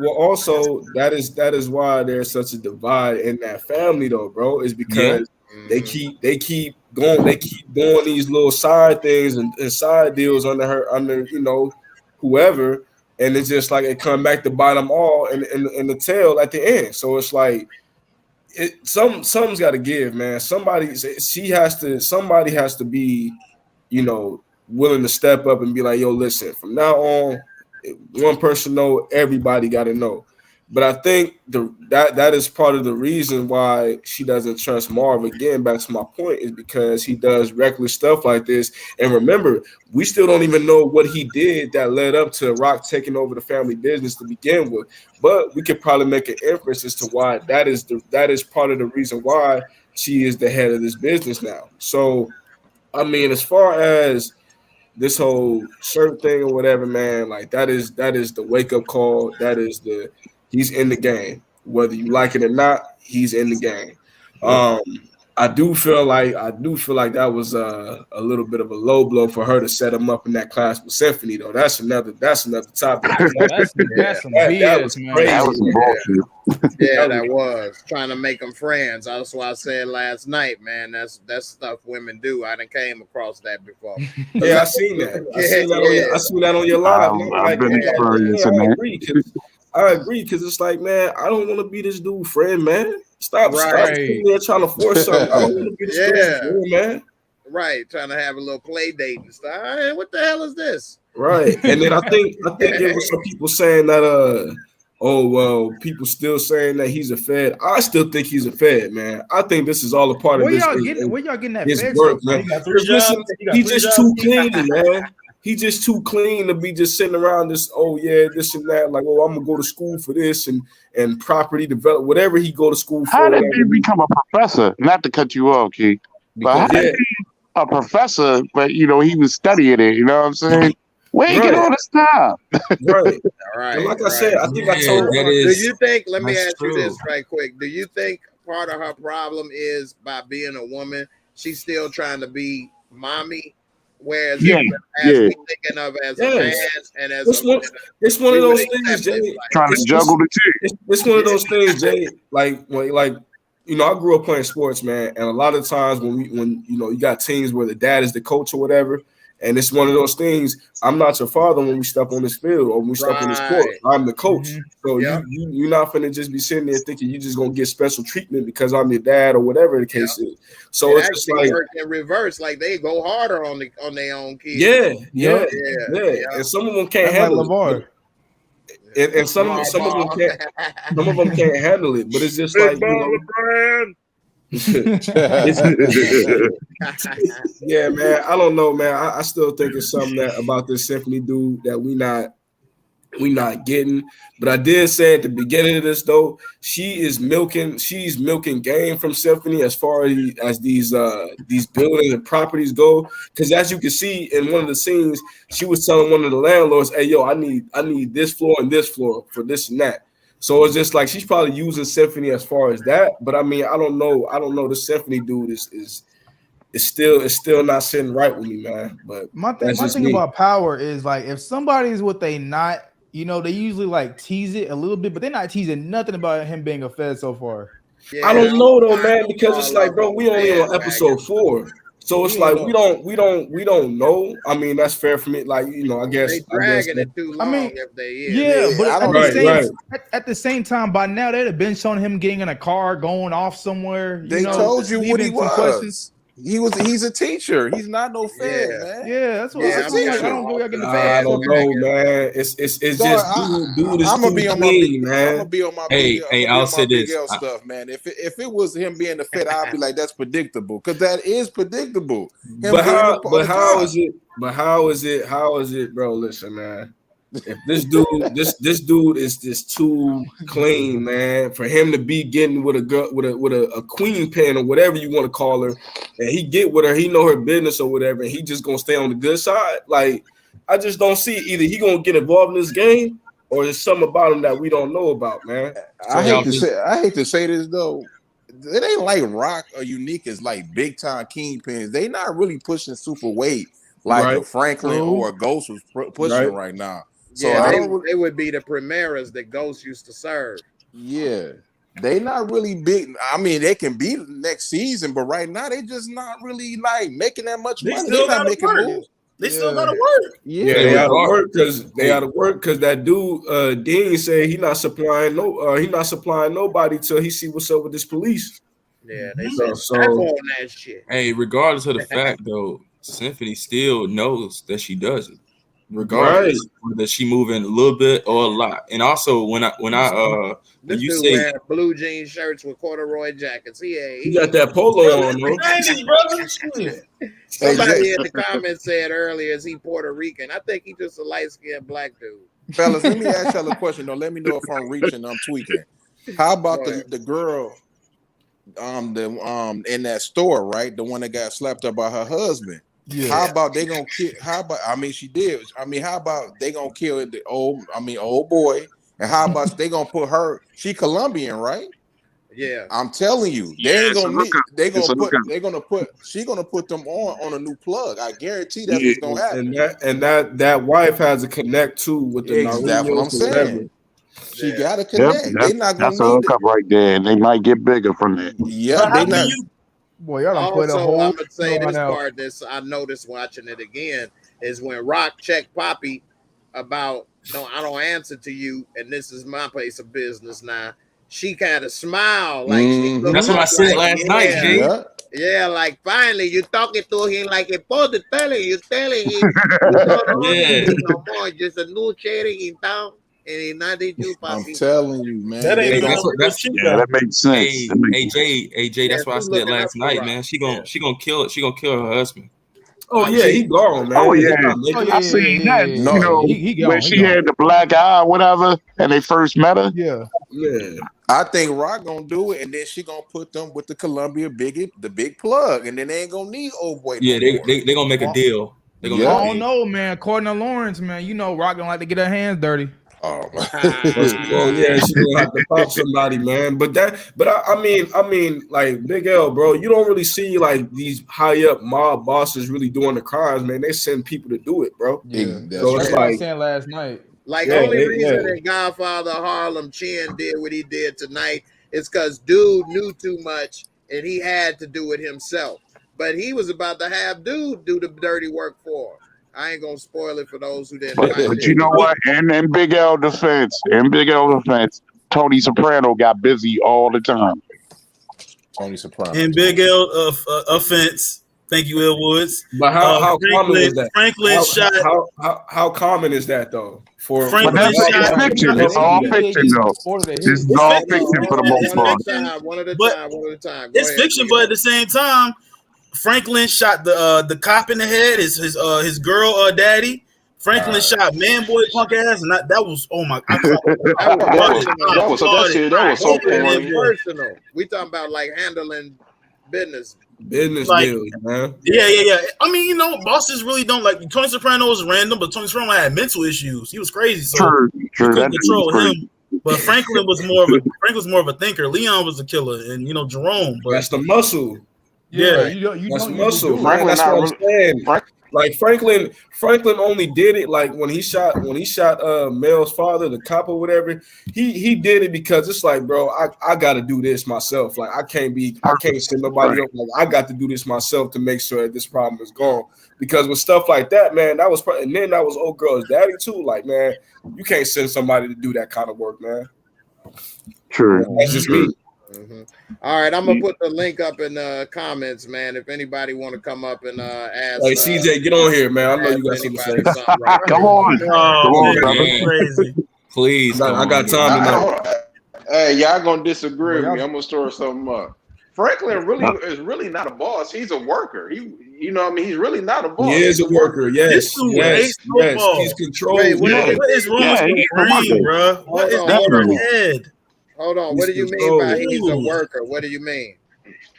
also that is why there's such a divide in that family, though, bro. Is because they keep doing these little side things and side deals under whoever, and it's just like it come back to bite them all in the tail at the end. So it's like something's got to give, man. Somebody has to be, willing to step up and be like, "Yo, listen, from now on, one person know, everybody got to know." But I think that is part of the reason why she doesn't trust Marv. Again, back to my point, is because he does reckless stuff like this. And remember, we still don't even know what he did that led up to Rock taking over the family business to begin with. But we could probably make an inference as to why that is part of the reason why she is the head of this business now. So, I mean, as far as this whole shirt thing or whatever, man, like that is the wake up call. He's in the game, whether you like it or not. He's in the game. I do feel like that was a little bit of a low blow for her to set him up in that class with Symphony, though. That's another topic. That's some BS, man. That was bullshit. Yeah, that was trying to make them friends. That's why I said last night, man. That's stuff women do. I done came across that before. Yeah, I seen that. I seen that on your live. I've been experiencing that. I agree, because it's like, man, I don't want to be this dude friend, man. Stop sitting there trying to force something. I don't want to be this dude friend, man. Right, trying to have a little play date and stuff. Hey, what the hell is this? Right, and then I think there was some people saying that oh well, people still saying that he's a Fed. I still think he's a Fed, man. I think this is all a part of Where this. y'all getting that his Fed work, stuff man. He got 3 'Cause listen, jobs. He got he's 3 just jobs. too clean, man. He's just too clean to be just sitting around this, oh yeah, this and that. Like, oh, I'm gonna go to school for this and property develop, whatever he go to school for. How did whatever he become a professor? Not to cut you off, Keith, but how Because did he a professor? But you know, he was studying it. You know what I'm saying? Where you get Right. all this time? right. All right. And like I right. said, I think I Yeah, told. that Do is. you think? Let me that's ask you this true. right quick. Do you think part of her problem is by being a woman, she's still trying to be mommy, whereas Yeah, as yeah. we thinking of as a Yes. man and as It's one, it's one we of would those things, accept it, Jay. like, Trying to juggle the two. It's one of those things, Jay. Like you know, I grew up playing sports, man, and a lot of times when you know you got teams where the dad is the coach or whatever, and it's one of those things. I'm not your father when we step on this field or when we step on this court. Right. I'm the coach, so Yep. you're not finna just be sitting there thinking you just gonna get special treatment because I'm your dad or whatever the case is. So it it's just actually like worked in reverse. Like they go harder on their own kids. yeah, Yep. and some of them can't That's like handle it. LeVar. And some of them can't. Some of them can't handle it, but it's just like, you know, yeah, man. I don't know, man. I still think it's something that about this Symphony dude that we not getting. But I did say at the beginning of this though, she's milking game from Symphony as far as these buildings and properties go. Because as you can see in one of the scenes, she was telling one of the landlords, "Hey, yo, I need this floor and this floor for this and that." So it's just like she's probably using Symphony as far as that. But I mean, I don't know. The Symphony dude is still not sitting right with me, man. But My thing about power is like if somebody's what they not, you know, they usually like tease it a little bit, but they're not teasing nothing about him being a Fed so far. Yeah, I don't know though, man, because it's like, bro, we only on bandwagon. episode 4. So it's like we don't know. I mean, that's fair for me. Like, you know, I guess They dragging it too long if they is. Yeah, but I at don't the at the same time, by now they'd have been showing him getting in a car, going off somewhere. They told you what he leaving some questions. was. He's a teacher. He's not no Fed, man. Yeah, that's what Yeah, I'm saying. I'm I don't go getting the I Fed. don't know, man. It's just dude is I'm gonna too be on my clean, I'm man. gonna be on my Hey, I'll say Big this. L stuff, man. If it was him being the Fed, I'd be like, that's predictable, because that is predictable. But how is it, bro? Listen, man. If this dude is just too clean, man, for him to be getting with a girl with a queen pin or whatever you want to call her, and he get with her, he know her business or whatever, and he just gonna stay on the good side. Like, I just don't see either he gonna get involved in this game or there's something about him that we don't know about, man. I hate to say this though. It ain't like Rock or Unique is like big time kingpins. They not really pushing super weight like a Franklin or a Ghost was pushing right now. So Yeah, they would be the Primeras that Ghost used to serve. Yeah, they not really big. I mean, they can be next season, but right now they just not really like making that much money. They're not making moves. They still gotta work. Yeah, they gotta work because that dude Dean said he not supplying nobody till he see what's up with this police. Yeah, they said step on that shit. Hey, regardless of the fact though, Symphony still knows that she does it. Regardless whether she moving a little bit or a lot. And also when This you dude say wearing blue jean shirts with corduroy jackets. He got that polo on, though. Somebody in the comments said earlier, is he Puerto Rican? I think he's just a light-skinned black dude. Fellas, let me ask y'all a question though. Let me know if I'm reaching, I'm tweaking. How about the girl in that store, right? The one that got slapped up by her husband. Yeah. How about they gonna kill? I mean, she did. I mean, how about they gonna kill the old boy? And how about they gonna put her? She Colombian, right? Yeah. I'm telling you, they ain't gonna. She gonna put them on a new plug. I guarantee that's what's gonna happen. And that wife has a connect too with the. That's what I'm saying. She got to connect. They not gonna that's a hookup right there, and they might get bigger from that. Yeah, they not. Boy, y'all done put a whole. I'm gonna say this part. This I noticed watching it again is when Rock checked Poppy about no, I don't answer to you, and this is my place of business now. She kind of smiled like that's what I said last night, Jay. Yeah, like finally you're talking to him like you're supposed to tell him. You're telling him, no more, just a new cherry in town. Any 92 I'm papi. telling you, man. That ain't Hey, the that's what only that's chick Yeah, though. that makes sense. hey, That makes sense. AJ, that's Yeah, what I she said looking last up for night, Rock. man. She gonna kill her husband. Oh Like, yeah, he gone, man. Oh He yeah, not Oh making yeah, I it. seen that. No, You know, He when gone. He she gone. had the black eye, or whatever, and they first met her. Yeah. Yeah. I think Rock gonna do it, and then she gonna put them with the Columbia the big plug, and then they ain't gonna need old boy Yeah, no they more. they they gonna make a Well, deal. They gonna I make a Yep. don't deal. know, man. According to Lawrence, man, you know, Rock don't like to get her hands dirty. Oh, Well, yeah, she gonna have to pop somebody, man. But I mean, like Big L, bro, you don't really see like these high up mob bosses really doing the crimes, man. They send people to do it, bro. Yeah. that's So it's That's right. what I was like, saying last night. Like, yeah, only yeah. reason that Godfather of Harlem Chin did what he did tonight is because dude knew too much and he had to do it himself. But he was about to have dude do the dirty work for him. I ain't gonna spoil it for those who didn't watch But you it. know what? And in Big L defense, Tony Soprano got busy all the time. Tony Soprano. In Big L offense, thank you, Will Woods. But how common is that? Franklin shot. How common is that though? For But Franklin that's all shot. fiction. It's They all usually fiction, just though. order the This hit. is all fiction. fiction for the Hold on, most one part. at a time, one at a But time, one at a time. Go It's ahead, fiction, Big but L. at the same time, Franklin shot the cop in the head. His girl daddy. Franklin shot man boy punk ass, and that was oh my! I That was personal. That was so That was corny. personal. We talking about like handling business. business Like- deals, man. Yeah. I mean, you know, bosses really don't like Tony Soprano was random, but Tony Soprano had mental issues. He was crazy, so True. you couldn't That dude control was crazy. him. But Franklin was more of a thinker. Leon was a killer, and you know Jerome. But That's the muscle. Yeah. You don't That's usually muscle, do it. man. Franklin That's not what I'm really- saying. Like Franklin only did it like when he shot Mel's father, the cop or whatever. He did it because it's like, bro, I got to do this myself. Like I can't send nobody else. Like I got to do this myself to make sure that this problem is gone. Because with stuff like that, man, that was and then that was old girl's daddy too. Like, man, you can't send somebody to do that kind of work, man. True. That's just me. Mm-hmm. All right, I'm gonna put the link up in the comments, man. If anybody want to come up and ask, Hey, CJ, get on here, man. I know you got something to say. Come on. Oh, Come on, man, brother. that's crazy. Please, I got time tonight. Hey, y'all gonna disagree with Well, me? I'm gonna store something up. Franklin is really not a boss. He's a worker. You know what I mean? He's really not a boss. He is a worker. Yes, This dude yes. hates football. He's controlled. Wait, what yeah. What is wrong Yeah, with he's your a brain, worker. bro? What is Hold on, in your definitely. head? Hold on. What do you mean by he's a worker? What do you mean?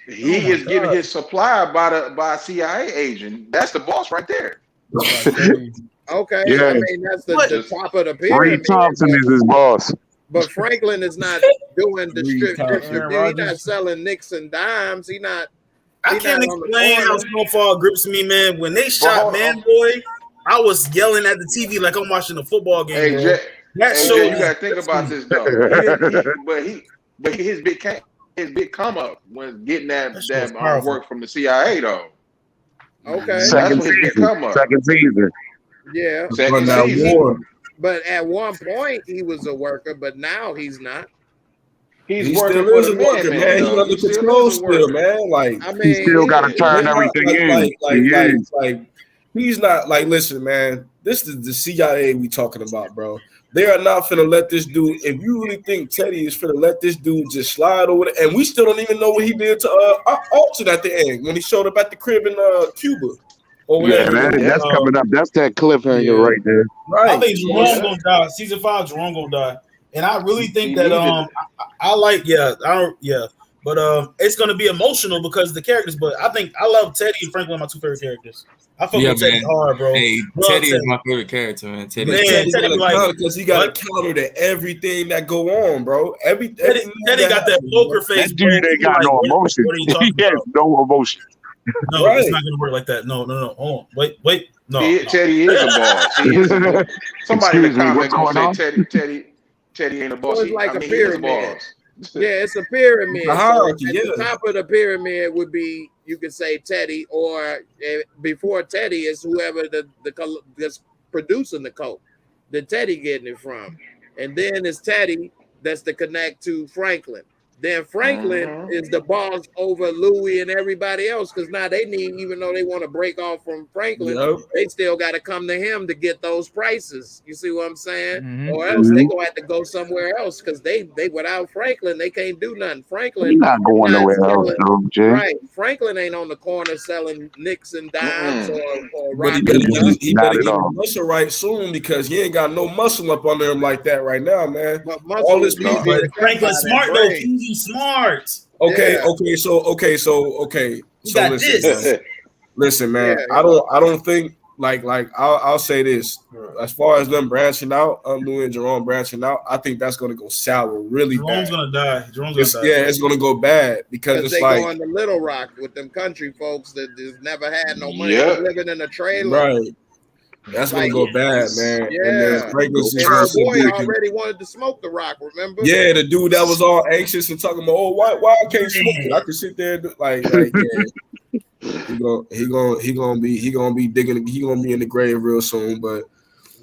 He is getting his supply by a CIA agent. That's the boss right there. Okay, Yeah. I mean that's the top of the Reed pyramid. Thompson is his boss. But Franklin is not doing Thompson. He's not selling nicks and dimes. He not. I He can't not on the explain how corner. Snowfall grips me, man. When they shot hold Man on. Boy, I was yelling at the TV like I'm watching a football game. Hey, bro. Jay, That hey, show Jay, you is- gotta think about this though. His big come up when getting that That shit was powerful. work from the CIA though. Okay. Second what his big season. come up. Second season. Yeah. Second That season. war. But at one point he was a worker, but now he's not. He's He working still for is the a worker, man. He though. under He still control is a still, worker. man. Like I He mean, still got to turn He's not everything in. like he's not like, listen, man, this is the CIA we talking about, bro. They are not finna let this dude. If you really think Teddy is finna let this dude just slide over there, and we still don't even know what he did to Alton at the end when he showed up at the crib in Cuba or Yeah, whatever. that's coming up. That's that cliffhanger Yeah. right there. Right. I think Jerome gonna die. Season 5, Jerome gonna die, and I really think He that needed- I like but it's gonna be emotional because of the characters. But I think I love Teddy and Franklin, my two favorite characters. I fuck Yeah, with Teddy man. hard, bro. Hey, Love Teddy is Teddy. my favorite character, man. Teddy. Man, Teddy's Teddy gonna like- counter because he got what? to counter to everything that go on, bro. Teddy got that poker face. That dude ain't got no emotion. What are you He talking has about? no emotion. No, Right. it's not gonna work like that. No. Hold on. Wait. No. Teddy is a boss. He is a boss. Somebody in Excuse the me, comment what's gonna say going Teddy ain't a boss. So it's like a he is a pyramid. boss. Yeah, it's a pyramid. The hierarchy, So at yeah. the top of the pyramid would be, you could say Teddy, or before Teddy is whoever that's producing the coke that Teddy getting it from, and then it's Teddy that's the connect to Franklin. then Franklin is the boss over Louis and everybody else, because now they need, even though they want to break off from Franklin, they still got to come to him to get those prices. You see what I'm saying? Or else they gonna have to go somewhere else, because they without Franklin they can't do nothing. Franklin He's not going nowhere else, though, Jay. right? Franklin ain't on the corner selling nicks and dimes or But he better get his muscle right soon, because he ain't got no muscle up under him like that right now, man. All this people. Franklin smart though. He's smart. Okay. So listen, man. I don't think like I'll say this. As far as them branching out, Louis and Jerome branching out, I think that's gonna go sour really Jerome's bad. Gonna die. Jerome's gonna die. Yeah, it's gonna go bad because it's they like going to Little Rock with them country folks that just never had no money, living in a trailer. Right. That's gonna go bad, man. Yeah. And then Franklin's And just our boy already wanted to smoke the rock, remember? yeah, the dude that was all anxious and talking about, oh, why I can't smoke it? I can sit there and like yeah. He gonna be digging. He gonna be in the grave real soon. But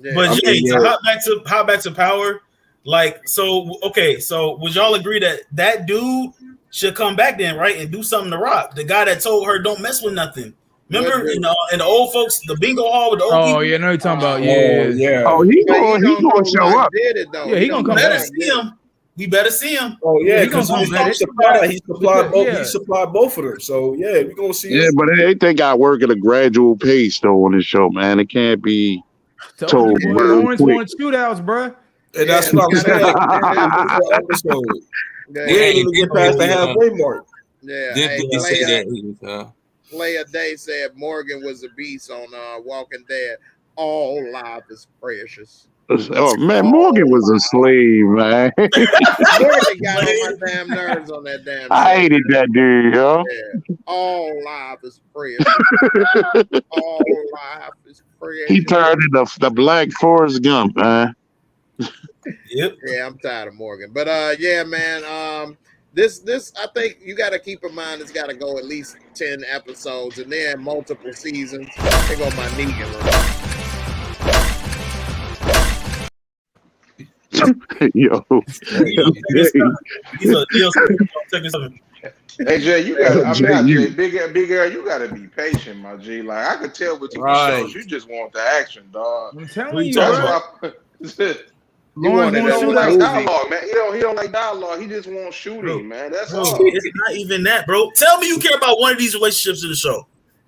Jay, to hop back to power, like so would y'all agree that dude should come back then, right, and do something to Rock, the guy that told her don't mess with nothing? Remember, in the old folks, the bingo hall with the old people? Yeah, I know you're talking about. Yeah. Oh, he gonna show up. Yeah, he gonna come back. We better see him. Oh yeah, because he supplied both of them. So yeah, we gonna see. Yeah, but they got work at a gradual pace though on this show, man. It can't be told. Lawrence want shootouts, bro. And that's what I'm saying. We ain't even get past the halfway mark. Yeah. Player Day said Morgan was a beast on Walking Dead. All life is precious. Oh man, Morgan was a slave, man. Morgan got on my damn nerves on that damn. I hated that dude, yo. Yeah. All life is precious. All life is precious. He turned into the Black Forrest Gump, man. Yep. Yeah, I'm tired of Morgan, but yeah, man. This I think you got to keep in mind. It's got to go at least 10 episodes, and then multiple seasons. They go my Negan. Yo. Hey Jay, you got big girl, you gotta be patient, my G. Like I could tell with TV shows, you just want the action, dog. I'm telling you, He don't like dialogue, man. He don't like dialogue. He just wants shooting, man. That's all. It's not even that, bro. Tell me you care about one of these relationships in the show.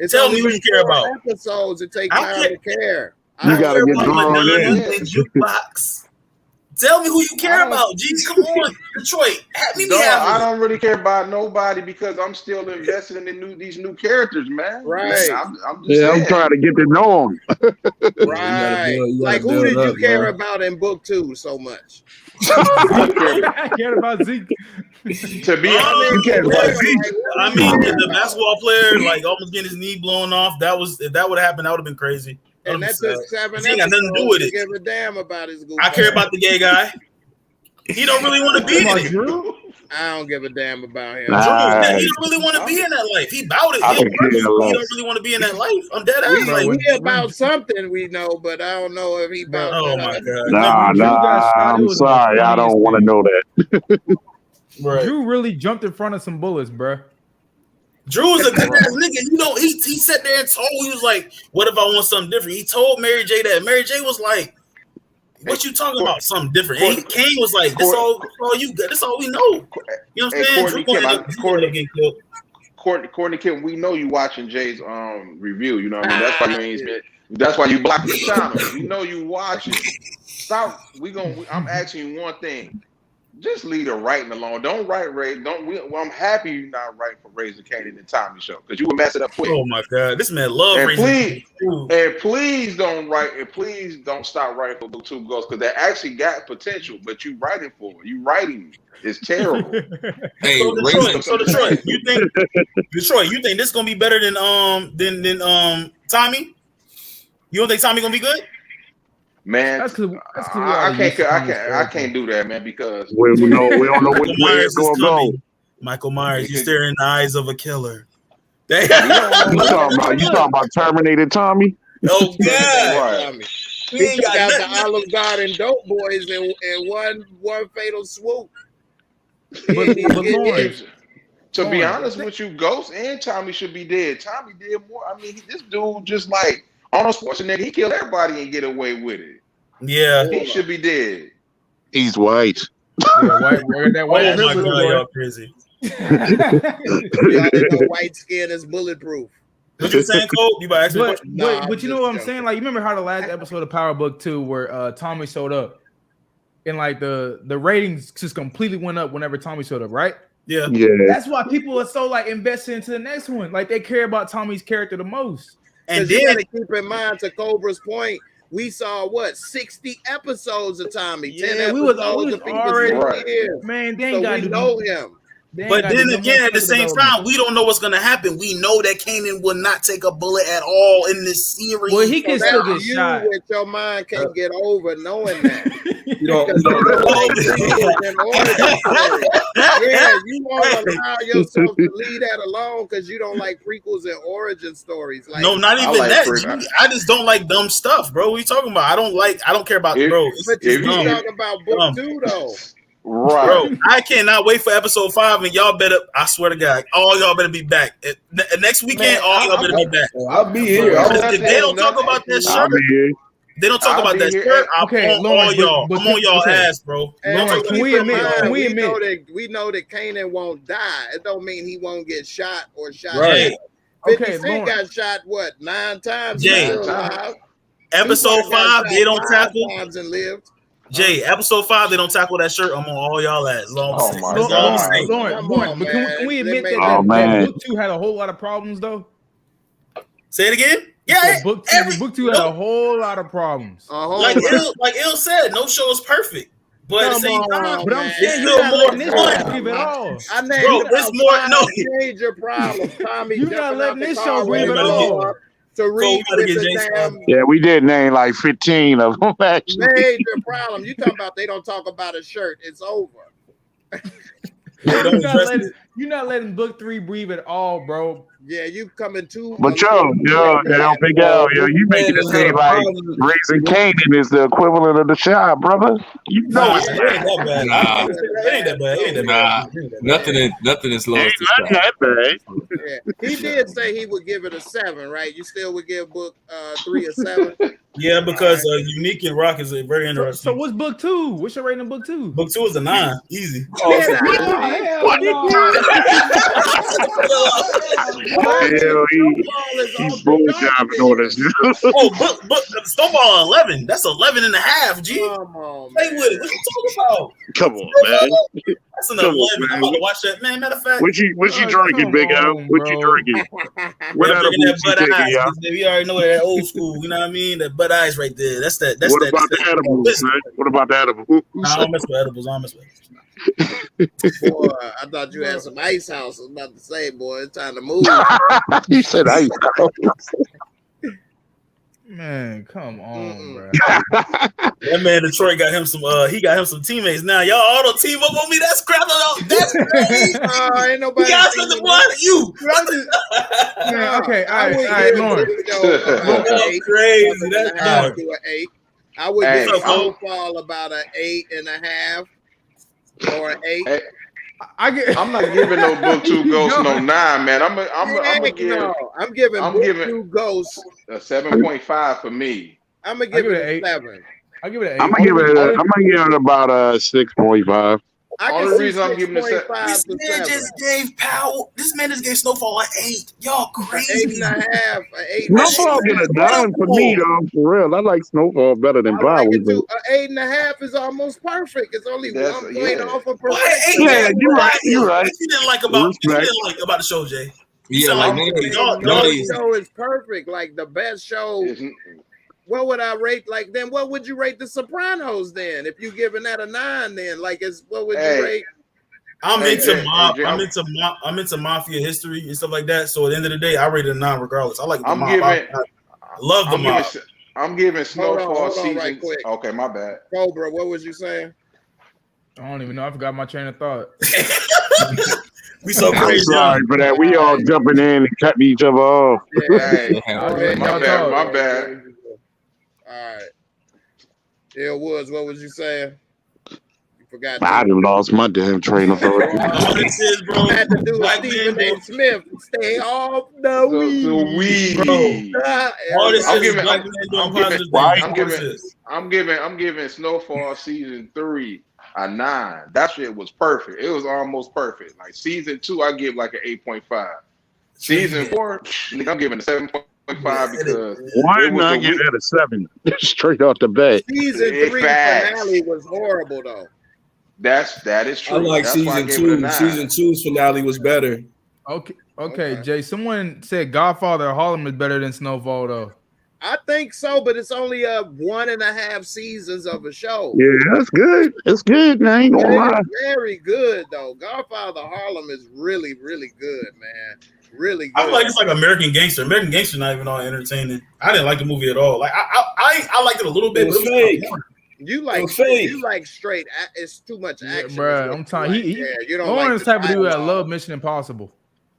Tell me who you care about. Episodes it take time to care. You gotta get drawn in. Jukebox. Tell me who you care about. G, come on, Detroit. I don't really care about nobody because I'm still invested in these new characters, man. Right. I'm just I'm trying to get to know them. Right. Like who did you care about in book 2 so much? I cared about Zeke. To be honest, you care about Zeke. I mean, the basketball player like almost getting his knee blown off. If that would have happened, that would have been crazy. And that took 7 episodes. Got nothing to do with it. Give a damn about his I care about the gay guy. He don't really want to be in it. Drew? I don't give a damn about him. He don't really want to be in that life. He about it. He don't really want to be in that life. I'm dead ass. We about something we know, but I don't know if he about. Oh my god. I'm sorry. I don't want to know that. Right. Drew really jumped in front of some bullets, bro. Drew is a good ass nigga. You know, he sat there and told, he was like, what if I want something different? He told Mary J that. Mary J was like, what you talking about? Something different. And Kane was like, this all you got. This all we know. You know what I'm saying? Courtney Kim, we know you watching Jay's review. You know what I mean? That's why you ain't. That's why you blocked the channel. We know you watching. Stop. I'm asking you one thing. Just leave the writing alone. Don't write Ray. I'm happy you're not writing for Raising Kanan and Tommy show because you would mess it up quick. Oh my god, this man love Raising. Please don't write. And please don't stop writing for Book 2 Ghosts because they actually got potential. But you writing for it. You writing is terrible. Hey, Detroit, you think this is gonna be better than Tommy? You don't think Tommy gonna be good? Man, I can't do that, man, because we don't know which way it's gonna go. Michael Myers, you stare in the eyes of a killer. You talking about Terminator Tommy? Oh God! Right. He got the Olive Garden Dope Boys in one fatal swoop. Lawrence, To be honest with you, Ghost and Tommy should be dead. Tommy did more. I mean, this dude just like Arnold Schwarzenegger, he killed everybody and get away with it. Yeah, He should be dead. He's white. yeah, that white oh my privilege, god, boy. y'all crazy. Y'all know white skin is bulletproof. What you saying, Cole? You about to ask me a But, question? Nah, but you know what I'm saying? Like, you remember how the last episode of Power Book 2 where Tommy showed up and like the ratings just completely went up whenever Tommy showed up, right? Yeah. That's why people are so like invested into the next one. Like they care about Tommy's character the most. And you gotta keep in mind, to Cobra's point, we saw what 60 episodes of Tommy. 10 episodes we was of people already- years. Man, they ain't So got we know him. But then again, at the same time, we don't know what's gonna happen. We know that Kanan will not take a bullet at all in this series. Well, he can still get You shot. with your mind can't get over knowing that. You don't. Yeah, you won't allow yourself to leave that alone because you don't like prequels and origin stories. Like, No, not I even like that. Prequels. I just don't like dumb stuff, bro. What are you talking about? I don't care about bro. but It's you dumb. talking about book 2 though. Right. Bro, I cannot wait for episode 5, and y'all better, I swear to God, all y'all better be back. Next weekend, Man, all y'all better be back. I'll be here. Because if they don't talk about that I'll shirt, be here. they don't talk I'll about be that here. shirt, I'm Okay, on Lawrence, all y'all. but I'm on y'all okay. ass, bro. And Lawrence, keep can we in admit- mind, can we admit- we know that Kanan won't die. It don't mean he won't get shot or shot. Right. dead. 50 Okay, Cent Lawrence. got shot what 9 times? Jay. He's still alive. Episode Tupac got 5, they don't shot 5 tackle. times and lived. Jay, episode 5, they don't tackle that shirt. I'm on all y'all ass. That's all I'm Oh saying. my That's all I'm God. saying. Come Lawrence, on, but man. can we They admit made that, Oh, that man. book 2 had a whole lot of problems though? Say it again. Yeah, Yeah, book 2 had a whole lot of problems. A whole like lot. Il said, no show is perfect. But at the same Come time, on, But I'm man. saying It's you're still not more letting this fun. show breathe at all. I named Bro, about it's more- 5 no. major problems. Tommy You're not jumping letting out the this car show breathe with at the all. door. Tariq gotta with get the Jason. damn Yeah, we did name like 15 of them actually. major problem. You talking about they don't talk about a shirt? It's over. You're not letting book 3 breathe at all, bro. Yeah, you coming too. But yo, don't forget, yo, you making it seem like Raising Kanan is the equivalent of the shop, brother. You know Nah, it's it ain't that bad. Nah. It ain't that bad. It ain't that Nah, bad. nothing is low as ain't the nothing shot. that bad. Yeah. He did say he would give it a 7, right? You still would give book 3 a 7. Yeah, because Unique and Rock is a very So interesting. what's book 2? What's your rating of book 2? Book 2 is a 9. Easy. Hell, he's bull jobbing on us. Oh, book Snowfall 11. That's 11 and a half, G. Come on, Play man. with it. What you talking about? Come on, man. That's an Come 11. on, I'm man. about to watch that. Man, matter of fact, What you drinking, come Big Al? on, What you bro. drinking? we're What drinking edibles that you Bud taking, Ice. y'all? We already know that old school. You know what I mean? That Bud Ice right there. That's What that. about the edibles, man? What about the edibles? Nah, I don't mess with edibles. I don't mess with edibles. Boy, I thought you had some ice house. I was about to say, boy, it's time to move. He said, "I." Man, come on, bro. That man Detroit got him some. He got him some teammates. Now y'all all don't team up on me. That's crap. That's crazy. Ain't nobody. You guys said the one you. Man, okay, all I right, would all right, give Lawrence. That's crazy. That's hard. an 8. I would Hey, give I'm- Snowfall about an 8.5 or an 8. Hey, I get. I'm not giving no book 2 Ghosts no 9, man. I'm gonna give I'm giving I'm book giving- 2 Ghosts. a 7.5 for me. I'm gonna I'll give give it it a an 7. I'll give it an 8. I'm gonna give it about a 6.5. I Only can see reason I'm giving it 6.5 This to man 7. just gave Powell. This man just gave Snowfall an 8. Y'all crazy. 8.5. An 8. Snowfall get a 9 for me though, for real. I like Snowfall better than I like Power. it too. An 8.5 is almost perfect. It's only That's- 1 point yeah. off of Why perfection. Yeah, you're right. You're right. What you didn't like about Respect. the show, Jay? Yeah, sound like like- none of these. y'all- None of The these. show is perfect. Like the best show. It's- What would I rate? Like then, what would you rate The Sopranos? Then, if you giving that a 9, then like it's what would Hey. you rate? I'm Hey, into Jay, mob. Jay, I'm into mafia history and stuff like that. So at the end of the day, I rate it a 9 regardless. I like the I'm mob. giving- I love the I'm mob. giving, I'm giving Snowfall hold on season. right quick. Okay, my bad. Cobra, what was you saying? I don't even know. I forgot my train of thought. We so I'm crazy. sorry for that. We all jumping in and cutting each other off. Hey, Okay, my y'all bad, talk. my bad. All right. Woods, what was you saying? You Forgot. I done lost my damn train of thought. All this is, bro. Had to do Black Stephen man, A. Smith. Stay off the weed. bro. All this I'm is giving, black I'm, man doing I'm giving, positive Why? things. I'm All this giving, is. I'm giving Snowfall season 3 a 9. That shit was perfect. It was almost perfect. Like season 2, I give like an 8.5. Season 4, nigga, I'm giving a 7.5 because Why it was not the get week. at a 7? Straight off the bat. Season 3 Facts. finale was horrible though. That is true. I like That's why I season gave it a 2. 9. Season 2's finale was better. Okay, Jay. Someone said Godfather of Harlem is better than Snowfall, though. I think so, but it's only 1.5 seasons of a show. Yeah, that's good. It's good. I ain't gonna lie. It's very good though. Godfather of Harlem is really, really good, man. Really good. I feel like it's like American Gangster. American Gangster not even all entertaining. I didn't like the movie at all. Like I liked it a little bit, It but was it fake. was You like fake. you like straight. It's too much action, Bro, I'm telling you, you don't Lauren's like type of dude that dialogue. love Mission Impossible.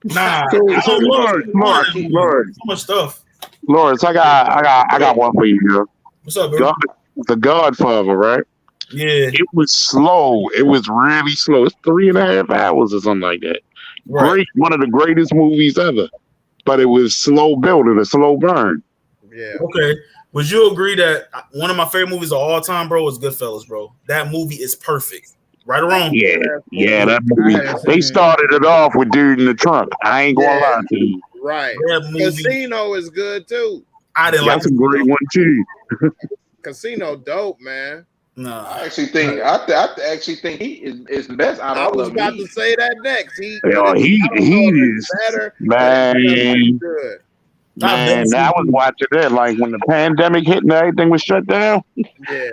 nah. So I don't know. Lord, So much stuff. Lawrence, I got one for you, yo. What's up, bro? The Godfather, right? Yeah. It was slow. It was really slow. It's 3.5 hours or something like that. Right. Great, one of the greatest movies ever. But it was slow building, a slow burn. Yeah. Okay. Would you agree that one of my favorite movies of all time, bro, is Goodfellas, bro? That movie is perfect. Right or wrong? Yeah, that movie. They started it off with Dude in the Trunk. I ain't gonna lie to you. Right. That movie, Casino is good too. I didn't like That's a great one too. Casino dope, man. Nah. I actually think I actually think he is the best out of I all was of about them. to say that next. He is better. man. Good. Man, I was watching that like when the pandemic hit and everything was shut down. Yeah.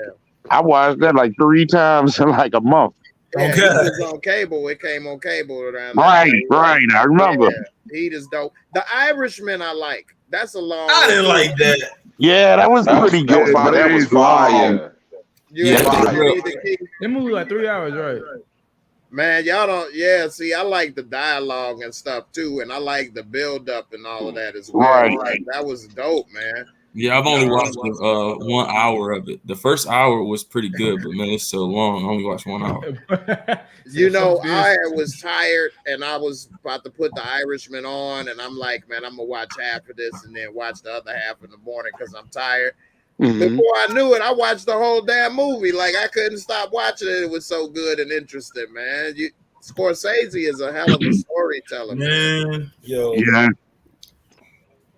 I watched that like 3 times in like a month. Yeah, Okay. he was on cable. It came on cable around that Right, time. right. I remember. Yeah, he is dope. The Irishman I like. That's a long. I didn't like that. Yeah, that was pretty good. But That it was is long. fire. You Yeah, ain't that's seen real. it either, Keith? That movie like 3 hours, right? Man, y'all don't. Yeah, see, I like the dialogue and stuff too, and I like the build up and all of that as well. Right. Like, that was dope, man. Yeah, I've only watched 1 hour of it. The first hour was pretty good, but man, it's so long. I only watched 1 hour. You know, I was tired and I was about to put the Irishman on, and I'm like, man, I'm gonna watch half of this and then watch the other half in the morning because I'm tired. Mhm. Before I knew it, I watched the whole damn movie. Like I couldn't stop watching it. It was so good and interesting, man. Scorsese is a hell of a storyteller, man. Man, yo. Yeah.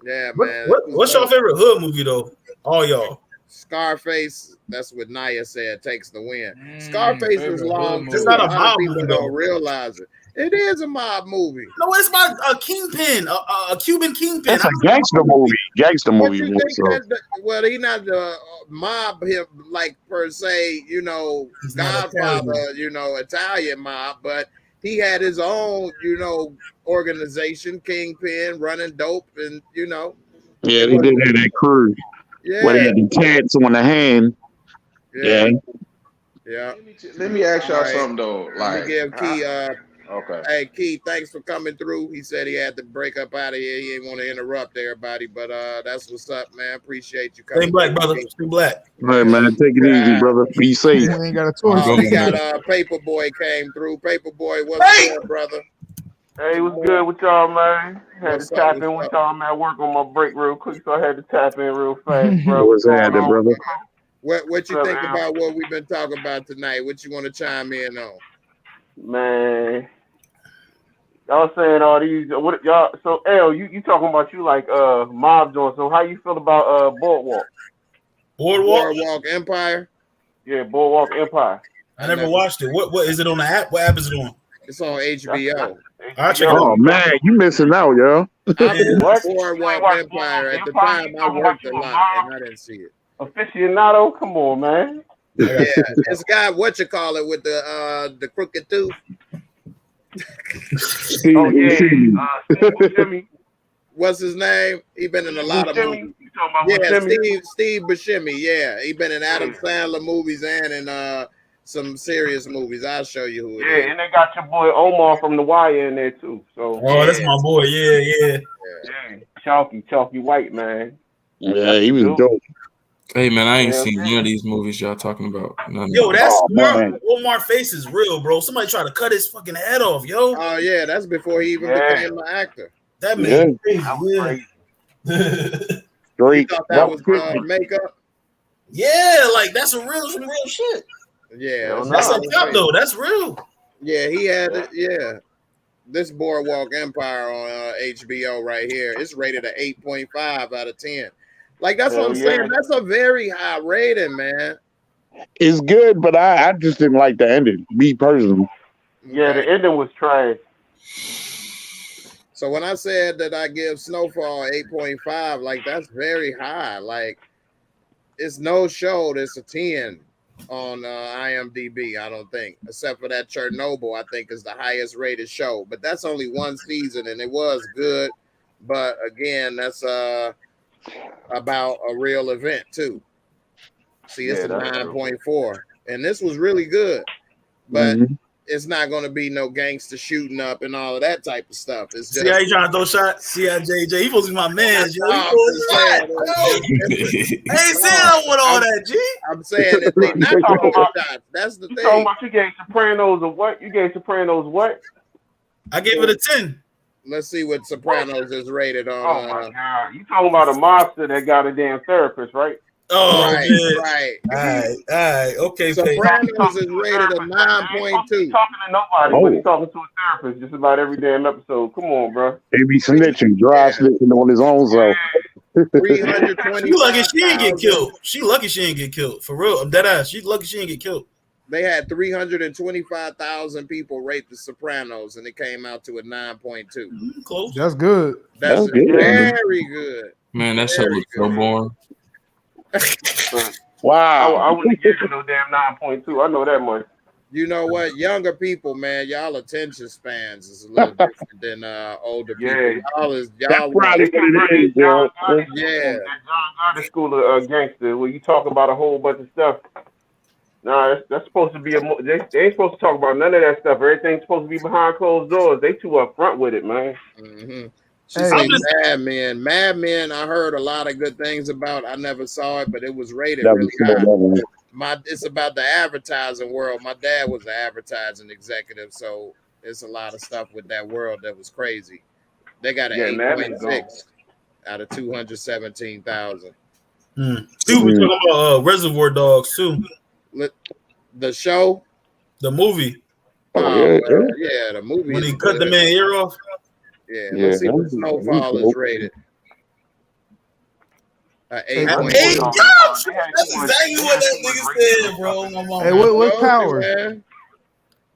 Yeah, man. What's your favorite hood movie though? All y'all. Scarface, that's what Naya said, takes the win. Scarface is favorite long hood too. It's not a A lot of mob people movie, don't though. realize it. It is a mob movie. No, it's about a kingpin, a Cuban kingpin. It's a gangster movie. Gangster What movie. you more think so. that? Well, he not the mob him like per se. You know, He's not Godfather. Italian. You know, Italian mob, but he had his own. You know, organization, kingpin, running dope, and you know. Yeah, they did have that crew where they Yeah, had the tats on the hand. yeah, Yeah. yeah. Let me ask y'all All right. something though. Let Like, me give Key. okay. Hey, Key, thanks for coming through. He said he had to break up out of here. He didn't want to interrupt everybody, but that's what's up, man. Appreciate you coming. Stay black, through, brother. Key. Stay black. All right, man. Take it easy, brother. Be safe. We ain't got a choice. We got Paperboy came through. Paperboy, what's good, brother? Hey, what's good with y'all, man? Had What's to up, tap what's in with up? y'all. I'm at work on my break real quick, so I had to tap in real fast, bro. What's happening, brother? What you What's up, think Al? about what we've been talking about tonight? What you want to chime in on? Man, y'all saying all these, what y'all, so L, you talking about you like mob joint, so how you feel about Boardwalk? Boardwalk Empire? Yeah, Boardwalk Empire. I never watched it. What is it on the app? What app is it on? It's on HBO. I'll check it Oh out. man, you missing out, yo. I'm What? Boardwalk watch Empire. At the Empire? time, You I talking worked a about you a lot mob? and I didn't see it. Aficionado? Come on, man. Yeah, this guy, what you call it, with the crooked tooth? Steve Oh, yeah. Buscemi. Steve Buscemi. What's his name? He been in a lot of movies. Buscemi? You talking about Yeah, Buscemi? Steve Buscemi. Yeah, he been in Adam Sandler movies and in some serious movies. I'll show you who it Yeah, is. and they got your boy Omar from The Wire in there, too. So, Oh, that's my boy. Yeah. yeah. Chalky White, man. Yeah, he was dope. Hey man, I ain't Yeah, seen yeah. none of these movies y'all talking about. None Yo, of them. that's Oh, man. Omar face is real, bro. Somebody tried to cut his fucking head off, yo. Oh yeah, that's before he even Yeah. became an actor. That Yeah. man crazy. That was crazy. Yeah. You Straight thought that was 150. makeup? Yeah, like that's some real shit. Yeah, Hell That's no. a top though. That's real. Yeah, he had it. Yeah, this Boardwalk Empire on HBO right here. It's rated at 8.5 out of 10. Like that's what Hell I'm yeah. saying. That's a very high rating, man. It's good, but I just didn't like the ending. Me personally. Yeah, the Okay. ending was trash. So when I said that I give Snowfall 8.5, like that's very high. Like it's no show that's a 10 on IMDb, I don't think, except for that Chernobyl, I think is the highest rated show. But that's only one season and it was good. But again, that's about a real event too. See, it's Yeah, a that's true. 9.4, and this was really good, but Mhm. it's not going to be no gangster shooting up and all of that type of stuff. It's just See how he trying to throw shots? See how JJ, he supposed to be my man, yo. He I'm throwing just shots, saying, yo. it's- I ain't saying I want all that, G. I'm saying that they not talking throwing about- shots. That's the You talking thing. about you gave Sopranos a what? You gave Sopranos what? I gave it a 10. Let's see what Sopranos is rated Oh on. my god. You talking about a monster that got a damn therapist, right? Oh, right, man. right. All right. Okay, Paige. Sopranos is rated a 9.2. Talking to nobody, Oh. but he's talking to a therapist just about every damn episode. Come on, bro. They be snitching, dry snitching on his own self. 320. She lucky she didn't get killed. She lucky she didn't get killed. For real. I'm dead ass. She lucky she didn't get killed. They had 325,000 people rate The Sopranos, and it came out to a 9.2. Close. That's good. That's That's good. very good. Man, that show was so boring. Wow. I wouldn't give you no damn 9.2. I know that much. You know what? Younger people, man, y'all attention spans is a little different than older Yeah. people. Y'all That's probably what it is, bro. Yeah. That John Gotti school of gangster where you talk about a whole bunch of stuff. Nah, that's supposed to be they ain't supposed to talk about none of that stuff. Everything's supposed to be behind closed doors. They too upfront with it, man. Mm-hmm. She Hey. said Mad Men. Mad Men, I heard a lot of good things about. I never saw it, but it was rated That really was high. good. It's about the advertising world. My dad was an advertising executive, so it's a lot of stuff with that world that was crazy. They got an Yeah, Mad Men 8.6 out of 217,000. Dude, we talking about Reservoir Dogs too. The show, The movie. yeah, the movie. When is he cut the good. man ear off. Yeah, Yeah, let's see what that's- Snowfall is rated. 8.2. Hey, That's that's exactly what that nigga said, bro. My mama. Hey, what's Told you, Power? man.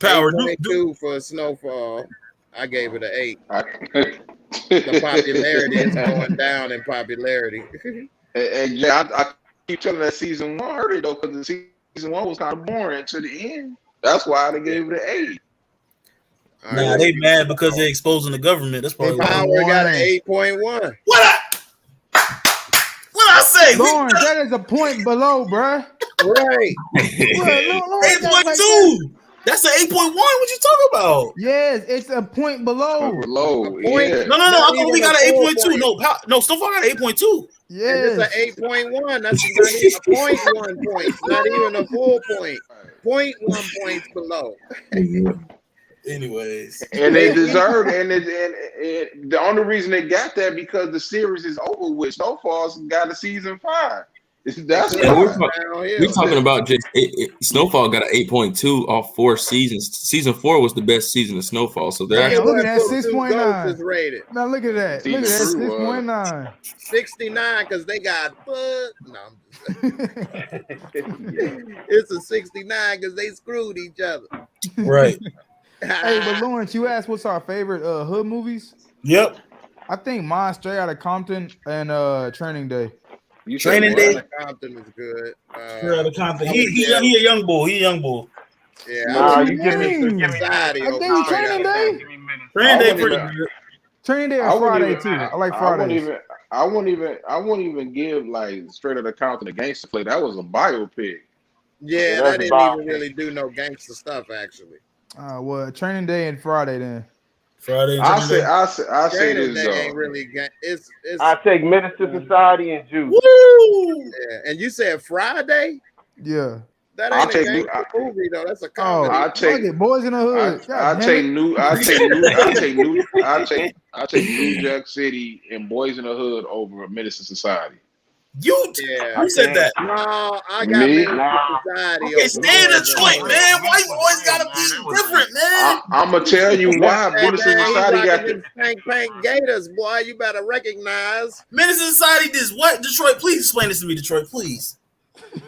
Power. 8.2 for Snowfall. I gave it an 8. And The popularity is going down in popularity. yeah, I keep telling that season 1 hurt it though, because the season 1 was kind of boring to the end. That's why I gave it an 8. All Nah, right. they mad because they exposing the government. That's probably why. Power got an 8.1. What I say? Lawrence, that is a point below, bruh. Right. Bruh, Lawrence got like 8.2. That's an 8.1. What you talking about? Yes, it's a point below. Low, A point? yeah. No. I thought we got an 8.2. No, Snowfall got an 8.2. It's Yes. an 8.1. That's not even a 0.1 point. Not even a full point. 0.1 points below. Anyways, And they deserve it. And the only reason they got that because the series is over with. Snowfall's got a season 5. That's Yeah, why. we're talking about just Snowfall got an 8.2 off 4 seasons. Season 4 was the best season of Snowfall. So they're Damn, look at that, What Two 6.9. Ghosts is rated. Now look at that. Look at that, See, 6.9. 69 because they got no, I'm just it's a 69 because they screwed each other. right. Hey, but Lawrence, you asked what's our favorite hood movies? Yep. I think mine Straight Outta Compton and Training Day. You Training said Day. what? Compton is good. He a young bull. He a young bull. Yeah, Nah, I you give me society I over think Straight Training Outta Day. Compton. Training Day I pretty wouldn't good. Training Day I or wouldn't Friday even- too. I like I wouldn't Fridays. I wouldn't even give like Straight Outta Compton a gangster play. That was a biopic. Yeah, that's that didn't about even really do no gangster stuff actually. Well, Training Day and Friday then. Friday. and I Training say Day. I say Training this Day ain't though. really it's I take Menace to Society and Juice. Woo! Yeah, and you said Friday? Yeah. That I'll ain't a take gangster movie though. That's a Oh, comedy. I take- fuck it, Boys in the Hood. I God damn take it. New Jack City and Boys in the Hood over Menace to Society. You said that? No, I got Me? Menace to Society. Okay, over stay in Boys in the Detroit, Hood. man. Why you always gotta be different, man? I'm gonna tell you why Hey, Menace to man, he Society rocking got them Pank Gators, boy. You better recognize. Menace to Society does what? Detroit, please explain this to me, Detroit, please.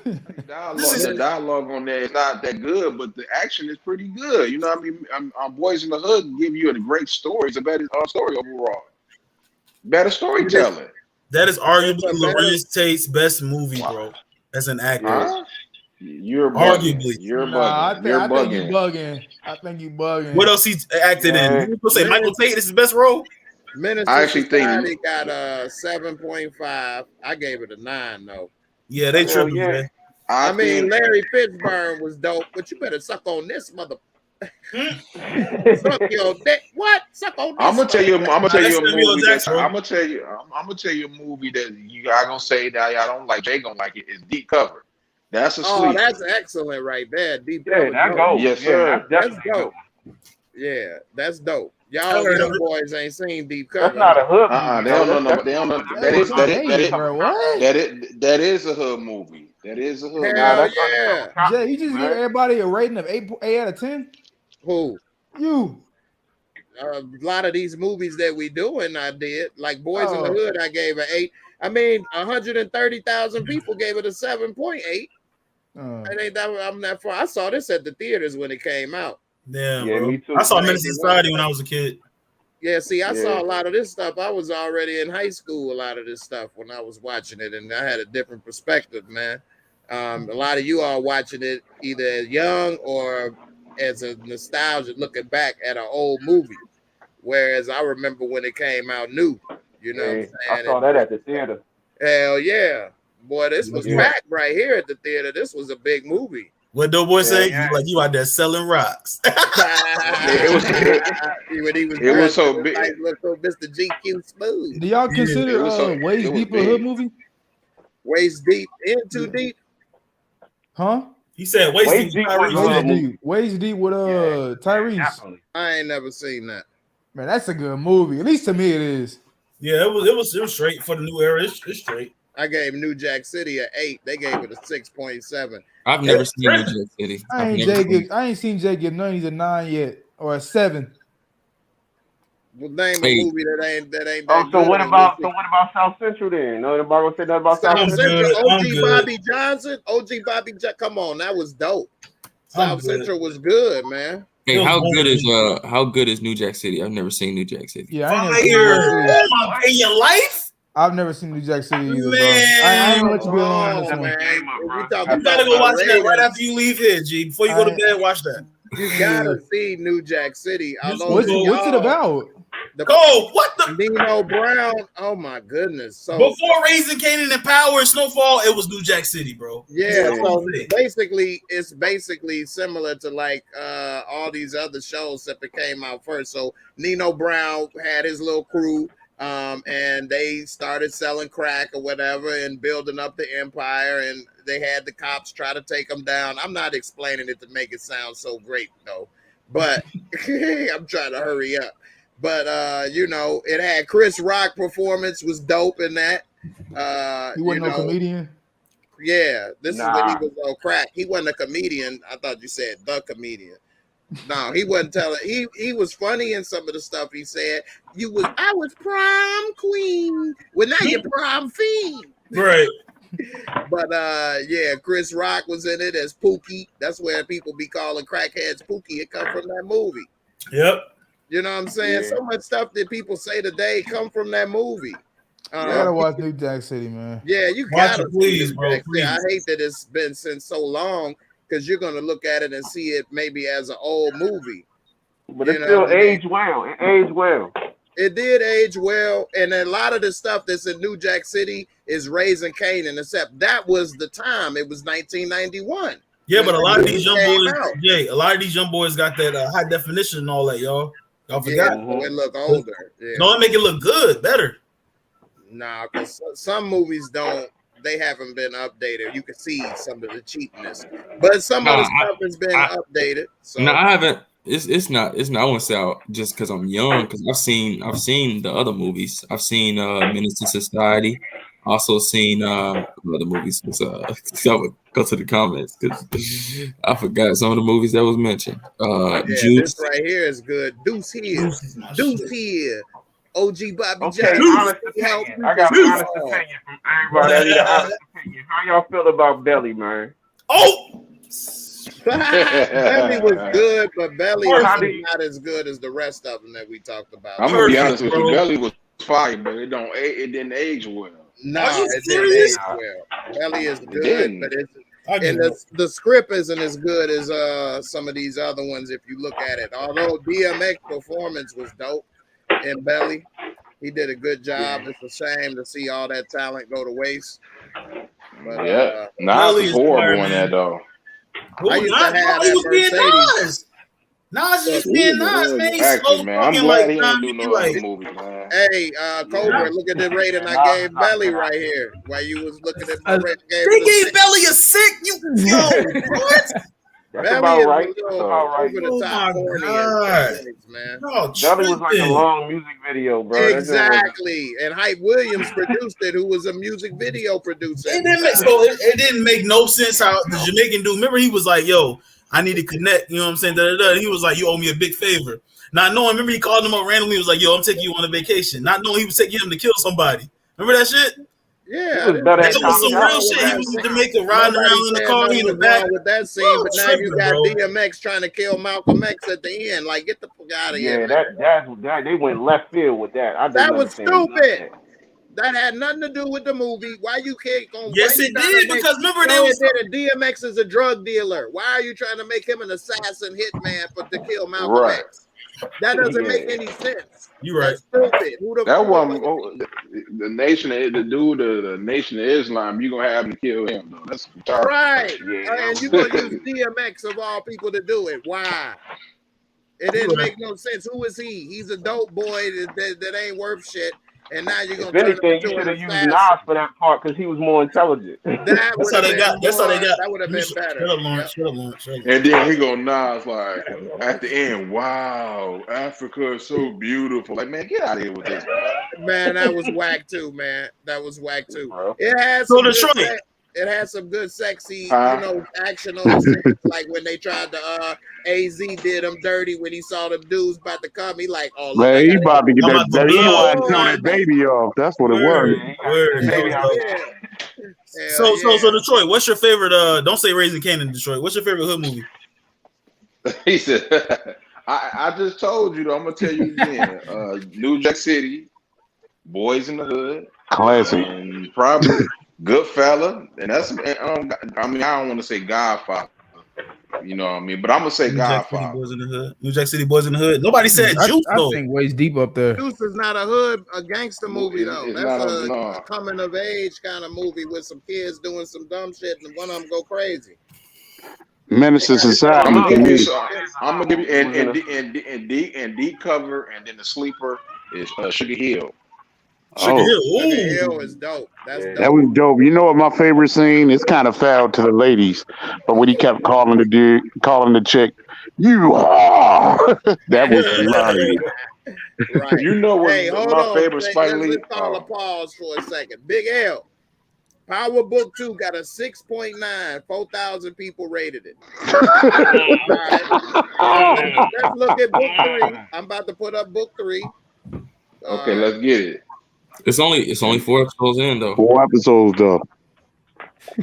the dialogue on there is not that good, but the action is pretty good. You know what I mean? Boys in the Hood give you a great story. It's a better story overall. Better storytelling. That is arguably Lorenz Tate's best movie, bro. As an actor. Huh? You're bugging. Arguably. You're Nah, bugging. You're I think you bugging. bugging. I think you bugging. What else he acted in? You say Michael Tate is his best role? Menace I to actually think- Society got a 7.5. I gave it a 9 though. Yeah, they tripping, man. I mean, Larry Fishburne was dope, but you better suck on this mother. Suck your dick. What? Suck on this. I'm gonna tell you a movie. Jackson, I'm gonna tell you a movie that you I gonna say that y'all don't like. Jay gonna like it. Is Deep Cover. That's a Oh, sleep. that's excellent right there. Deep Yeah, Cover. that dope. goes. Yes, Yeah, sir. That's dope. Yeah, that's dope. Y'all young boys ain't seen Deep Cover. That's not a hood movie. They don't know. They don't know. That is a hood movie. That is a hood movie. Hell yeah. Jay, you just give everybody a rating of 8 out of 10? Who? You. A lot of these movies that we doing, I did. Like Boys in the Hood, I gave an 8. I mean, 130,000 people gave it a 7.8. It ain't that I'm that far. I saw this at the theaters when it came out. Yeah, Yeah, bro. me too. I saw Menace to Society when I was a kid. Yeah, see, I saw a lot of this stuff. I was already in high school, a lot of this stuff when I was watching it, and I had a different perspective, man. A lot of you are watching it either as young or as a nostalgia looking back at an old movie. Whereas I remember when it came out new, you know what I'm saying? I saw that at the theater. Hell yeah. Boy, this was packed right here at the theater. This was a big movie. What Doughboy say? Like you out there selling rocks. It was so big. Like, look, so Mr. GQ Smooth. Do y'all consider Waist Deep a hood movie? Waist Deep, in too deep. Huh? He said Waist Deep. Waist Deep with Tyrese. I ain't never seen that. Man, that's a good movie. At least to me, it is. Yeah, it was straight for the new era. It's straight. I gave New Jack City an 8. They gave it a 6.7. I've never seen New Jack City. I ain't seen Jay give none. He's a 9 yet or a 7. Well, name a movie that ain't that Oh, so good. what about South Central then? No, nobody gonna say that about South Central. OG Bobby Johnson. OG Bobby Johnson. Come on, that was dope. South Central was good, man. Hey, how good is New Jack City? I've never seen New Jack City. Yeah, I ain't never seen in your life? I've never seen New Jack City either, bro. Man, I ain't much to be on this one. You gotta go watch that right after you leave here, G. Before you go to bed, watch that. You gotta see New Jack City. What's it about? What the Nino Brown? Oh my goodness! So before Raising Kanan and Power and Snowfall, it was New Jack City, bro. Yeah, so basically, it's basically similar to like all these other shows that came out first. So Nino Brown had his little crew, and they started selling crack or whatever and building up the empire, and they had the cops try to take them down. I'm not explaining it to make it sound so great though, but I'm trying to hurry up. But you know, it had Chris Rock performance was dope in that. He wasn't no comedian. Yeah, this is when he was on crack. He wasn't a comedian. I thought you said the comedian. No, he wasn't telling. He was funny in some of the stuff he said. I was prom queen. Well, now you're prom fiend. Right. But yeah, Chris Rock was in it as Pookie. That's where people be calling crackheads Pookie. It come from that movie. Yep. You know what I'm saying? Yeah. So much stuff that people say today come from that movie. You gotta watch New Jack City, man. Yeah, you Watch gotta it, please, see bro. Jack City. Please. I hate that it's been since so long because you're gonna look at it and see it maybe as an old movie. But it still aged well. It aged well. It did age well, and a lot of the stuff that's in New Jack City is Raising Kanan, except that was the time. It was 1991. Yeah, but a lot of these young Came boys, out. a lot of these young boys got that high definition and all that, y'all. Y'all Yeah, forgot. so it look older. Yeah. No, it make it look good, better. Nah, because some movies don't they haven't been updated. You can see some of the cheapness, but some of the stuff has been updated. So no, I haven't. It's not. I won't say out just because I'm young. Because I've seen the other movies. I've seen Menace to Society. Also seen other movies. I would go to the comments because I forgot some of the movies that was mentioned. Juice. This right here is good. Deuce here. Deuce here. OG Bobby Okay, Johnson. honest opinion. I got an honest opinion from everybody. I need an honest opinion. How y'all feel about Belly, man? Oh! Belly was good, but Belly is not as good as the rest of them that we talked about. I'm gonna be honest with you. Belly was fire, but it didn't age well. No, it didn't age well. Belly is good, but the script isn't as good as some of these other ones if you look at it. Although DMX performance was dope in Belly, he did a good job. It's a shame to see all that talent go to waste. But Nas is horrible in that though. I used to have that Mercedes. Nas is just being Nas, man. He's slow man. I'm glad he ain't do no other movie, man. Hey, Cobra, look at the rating I gave Belly right here. While you was looking at my rating, they gave Belly a sick. What? That's about right. That's about right. Over the top man. Belly was like a long music video, bro. Exactly. And Hype Williams produced it, who was a music video producer. It didn't make no sense how the Jamaican dude. Remember, he was like, "Yo, I need to connect." You know what I'm saying? He was like, "You owe me a big favor." Not knowing, remember he called him up randomly. He was like, "Yo, I'm taking you on a vacation." Not knowing he was taking him to kill somebody. Remember that shit? Yeah, that was some real shit. He was in Jamaica riding around in the car. He in the back with that scene, but now you got DMX trying to kill Malcolm X at the end. Like, get the fuck out of here. Yeah, that they went left field with that. That was stupid. That had nothing to do with the movie. Why you can't go? Yes, it did. Because remember, they was DMX is a drug dealer. Why are you trying to make him an assassin hitman to kill Malcolm X? That doesn't make any sense. You're right. Stupid. That one, the Nation of Islam. You gonna have him kill him though? That's right. Yeah. And you gonna use DMX of all people to do it? Why? It didn't make no sense. Who is he? He's a dope boy that ain't worth shit. And now you're gonna. If anything, you should have used Nas for that part because he was more intelligent. That's how they got. That would have been better. Shut up, Lawrence. And then he go Nas like at the end. Wow, Africa is so beautiful. Like, man, get out of here with this. Man, that was whack too, man. That was whack too. It had some Detroit. It had some good, sexy, action on the scenes. Like when they tried to, AZ did him dirty when he saw them dudes about to come. He like, oh, man, he about to get that baby. He wanted to kill that baby off. That's what it was. So Detroit, what's your favorite? Don't say Raising Kanan, Detroit. What's your favorite hood movie? He said, I just told you though. I'm gonna tell you again. New Jack City, Boys in the Hood, classic, and probably Goodfella, and that's. I mean, I don't want to say Godfather. You know what I mean? But I'm gonna say Godfather. New Jack City Boys in the Hood. Nobody said Juice though. I think Ways Deep up there. Juice is not a gangster movie though. That's a coming of age kind of movie with some kids doing some dumb shit and one of them go crazy. Menace to Society. I'm gonna give you and deep cover, and then the sleeper is Sugar Hill. Sugar Hill is dope. That's dope. That was dope. You know what my favorite scene? It's kind of foul to the ladies, but when he kept calling the chick, you are. That was hilarious. Right. You know what my favorite Spike Lee? Let's call a pause for a second. Big L. Power Book 2 got a 6.9. 4,000 people rated it. Right. Let's look at Book 3. I'm about to put up Book 3. Okay, let's get it. It's only 4 episodes in though. 4 episodes though.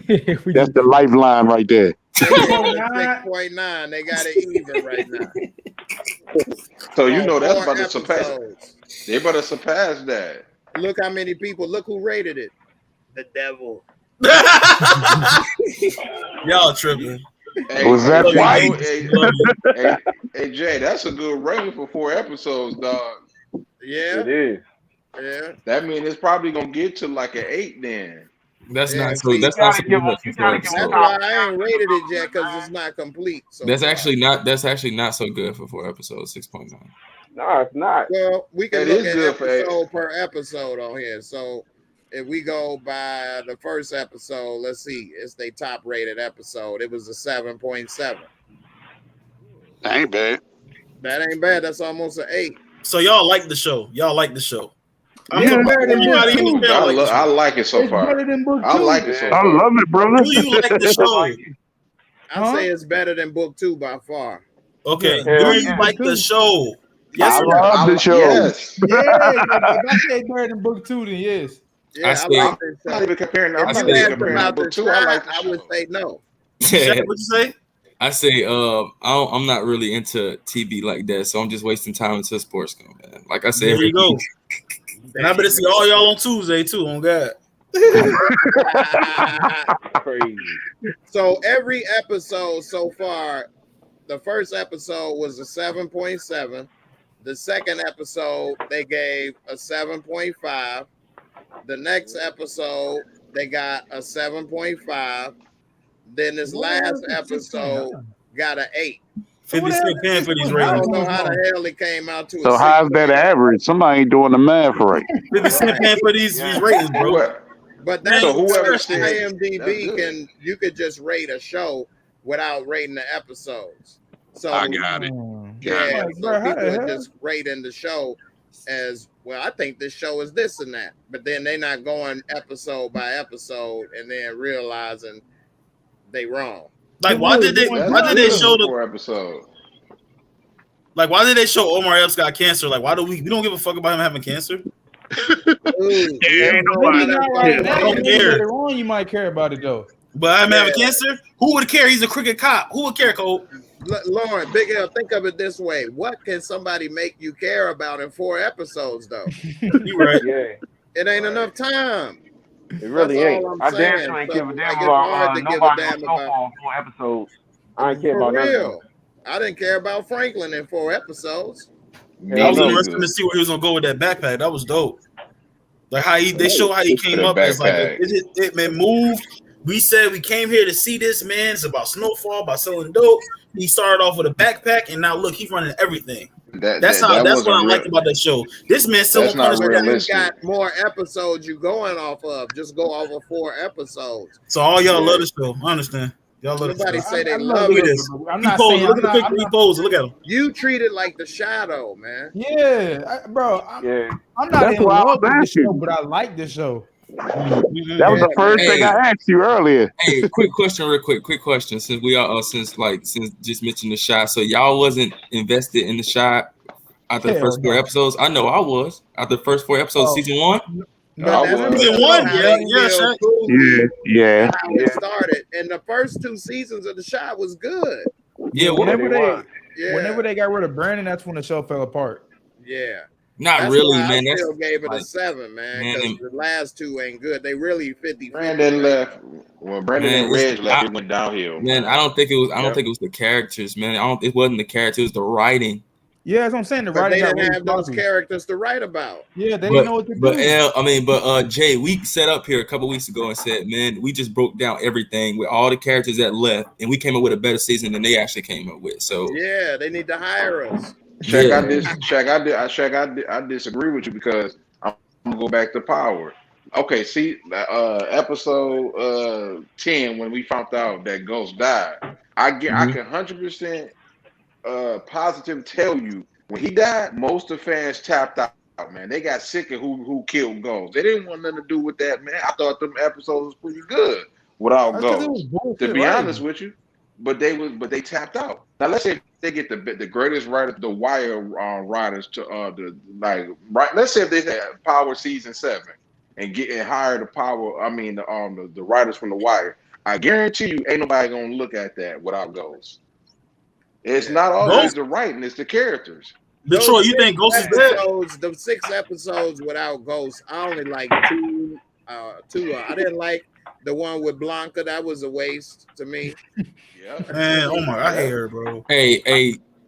That's the lifeline right there. 6.9. They got it even right now. So you know that's about to surpass. They better surpass that. Look how many people. Look who rated it. The devil. Y'all tripping. Hey, was that white? Hey, Jay, that's a good rating for 4 episodes, dog. Yeah, it is. Yeah, that means it's probably gonna get to like an 8 then. That's not so. That's not so good. That's why I ain't rated it yet because it's not complete. So that's actually not so good for 4 episodes. 6.9. No, it's not. Well, we can look at episode per episode on here. So if we go by the first episode, let's see, it's their top rated episode. It was a 7.7. That ain't bad. That ain't bad. That's almost an 8. So y'all like the show? Y'all like the show? I'm Yeah, surprised better than everybody in the Book Two. channel like the I show. like it so It's far. better than Book I Two. like it so I far. love it, brother. Do you like the show? I say it's better than Book 2 by far. Okay. Yeah, Do you yeah. like the show? Yes I or no? love the show. Yes. Yeah, if I say better than Book 2, then yes. Yeah, I I say- like this I'm not show. even comparing. I'm If not you even asked comparing about book the two. I like the shot, I would show. say no. Shaq, what'd you say? I say, I'm not really into TV like that, so I'm just wasting time until sports come, man. Like I said, There you go. And I better see all y'all on Tuesday too. On God. Crazy. So every episode so far, the first episode was a 7.7. The second episode, they gave a 7.5. The next episode, they got a 7.5. Then this last episode got an 8. 50 Cent paying for these I ratings. don't know how the hell it came out to So a how's that 6. average? Somebody ain't doing the math right. 50 Cent paying for these ratings, bro. Whoever- But Man, that's whoever because said IMDb that's good. you could just rate a show without rating the episodes. So I got it. yeah, Like, so bro, how people the are hell? just rating the show as well. I think this show is this and that, but then they're not going episode by episode and then realizing they wrong. Like, why did they show the 4 episode? like? Why did they show Omar Epps got cancer? Like, why do we don't give a fuck about him having cancer? Ooh, Yeah, ain't Maybe nobody. not right I now. don't Maybe care. later on you might care about it though. But him having cancer? Who would care? He's a crooked cop. Who would care, Cole? Lauren, Big L, think of it this way: what can somebody make you care about in 4 episodes, though? You right. Yeah, It ain't enough time. it really That's ain't. all I'm I damn saying. sure ain't So, give a damn like, it's hard about to give a nobody damn on Snowfall about. 4 episodes. I ain't care For about none of them. real, I didn't care about Franklin in 4 episodes. I was Me interested neither. to see where he was gonna go with that backpack. That was dope. Like how they show how he Look at came the up as like backpack. it man moved. We said we came here to see this man. It's about Snowfall, about selling dope. He started off with a backpack, and now look, he's running everything. That's what I wasn't liked about that show. This man still That's on not punishment. But you realistic. got more episodes you going off of. Just go off of 4 episodes. So all y'all Yeah. love the show. I understand. Y'all love the Nobody show. say they I love Look it. at this. I'm He not posed. saying. Look at the picture he posed. Look at him. You treat it like the shadow, man. Yeah, bro. Yeah, I'm not That's in why I love was with the asking. show, but I like the show. That was the Yeah, first thing I asked you earlier. Hey, quick question, real quick. Quick question. Since we are since just mentioned the shot, so y'all wasn't invested in the shot after the Hell first 4 no. episodes. I know I was after the first 4 episodes, Oh. season 1. But I that's was. Season because one, how yeah, they yeah, build Shaq. food, Yeah. how it started. And the first 2 seasons of the shot was good. Yeah, Whenever they they was. Yeah, whenever they got rid of Brandon, that's when the show fell apart. yeah. not That's really, why man. I That's still gave it a like, 7, man, man, because the last 2 ain't good. They really 50. Brandon left. When Brandon Man, and Reg it's- left, it went downhill. man. I don't think it was. I don't Yep. think it was the characters, man. It wasn't the characters. It was the writing. Yeah, that's what I'm saying. The But writing they got didn't really have those sloppy. characters to write about. Yeah, they didn't know what to do. But Jay, we set up here a couple weeks ago and said, man, we just broke down everything with all the characters that left, and we came up with a better season than they actually came up with. So Yeah, they need to hire us. Shaq, Yeah. I disagree with you because I'm gonna go back to Power. Okay, see, episode 10 when we found out that Ghost died. I can 100% positive tell you when he died, most of the fans tapped out. Man, they got sick of who killed Ghost. They didn't want nothing to do with that, man. I thought them episodes was pretty good without That's 'cause it was Ghost. bullshit To be writing. honest with you, but they tapped out. Now let's say they get the greatest writer, the Wire writers to Let's say if they had Power season 7 and hire the Power. I mean the writers from the Wire. I guarantee you, ain't nobody gonna look at that without Ghost. It's not always the writing; it's the characters. Detroit, you think Ghost is dead? The 6 episodes without Ghost, I only like 2. I didn't like the one with Blanca. That was a waste to me. Yeah. Man, oh my, I hate her, bro. hey,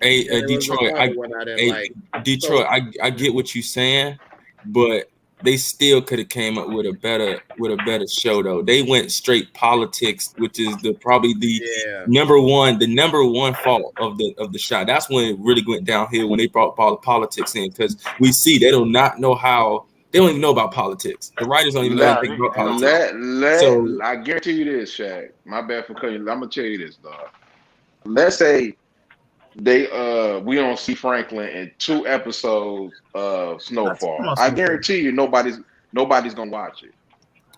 There was Detroit, another one I didn't like. Detroit, I get what you're saying, but they still could have came up with a better show though. They went straight politics, which is probably the number one fault of the shot. That's when it really went downhill when they brought politics in, because we see they do not know how They don't even know about politics. The writers don't even know anything about politics. I guarantee you this, Shaq. My bad for cutting you. I'm gonna tell you this, dog. Let's say we don't see Franklin in 2 episodes of Snowfall. I guarantee you nobody's gonna watch it.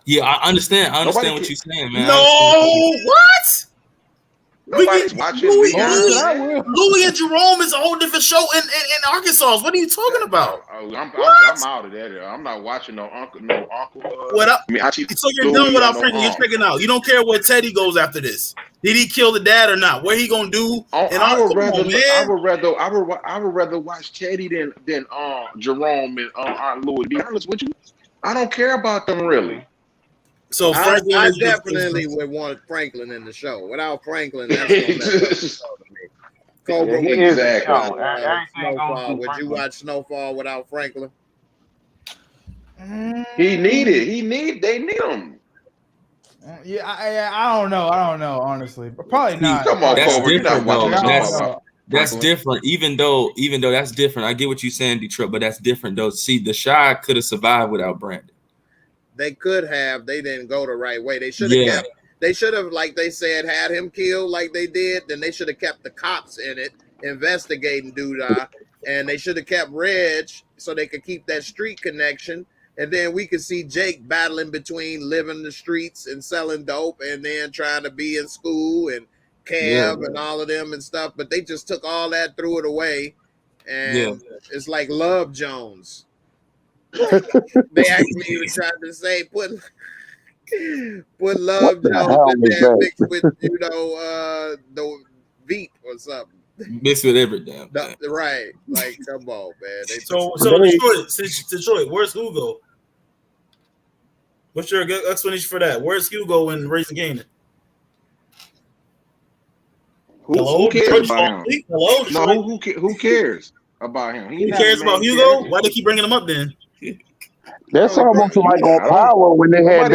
Yeah, I understand what you're saying, man. No, what? Nobody's watching. Louis and Jerome is a whole different show in Arkansas. What are you talking about? I'm out of that. I'm not watching no uncle. So you're done without Franklin. You're checking out. You don't care where Teddy goes after this. Did he kill the dad or not? What he gonna do? I would rather watch Teddy than Jerome and Aunt Louis. To be honest with you, I don't care about them really. So I definitely would want Franklin in the show. Without Franklin, that's gonna mess up the show to me. Cobra, Snowfall. Would you watch Snowfall without Franklin? They need him. Yeah, I don't know, honestly, but probably not. Come on, that's Cobra, different, though. That's different. Even though that's different, I get what you're saying, Detroit, but that's different, though. See, the Shy could have survived without Brandon. They could have. They didn't go the right way. They should have kept. They should have, like they said, had him killed like they did. Then they should have kept the cops in it, investigating Doodah, and they should have kept Reg so they could keep that street connection. And then we could see Jake battling between living the streets and selling dope, and then trying to be in school and Kev and all of them and stuff. But they just took all that, threw it away, and it's like Love Jones. They actually even tried to say put Love Jones in there mixed with the Veep or something. Mixed with everything. Right. Like, come on, man. So Detroit, where's Hugo? What's your good explanation for that? Where's Hugo in Raising Kanan? Who cares about him? Hello? No, who cares about him? Who cares about Hugo? Why they keep bringing him up then? That's almost like on Power when they had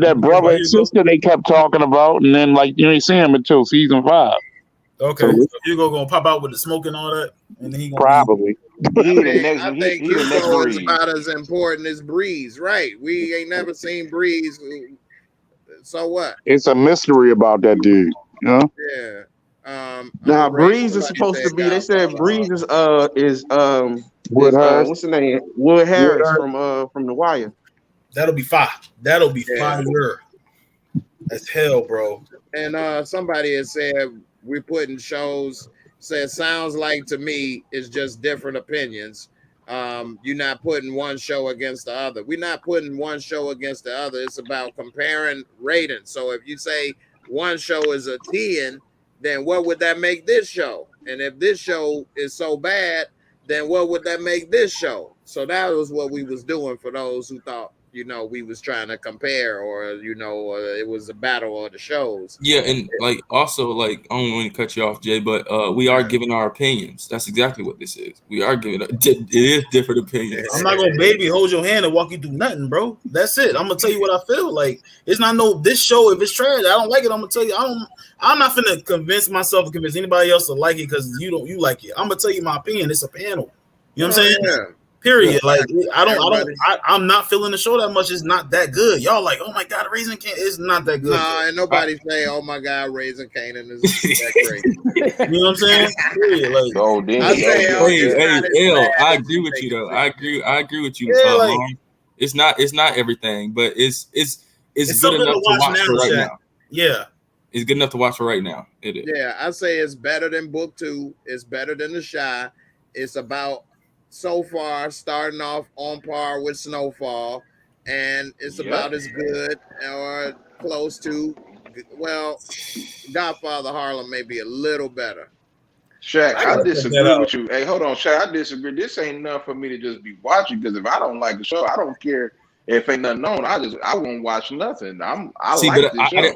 that brother and sister they kept talking about, and then like you ain't see him until season 5. Okay, so Hugo gonna pop out with the smoke and all that, and then he gonna probably. I think Hugo is about as important as Breeze, right? We ain't never seen Breeze. So what? It's a mystery about that dude, you know? Yeah. Now Breeze is supposed to be. They said Breeze is Wood Harris. What's the name? Wood Harris from The Wire. That'll be fire. That'll be fire. That's hell, bro. And somebody has said we're putting shows. Said sounds like to me it's just different opinions. You're not putting one show against the other. We're not putting one show against the other. It's about comparing ratings. So if you say one show is a 10, then what would that make this show? And if this show is so bad, then what would that make this show? So that was what we was doing for those who thought, we was trying to compare, or it was a battle of the shows. Yeah, and also I don't want to cut you off, Jay, but we are giving our opinions. That's exactly what this is. We are giving it is different opinions. I'm not gonna hold your hand and walk you through nothing, bro. That's it. I'm gonna tell you what I feel like. It's not this show. If it's trash, I don't like it. I'm gonna tell you. I'm not finna convince myself or convince anybody else to like it because you like it. I'm gonna tell you my opinion. It's a panel. You know what I'm saying? Yeah. Period. Like I'm not feeling the show that much. It's not that good. Y'all like, oh my god, Raising Kanan is not that good. No, and nobody say, oh my god, Raising Kanan is that great. You know what I'm saying? Period. I agree with you though. I agree with you. It's not everything, but it's good enough to watch for right now. Yeah. It's good enough to watch for right now. It is. Yeah, I say it's better than Book 2. It's better than The Shy. It's about so far starting off on par with Snowfall, and it's about as good or close to, Godfather of Harlem may be a little better. Shaq, I disagree with you. Hey, hold on, Shaq, I disagree. This ain't enough for me to just be watching, because if I don't like the show, I don't care if ain't nothing on. I won't watch nothing. I like the show.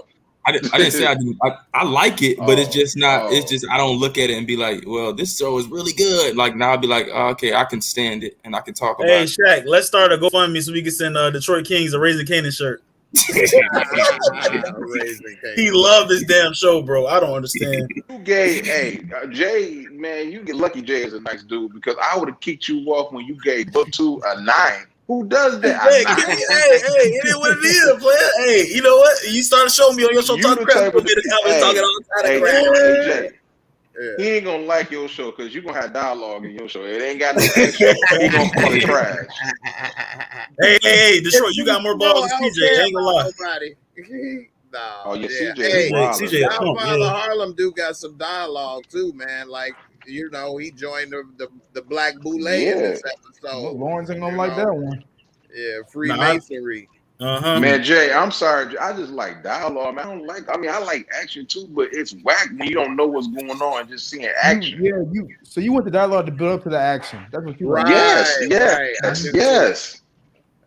I didn't say I do. I like it, but it's just not. It's just I don't look at it and be like, well, this show is really good. Like now I'll be like, okay, I can stand it and I can talk about it. Hey, Shaq, let's start a GoFundMe so we can send Detroit Kings a Raising Kanan shirt. He loved this damn show, bro. I don't understand. You gave, Jay, man, you get lucky. Jay is a nice dude because I would have kicked you off when you gave Book 2 a 9. Who does that? Hey, it is what it is, player. Hey, you know what? You started showing me on your show talking crap. Talking all the Jay. He ain't gonna like your show because you're gonna have dialogue in your show. It ain't got no action. He gonna call it trash. Hey, Detroit, you got more balls than CJ. Ain't gonna lie. No. Oh yeah, CJ. Hey, CJ. Godfather of Harlem do got some dialogue too, man. Like, you know, he joined the Black Boule in this episode. Well, Lawrence ain't gonna like that one. Yeah, Freemasonry. Man, Jay, I'm sorry. I just like dialogue. Man, I like action too, but it's whack when you don't know what's going on and just seeing action. So you want the dialogue to build up to the action. That's what you want. Yes.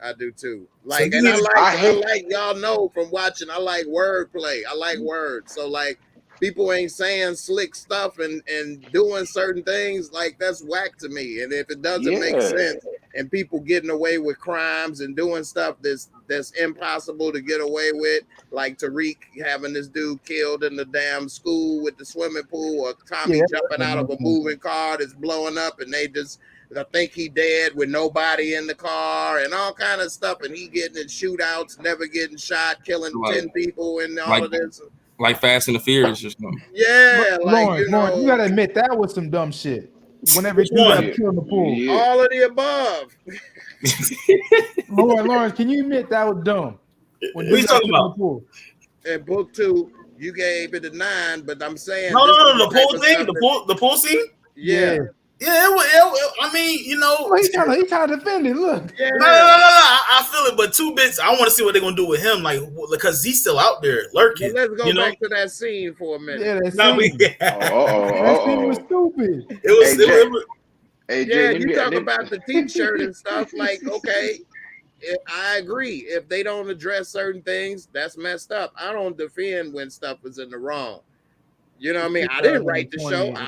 I do too. Like, so and I like y'all know from watching, I like wordplay. I like words. So like people ain't saying slick stuff and doing certain things, like that's whack to me. And if it doesn't make sense and people getting away with crimes and doing stuff that's impossible to get away with, like Tariq having this dude killed in the damn school with the swimming pool, or Tommy jumping out of a moving car that's blowing up and I think he dead with nobody in the car and all kind of stuff, and he getting in shootouts, never getting shot, killing 10 people and all of this. Like Fast and the Furious or something. Yeah, Lawrence, you gotta admit that was some dumb shit. Whenever he got killed in the pool. Yeah. All of the above. Lawrence, can you admit that was dumb? What are you talking about? In Book 2, you gave it a 9, but I'm saying no, the pool thing, the pool scene. Yeah. Yeah, I mean, you know, he kind of defended. Look, no, I feel it, but 2 bits. I want to see what they're gonna do with him, like because he's still out there lurking. Well, let's go back to that scene for a minute. Yeah, that scene was stupid. It was. You talk about the T-shirt and stuff. Like, okay, I agree. If they don't address certain things, that's messed up. I don't defend when stuff is in the wrong. You know what I mean? I didn't write the show. I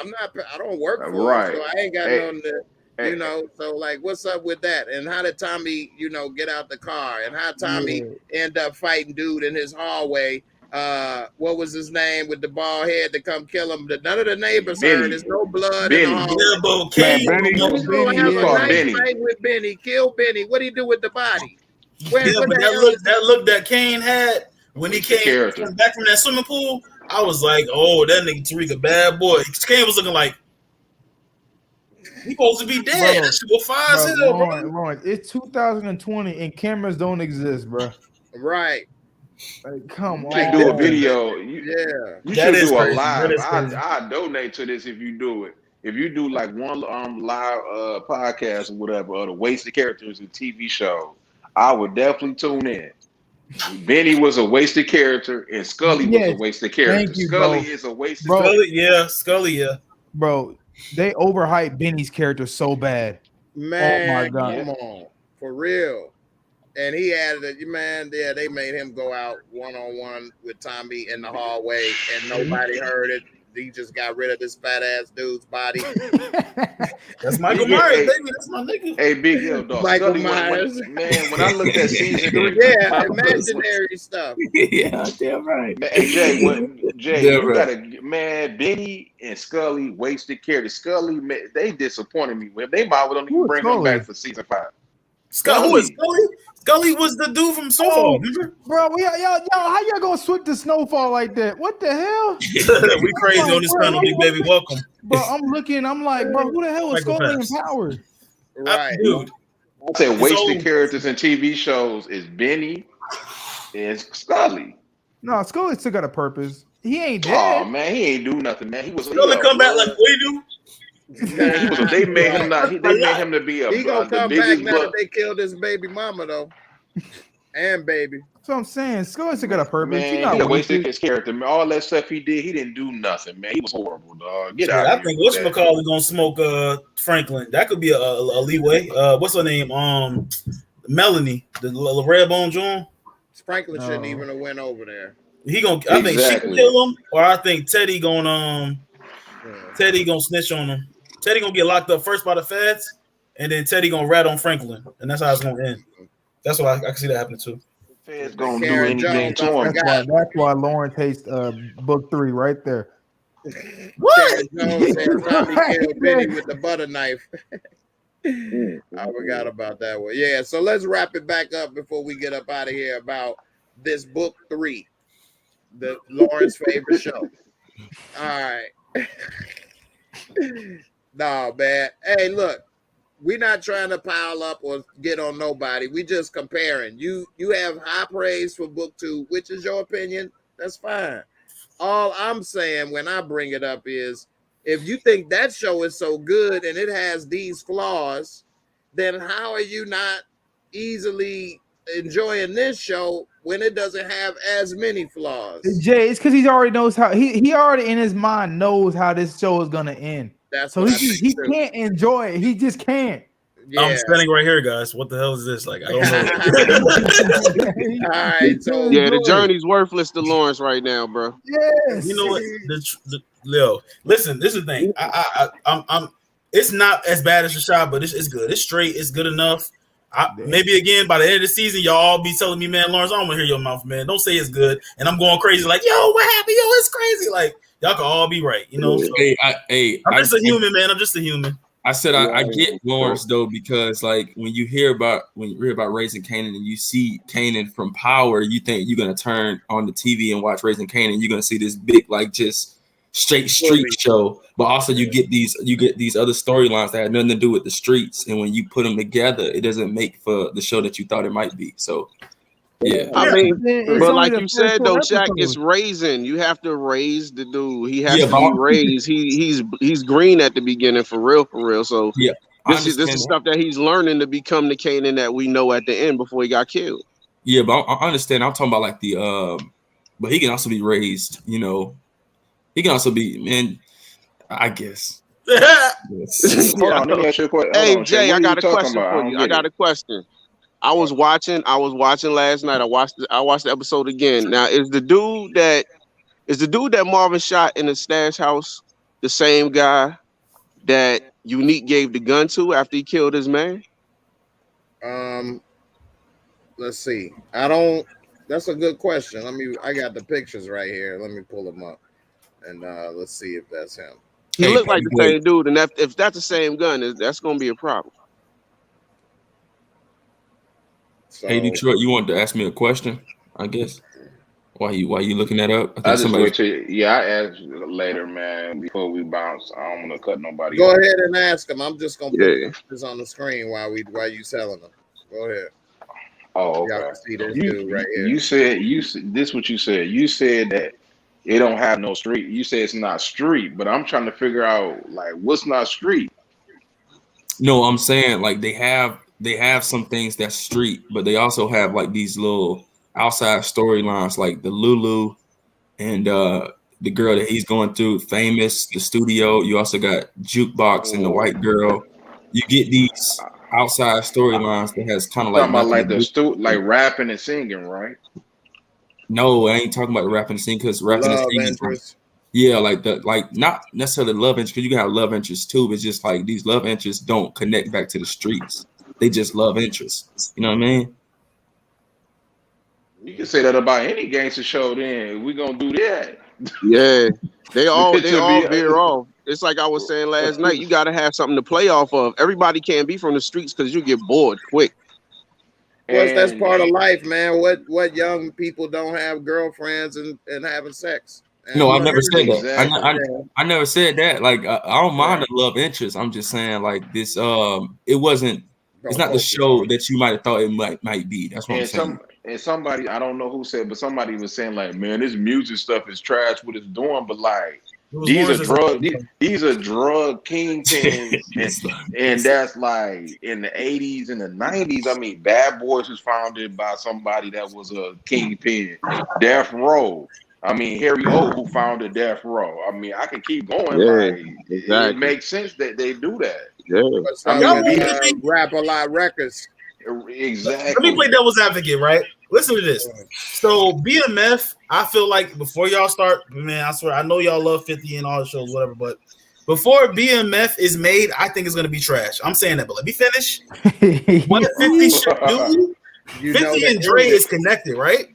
don't work for it, so I ain't got nothing to, you know. So like, what's up with that? And how did Tommy, get out the car? And how Tommy end up fighting dude in his hallway? What was his name with the bald head to come kill him? None of the neighbors heard. There's no blood in the hallway. Benny. Fight with Benny. Kill Benny. What did he do with the body? That look that Kane had when he came back from that swimming pool. I was like, oh, that nigga Tariq a bad boy. Kane was looking like he supposed to be dead. That shit was fine as hell, bro. Lawrence, it's 2020 and cameras don't exist, bro. Right. Like, come on. You should do a video. You should do a crazy. live. I donate to this if you do it. If you do like one live podcast or whatever, or the wasted characters in TV show, I would definitely tune in. Benny was a wasted character, and Scully was a wasted character. Scully is a wasted character. Scully, Bro, they overhyped Benny's character so bad. Man, oh my God. Come on. For real. And he added it, they made him go out one-on-one with Tommy in the hallway, and nobody heard it. He just got rid of this fat ass dude's body. That's Michael Myers, baby. That's my nigga. Hey, Big Hill dog. Michael Myers. Man, when I looked at season 3, imaginary stuff. Yeah, damn right. Hey, Jay, you gotta Benny and Scully wasted characters. Scully, man, they disappointed me. They might well don't even bring him back for season 5. Who is Scully? Scully was the dude from Snowfall. Bro, y'all, how y'all gonna switch to Snowfall like that? What the hell? We crazy on this panel, big baby. Welcome. Bro, I'm like, bro, who the hell is Scully empowered? Right, dude. I said wasted characters in TV shows is Benny and Scully. No, Scully still got a purpose. He ain't dead. Oh man, he ain't do nothing, man. He was Scully come back like we do. They made him not. They made him to be a. He gonna come back now that they killed his baby mama though, and baby. So I'm saying, Scully still got a purpose. Man, he wasted his character. Man, all that stuff he did, he didn't do nothing. Man, he was horrible, dog. Get out. I think whatchamacallit gonna smoke Franklin. That could be a leeway. What's her name? Melanie, the red bone John. Franklin shouldn't even have went over there. He gonna. I think she can kill him, or I think Teddy gonna snitch on him. Teddy gonna get locked up first by the feds, and then Teddy gonna rat on Franklin, and that's how it's gonna end. That's what I can see that happening too. Feds gonna do Karen anything Jones, to I him. forgot. That's why Lawrence hates book 3 right there. Karen Jones said Tommy killed Benny with the butter knife. I forgot about that one. Yeah, so let's wrap it back up before we get up out of here about this book 3, the Lawrence favorite show. All right. No, man. Hey, look, we're not trying to pile up or get on nobody. We just comparing. You have high praise for book 2, which is your opinion. That's fine. All I'm saying when I bring it up is if you think that show is so good and it has these flaws, then how are you not easily enjoying this show when it doesn't have as many flaws? Jay, it's because he already knows how he already in his mind knows how this show is gonna end. That's so what he can't enjoy it. He just can't. Yeah. I'm standing right here, guys. What the hell is this? Like, I don't know. All right, so yeah, the journey's worthless to Lawrence right now, bro. Yes. You know what, Leo? Listen, this is the thing. I'm. It's not as bad as the shot, but it's good. It's straight. It's good enough. Maybe again by the end of the season, y'all all be telling me, man, Lawrence, I don't want to hear your mouth, man. Don't say it's good, and I'm going crazy. Like, yo, what happened? Yo, it's crazy. Like, y'all can all be right, you know. So, I'm just a human, man. I'm just a human. I said I get Lawrence though, because like when you hear about Raising Kanan and you see Kanan from Power, you think you're gonna turn on the TV and watch Raising Kanan. You're gonna see this big like just straight street show, but also you get these other storylines that had nothing to do with the streets, and when you put them together, it doesn't make for the show that you thought it might be. So. Yeah, I mean, but like you said though, Shaq, it's raising. You have to raise the dude. He has to be raised. He's green at the beginning for real. So yeah, this is stuff that he's learning to become the Kanan that we know at the end before he got killed. Yeah, but I understand. I'm talking about like the but he can also be raised. You know, he can also be I guess. Hold on, let me ask you a question. Hey Jay, I got a question for you. I got a question. I was watching last night. I watched the episode again. Now, is the dude that Marvin shot in the stash house the same guy that Unique gave the gun to after he killed his man? Let's see. That's a good question. I got the pictures right here. Let me pull them up and let's see if that's him. He looked like the same dude, and if that's the same gun, that's gonna be a problem. So, hey Detroit, you wanted to ask me a question, I guess. Why you looking that up? I just wait till I ask you later, man. Before we bounce, I don't want to cut nobody. Go off. ahead and ask him. I'm just gonna put this on the screen while you selling them. Go ahead. Oh, okay. Y'all can see this dude right here. You said this. What you said? You said that it don't have no street. You said it's not street, but I'm trying to figure out like what's not street. No, I'm saying like they have some things that's street, but they also have like these little outside storylines, like the Lulu and the girl that he's going through, Famous, the studio. You also got Jukebox and the white girl. You get these outside storylines that has kind of like talking about like like rapping and singing, right? No, I ain't talking about the rapping and singing because rapping and singing. Yeah, like not necessarily love interest, because you can have love interests too, but it's just like these love interests don't connect back to the streets. They just love interests. You know what I mean? You can say that about any gangster show. Then we gonna do that. Yeah, they all veer off. It's like I was saying last night. You got to have something to play off of. Everybody can't be from the streets because you get bored quick. Plus, that's part of life, man. What young people don't have girlfriends and having sex. And no, I never said that. Exactly. I never said that. Like I don't mind the love interest. I'm just saying like this. It wasn't. It's not the show that you might have thought it might be. That's what I'm saying. And somebody, I don't know who said, but somebody was saying like, man, this music stuff is trash. What it's doing, but like these are drug kingpins, and that's like in the 80s and the 90s. I mean, Bad Boys was founded by somebody that was a kingpin. Death Row. I mean, Harry O, who founded Death Row. I mean, I can keep going. It makes sense that they do that. Yeah, Rap a lot records. Exactly. Let me play devil's advocate, right? Listen to this. So BMF, I feel like before y'all start, man, I swear, I know y'all love 50 and all the shows, whatever, but before BMF is made, I think it's gonna be trash. I'm saying that, but let me finish. What 50 should do You 50 know the and Dre ending. is connected, right?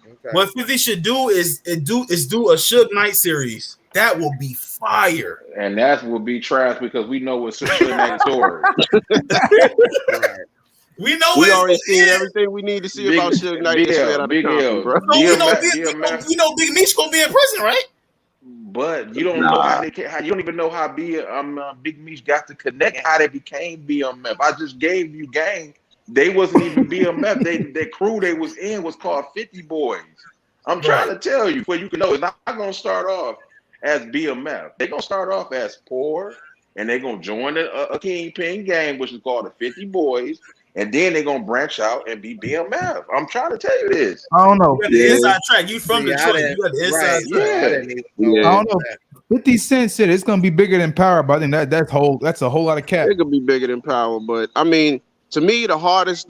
Okay. What 50 should do is do a Suge Knight series. That will be fire. And that will be trash because we know what Suge Knight's story. Right. We know We it's already seen yeah. everything we need to see Big- about Suge Knight Big straight L, out of Big Compton, L. bro. So we know DMF. we know Big Meech gonna be in prison, right? But you don't know how you don't even know how Big Meech got to connect and how they became BMF. I just gave you game. They wasn't even BMF. Their crew they was in was called 50 Boys. I'm trying to tell you, but you can know it's not gonna start off as BMF. They're gonna start off as poor, and they're gonna join a kingpin gang, which is called the 50 Boys, and then they're gonna branch out and be BMF. I'm trying to tell you this. I don't know. You got the inside track. You from See, I Detroit. didn't- You got the inside right, track. I didn't even know Yeah. I don't know. 50 Cent said it's gonna be bigger than Power, but I think that's a whole lot of cap. It could be bigger than Power, but I mean, to me, the hardest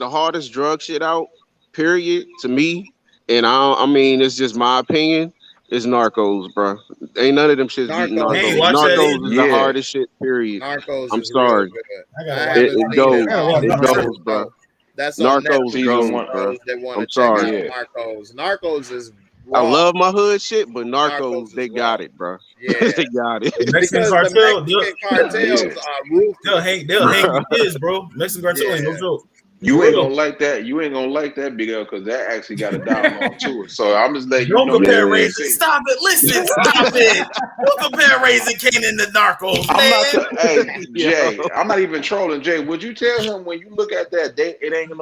drug shit out, period, to me, and I mean, it's just my opinion, is Narcos, bro. Ain't none of them shits beating Narcos. Narcos. Hey, watch that Narcos is Yeah. the hardest shit, period. Narcos I'm is sorry. real good. I I gotta haven't It seen goes. it all. It goes, bro. That's on Narcos Netflix. goes, Season one, bro. Those that want to I'm check sorry. out Yeah. Narcos. Narcos is I raw. love my hood shit, but Narcos Narcos, is they raw. got it, bro. Yeah. They got it. Mexican Because the cartel, Mexican cartels Yeah. are ruthless. they'll hang you kids, bro. Mexican cartel ain't no Yeah. joke. You For ain't real. gonna like that. You ain't gonna like that, Big L, because that actually got a dialogue to it. So I'm just letting you Don't know compare that. Raising. Stop it. Listen, stop it. Don't compare Raising Kanan to Narcos, I'm man. not. Hey, Jay, I'm not even trolling. Jay, would you tell him when you look at that? It ain't a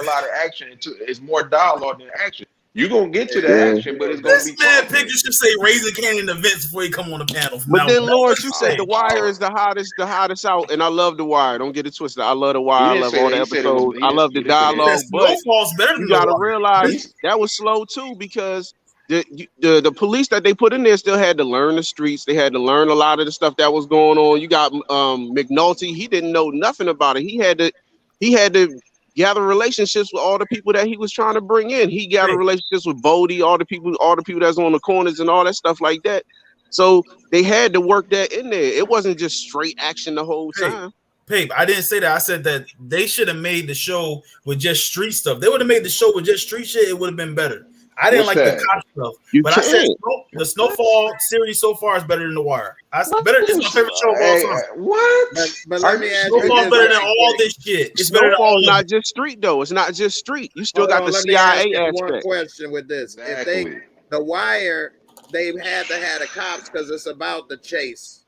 lot of action. It's more dialogue than action. You gonna get to the Yeah. action, but it's gonna This be man talking. picture should say Raising Kanan events before he come on the panel. From But now then, on. Lawrence, you said Hey, The Wire is the hottest out, and I love The Wire. Don't get it twisted. I love The He Wire. I didn't love say all that. the He said it was. episodes. I love the He didn't say that. dialogue, but Snowfall's better than you The got to Wire. realize that was slow too, because the police that they put in there still had to learn the streets. They had to learn a lot of the stuff that was going on. You got McNulty. He didn't know nothing about it. He had to gather relationships with all the people that he was trying to bring in. He gathered relationships with Bodie, all the people that's on the corners and all that stuff like that. So they had to work that in there. It wasn't just straight action the whole time. Pape, I didn't say that. I said that they should have made the show with just street stuff. They would have made the show with just street shit. It would have been better. I didn't What's like that? the cop stuff, You but I said can't. the Snowfall series so far is better than The Wire. It's my favorite show of all Hey, time. what? But let me ask you Snowfall's this. better than right all quick. this shit. It's better than all Snowfall's of not it. just street though. It's not just street. You still Hold got on, the let me ask CIA you one aspect. question with this. Exactly. If The Wire, they've had to have the cops because it's about the chase.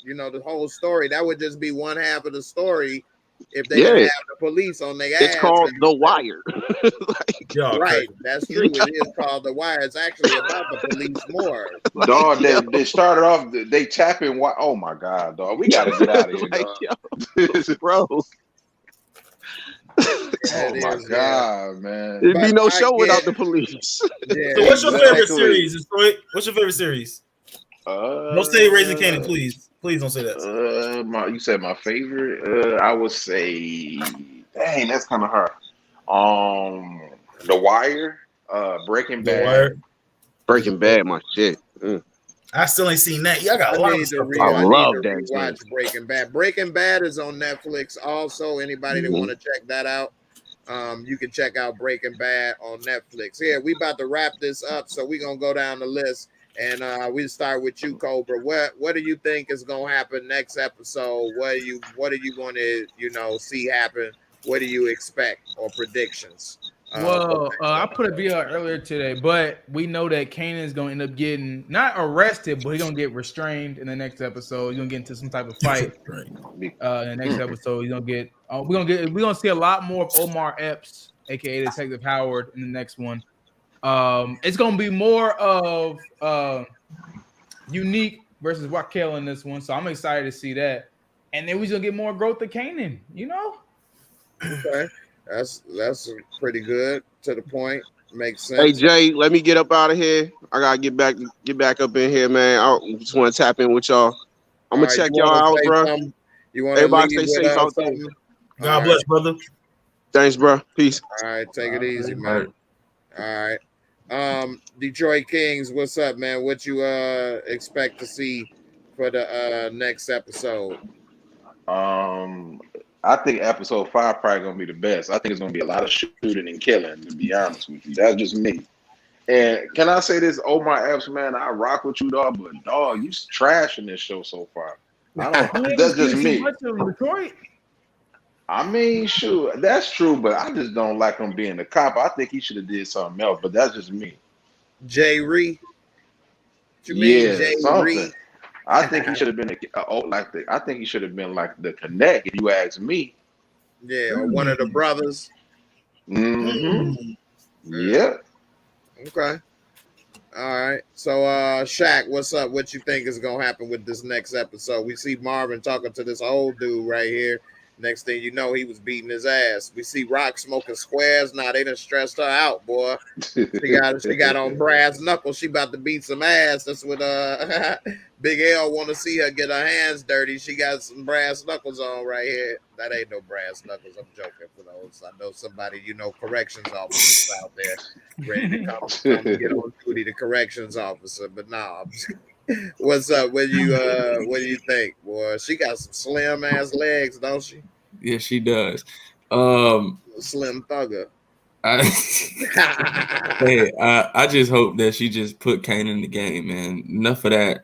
You know, the whole story. That would just be one half of the story if they didn't have the police on their ass. It's called The Wire. Right, that's true. It is called The Wire. It's actually about the police more. Dog, they started off. They tapping. Oh my god, dog. We gotta get out of here, Like, dog. bro. Oh my god, man. It'd be no show without the police. Yeah, So what's your favorite series, Detroit? What's your favorite series? Don't say Raising Kanan, please. Please don't say that. You said my favorite. I would say, dang, that's kind of hard. The Wire, Breaking Bad. Wire. Breaking Bad, my shit. I still ain't seen that. Yeah, I got a lot of stuff. I love that. Watch Breaking Bad. Breaking Bad is on Netflix. Also, anybody that want to check that out, you can check out Breaking Bad on Netflix. Yeah, we about to wrap this up, so we're gonna go down the list, and we start with you, Cobra. What do you think is gonna happen next episode? What do you want to see happen? What do you expect or predictions? Well, I put a video out earlier today, but we know that Kanan is going to end up getting not arrested, but he's going to get restrained in the next episode. He's going to get into some type of fight in the next episode. He's going to get. We're going to see a lot more of Omar Epps, aka Detective Howard, in the next one. It's going to be more of Unique versus Raquel in this one, so I'm excited to see that. And then we're going to get more growth of Kanan. Okay. That's pretty good to the point. Makes sense. Hey Jay, let me get up out of here. I gotta get back up in here, man. I just want to tap in with y'all. I'm gonna check y'all out, bro. You want everybody stay safe out there. God bless, brother. Thanks, bro. Peace. All right, take it easy, man. All right. Detroit Kings, what's up, man? What you expect to see for the next episode? I think episode 5 probably gonna be the best. I think it's gonna be a lot of shooting and killing. To be honest with you, that's just me. And can I say this? Oh my F's, man, I rock with you, dog. But dog, you trashing this show so far. I don't. That's just me. Detroit. I mean, sure, that's true, but I just don't like him being the cop. I think he should have did something else. But that's just me. Jay Ree. What you mean, Jay Ree? I think he should have been I think he should have been like the Connect, if you ask me. Yeah, or one of the brothers. Mm-hmm. Yeah. Okay. All right. So Shaq, what's up? What you think is gonna happen with this next episode? We see Marvin talking to this old dude right here. Next thing you know, he was beating his ass. We see Rock smoking squares. Now they done stressed her out, boy. She got on brass knuckles. She about to beat some ass. That's what Big L want to see her get her hands dirty. She got some brass knuckles on right here. That ain't no brass knuckles. I'm joking for those. I know somebody, corrections officers out there ready to come get on duty, the corrections officer. But nah, what's up? What do you think, boy? She got some slim ass legs, don't she? Yeah, she does. Slim thugger. I just hope that she just put Kanan in the game, man. Enough of that,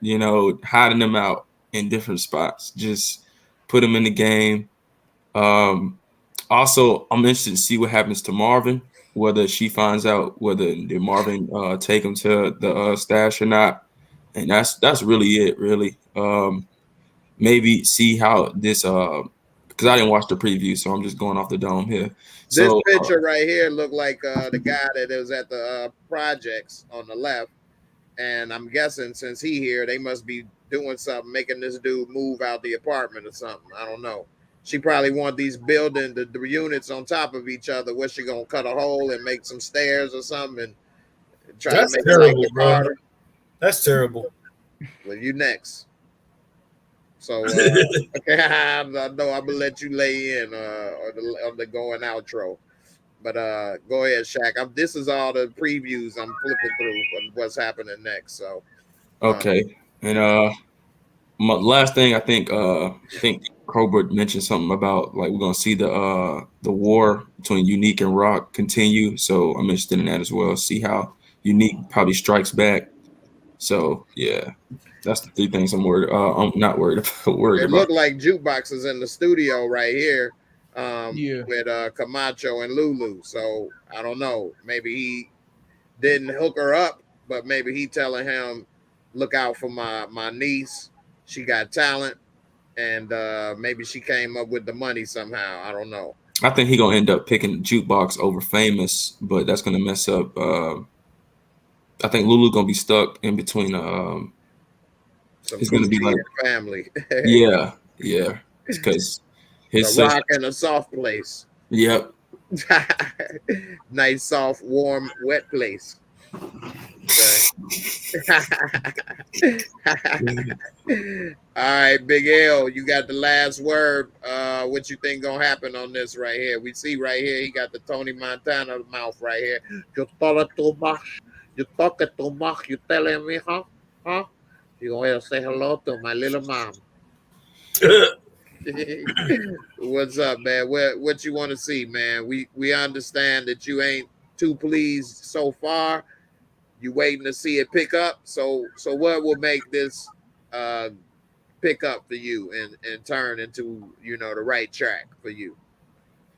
hiding them out in different spots. Just put them in the game. Also, I'm interested to see what happens to Marvin, whether she finds out whether did Marvin take him to the stash or not. And that's really it, really. Maybe see how this because I didn't watch the preview, so I'm just going off the dome here. This picture right here looked like the guy that was at the projects on the left, and I'm guessing since he here, they must be doing something, making this dude move out the apartment or something. I don't know. She probably want these building the units on top of each other. Where she gonna cut a hole and make some stairs or something and try to make terrible, it harder. That's terrible. Well, you next. So I know I'm gonna let you lay in on the going outro, but go ahead, Shaq. This is all the previews I'm flipping through what's happening next. So okay, and my last thing, I think Cobra mentioned something about like we're gonna see the war between Unique and Rock continue. So I'm interested in that as well. See how Unique probably strikes back. So yeah. That's the three things I'm worried. I'm not worried about. It looked like Jukebox is in the studio right here, with Camacho and Lulu. So I don't know. Maybe he didn't hook her up, but maybe he telling him, "Look out for my niece. She got talent, and maybe she came up with the money somehow. I don't know." I think he gonna end up picking Jukebox over Famous, but that's gonna mess up. I think Lulu gonna be stuck in between. It's gonna be like family. yeah, because his rock in a soft place. Yep. Nice, soft, warm, wet place. Okay. All right, Big L, you got the last word. What you think gonna happen on this right here? We see right here, he got the Tony Montana mouth right here. You talk too much. You telling me, huh? You gonna say hello to my little mom. What's up, man? What you want to see, man? We understand that you ain't too pleased so far. You waiting to see it pick up. So what will make this pick up for you and turn into the right track for you?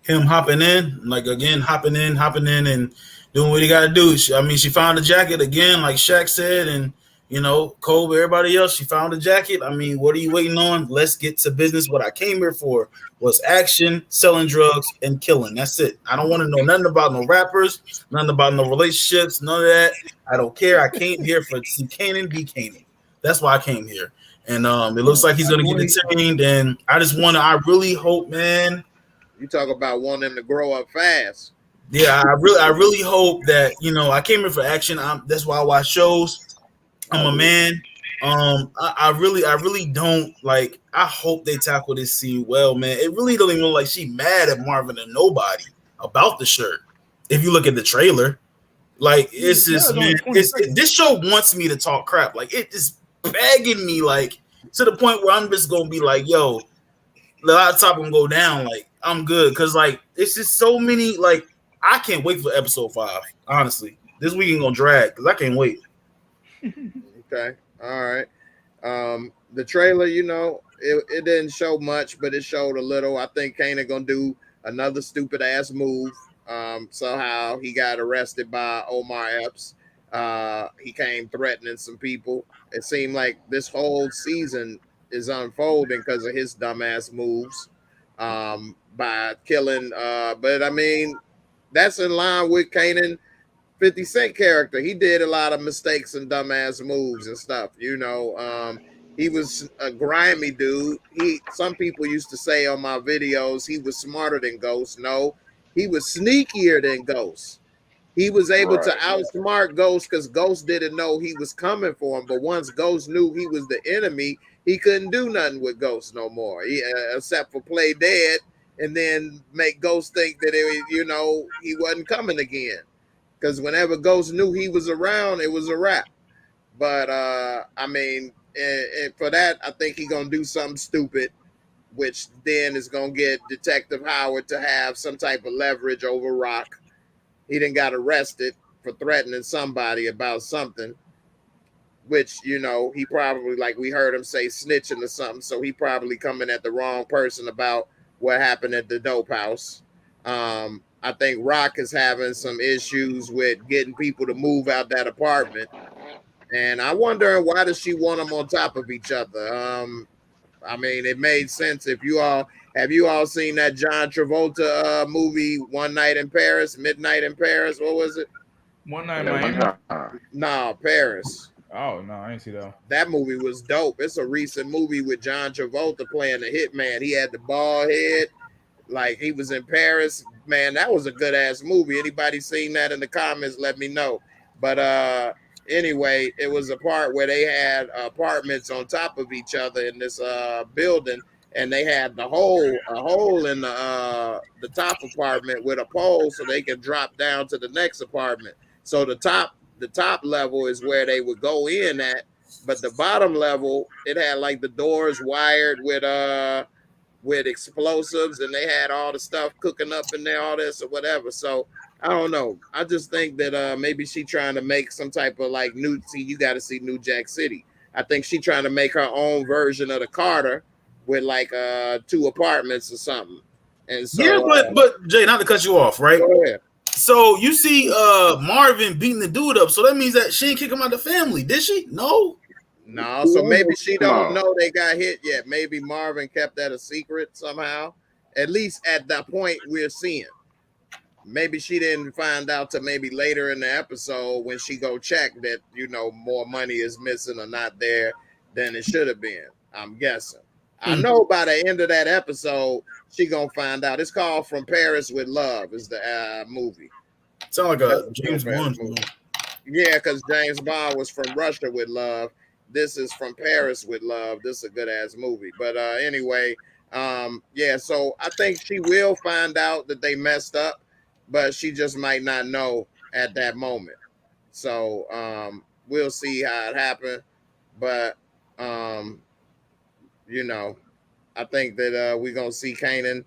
Him hopping in, hopping in, and doing what he got to do. She found the jacket again, like Shaq said, and. Cole, everybody else, she found a jacket. What are you waiting on? Let's get to business. What I came here for was action, selling drugs, and killing. That's it. I don't want to know nothing about no rappers, nothing about no relationships, none of that. I don't care. I came here for see Kanan be Kanan. That's why I came here. And it looks like he's going to get detained. And I really hope, man. You talk about wanting him to grow up fast. Yeah, I really hope that, I came here for action. That's why I watch shows. I'm a man. I really don't like. I hope they tackle this scene well, man. It really doesn't even look like she mad at Marvin and nobody about the shirt. If you look at the trailer, like it's just man, this show wants me to talk crap. Like it is begging me, like to the point where I'm just gonna be like, yo, the hot top gonna go down. Like I'm good because like it's just so many. Like I can't wait for episode 5. Honestly, this weekend gonna drag because I can't wait. Okay, all right. The trailer, it didn't show much, but it showed a little. I think Kanan gonna do another stupid ass move. Somehow he got arrested by Omar Epps. He came threatening some people. It seemed like this whole season is unfolding because of his dumbass moves. By killing, but I mean, that's in line with Kanan 50 Cent character. He did a lot of mistakes and dumbass moves and stuff. He was a grimy dude. Some people used to say on my videos he was smarter than Ghost. No, he was sneakier than Ghost. He was able to outsmart Ghost because Ghost didn't know he was coming for him. But once Ghost knew he was the enemy, he couldn't do nothing with Ghost no more, except for play dead and then make Ghost think that he wasn't coming again. Because whenever Ghost knew he was around, it was a wrap. But I mean, and for that, I think he's gonna do something stupid, which then is gonna get Detective Howard to have some type of leverage over Rock. He done got arrested for threatening somebody about something, which he probably, like we heard him say, snitching or something. So he probably coming at the wrong person about what happened at the dope house. I think Rock is having some issues with getting people to move out that apartment. And I wonder, why does she want them on top of each other? I mean, it made sense. Have you all seen that John Travolta movie, One Night in Paris, Midnight in Paris? What was it? One Night in Miami? No, Paris. Oh, no, I didn't see that. That movie was dope. It's a recent movie with John Travolta playing the hitman. He had the bald head, like he was in Paris. Man, that was a good ass movie. Anybody seen that in the comments, let me know. But anyway, it was a part where they had apartments on top of each other in this building, and they had a hole in the top apartment with a pole so they could drop down to the next apartment. So the top level is where they would go in at, but the bottom level, it had like the doors wired with explosives, and they had all the stuff cooking up in there, all this or whatever. So I don't know. I just think that maybe she trying to make some type of like you got to see New Jack City. I think she trying to make her own version of the Carter with like 2 apartments or something. And so yeah, but Jay, not to cut you off, right? Go ahead. So you see Marvin beating the dude up, so that means that she didn't kick him out of the family, did she? No, so maybe she don't know they got hit yet. Maybe Marvin kept that a secret somehow, at least at that point we're seeing. Maybe she didn't find out till maybe later in the episode when she go check that, more money is missing or not there than it should have been. I'm guessing. I know by the end of that episode, she gonna find out. It's called From Paris with Love is the movie. Sound like a James Bond movie. Yeah, because James Bond was From Russia with Love. This is From Paris with Love. This is a good ass movie. But anyway, yeah, so I think she will find out that they messed up, but she just might not know at that moment. So we'll see how it happened. But I think that we're gonna see Kanan.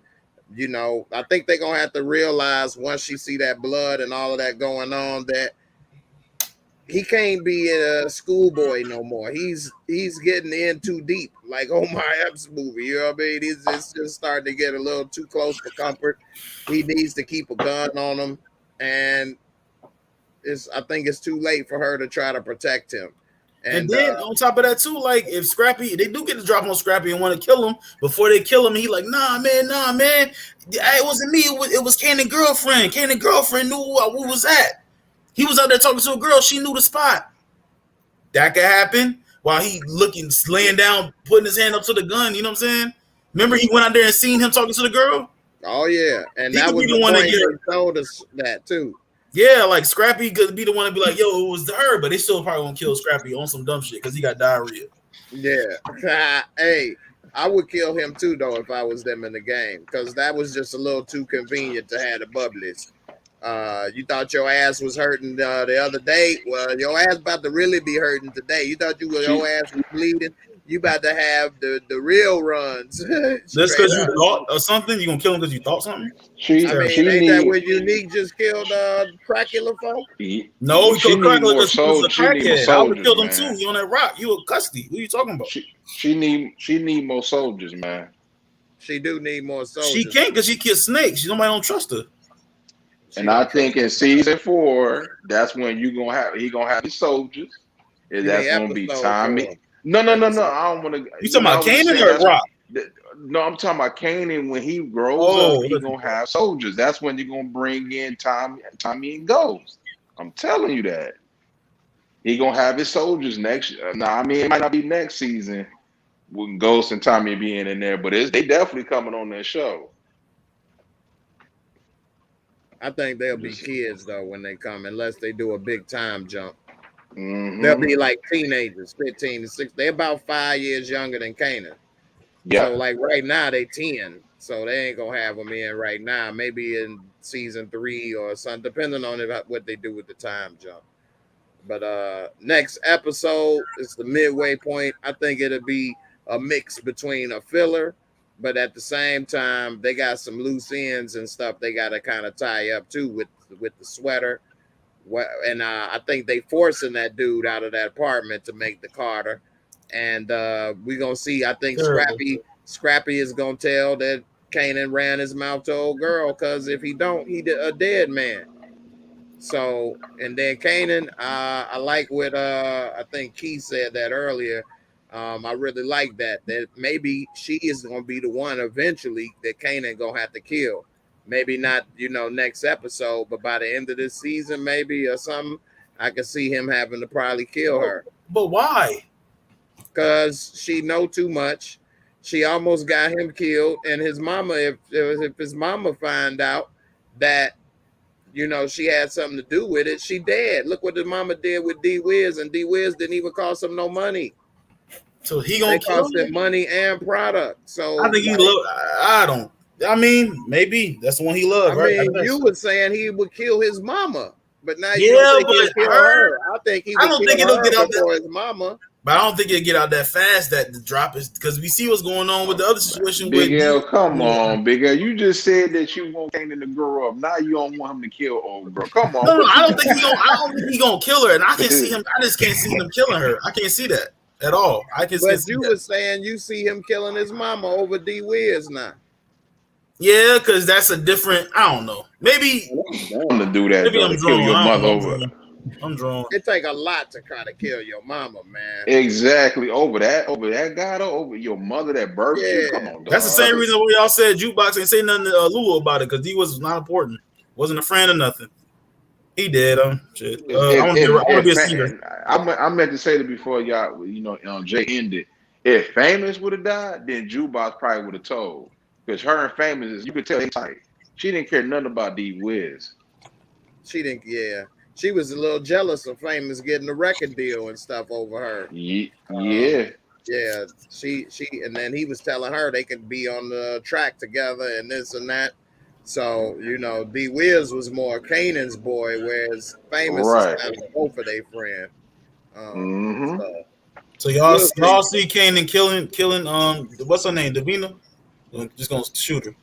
I think they're gonna have to realize once she see that blood and all of that going on that he can't be a schoolboy no more. He's getting in too deep, like Omar Epps movie. You know what I mean? It's just starting to get a little too close for comfort. He needs to keep a gun on him, and I think it's too late for her to try to prect him. And then on top of that too, like if Scrappy, they do get the drop on Scrappy and want to kill him, before they kill him, he like, nah, man, it wasn't me. It was Kanan girlfriend. Kanan girlfriend knew who was at. He was out there talking to a girl. She knew the spot. That could happen while he laying down, putting his hand up to the gun. You know what I'm saying? Remember he went out there and seen him talking to the girl? Oh yeah, and that was the one that told us that too. Yeah, like Scrappy could be the one to be like, yo, it was her, but they still probably won't kill Scrappy on some dumb shit because he got diarrhea. Yeah. Hey, I would kill him too, though, if I was them in the game, because that was just a little too convenient to have the bubblies. You thought your ass was hurting the other day. Well, your ass about to really be hurting today. You thought your ass was bleeding. you about to have the real runs. Just because you thought or something, you gonna kill him because you thought something? I mean, ain't that what Unique just killed Crackula folk? No, she need more because he was a soldiers. She need more crackhead. I would soldiers, have killed him man. too. You on that rock? You a custody? Who you talking about? She need more soldiers, man. She do need more soldiers. She can't because she kills snakes. Nobody don't trust her. And I think in season 4, that's when he gonna have his soldiers. And that's gonna be Tommy. No. I don't want to. You talking about Kanan or Rock? No, I'm talking about Kanan. When he grows up, he gonna have soldiers. That's when you're gonna bring in Tommy and Ghost. I'm telling you that. He gonna have his soldiers next. I mean, it might not be next season with Ghost and Tommy being in there, but they definitely coming on that show. I think they'll be kids though when they come, unless they do a big time jump. Mm-hmm. They'll be like teenagers, 15 to 16. They're about 5 years younger than Kanan. Yeah. So like right now they 10, so they ain't gonna have them in right now. Maybe in season 3 or something, depending on what they do with the time jump. But next episode is the midway point. I think it'll be a mix between a filler, but at the same time they got some loose ends and stuff they got to kind of tie up too with the sweater. And I think they forcing that dude out of that apartment to make the Carter. And we're gonna see. I think Scrappy is gonna tell that Kanan ran his mouth to old girl, because if he don't, he a dead man. So, and then Kanan, I like what I think Keith said that earlier. I really like that maybe she is gonna be the one eventually that Kanan gonna have to kill. Maybe not, next episode, but by the end of this season, maybe or something, I can see him having to probably kill her. But why? Because she know too much. She almost got him killed, and his mama, if his mama find out that she had something to do with it, she dead. Look what the mama did with D-Wiz, and D-Wiz didn't even cost him no money. So he gonna cost him money and product. So I think he love. I don't. I mean, maybe that's the one he loved. I mean, you were saying he would kill his mama, but now you don't think he'll kill her. I think he would kill her before his mama. But I don't think it'll get out that fast. That the drop is because we see what's going on with the other situation. Big L, come on, Big L. You just said that you want Kanan to grow up. Now you don't want him to kill old bro. Come on. No, I don't think he's gonna kill her, and I can see him. I just can't see him killing her. I can't see that at all. But you were saying you see him killing his mama over D-Wiz now. Yeah, because that's a different. I don't know. Maybe I'm gonna do that. Maybe I'm kill your mother over. I'm drawn. It take a lot to try to kill your mama, man. Exactly. Over that guy, though, over your mother that birthed you. Come on, dog. That's the same reason why y'all said Jukebox ain't say nothing to Lulu about it, because he was not important. Wasn't a friend or nothing. He did. Shit. I want to be a singer. I meant to say that before y'all, Jay ended. If Famous would have died, then Jukebox probably would have told. Because her and Famous, you could tell they tight. She didn't care nothing about D-Wiz. She didn't, yeah. She was a little jealous of Famous getting the record deal and stuff over her. Yeah. Yeah. She, and then he was telling her they could be on the track together and this and that. So, D-Wiz was more Kanan's boy, whereas Famous is kind of both of their friend. So y'all see Kanan killing what's her name, Davina? I'm just gonna shoot her.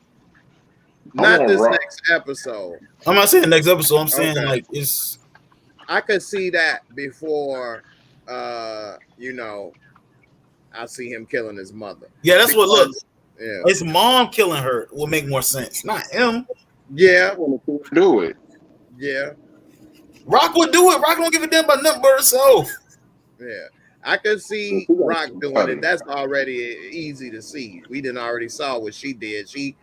Not this next episode. I'm not saying next episode. I'm saying like it's. I could see that before. I see him killing his mother. Yeah, that's what looks. Yeah, his mom killing her will make more sense, not him. Yeah, do it. Yeah, Rock would do it. Rock don't give a damn about nothing but herself. Yeah. I could see Rock doing it. That's already easy to see. We didn't already saw what she did. She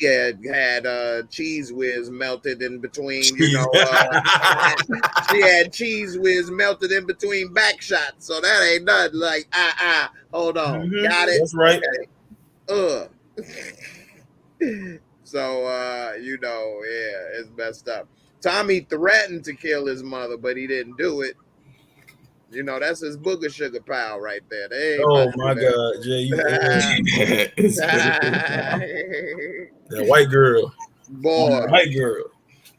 had Cheese Whiz melted in between, she had Cheese Whiz melted in between back shots. So that ain't nothing like hold on. Got it. That's right. Okay. So it's messed up. Tommy threatened to kill his mother, but he didn't do it. That's his booger sugar pal right there. Oh my God, Jay! That white girl, boy, white girl.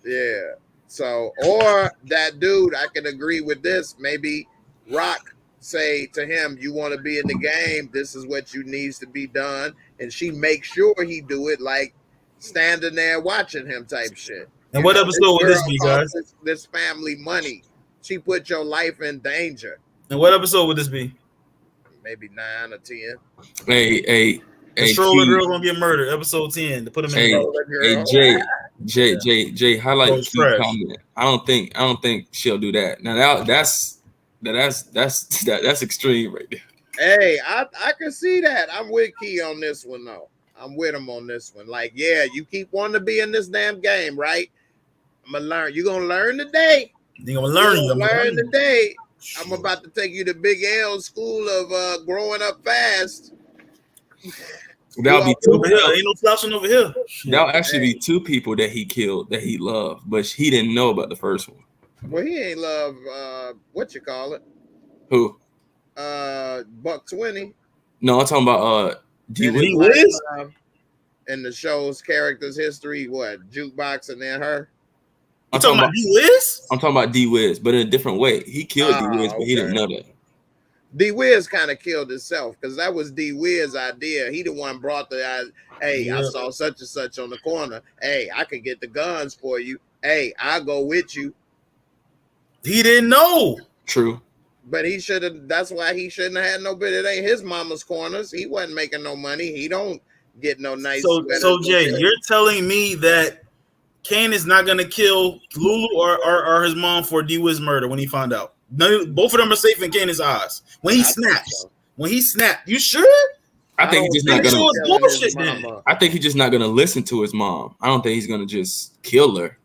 Yeah. So, or that dude, I can agree with this. Maybe Rock say to him, you want to be in the game, this is what you needs to be done, and she makes sure he do it, like standing there watching him type shit. And what episode would this be, guys? This family money. She put your life in danger. And what episode would this be? Maybe 9 or 10. The stroller girl gonna get murdered. Episode 10. To put him in. Jay, highlight key comment. I don't think she'll do that. Now that's extreme right there. Hey, I can see that. I'm with Key on this one though. I'm with him on this one. Like, yeah, you keep wanting to be in this damn game, right? I'm gonna learn. You're gonna learn today. You're gonna learn today. I'm about to take you to Big L's school of growing up fast. That'll be two. Ain't no flashing over here. That'll actually be 2 people that he killed that he loved, but he didn't know about the first one. Well, he ain't love what you call it? Who? Buck 20. No, I'm talking about D-Wiz? In the show's character's history, what? Jukebox and then her? I'm talking about D-Wiz? I'm talking about D-Wiz, but in a different way. He killed D-Wiz, but he didn't know that. D-Wiz kind of killed himself because that was D-Wiz's idea. He the one brought the hey, I saw such and such on the corner. Hey, I could get the guns for you. Hey, I'll go with you. He didn't know. True. But he should have. That's why he shouldn't have had no bid. It ain't his mama's corners. He wasn't making no money. He don't get no nice. So Jay, you're telling me that Kane is not gonna kill Lulu or his mom for D-Wiz murder when he found out. Both of them are safe in Kanan's eyes. When he snaps, you sure? I think he's just not gonna. I think he's just not gonna listen to his mom. I don't think he's gonna just kill her.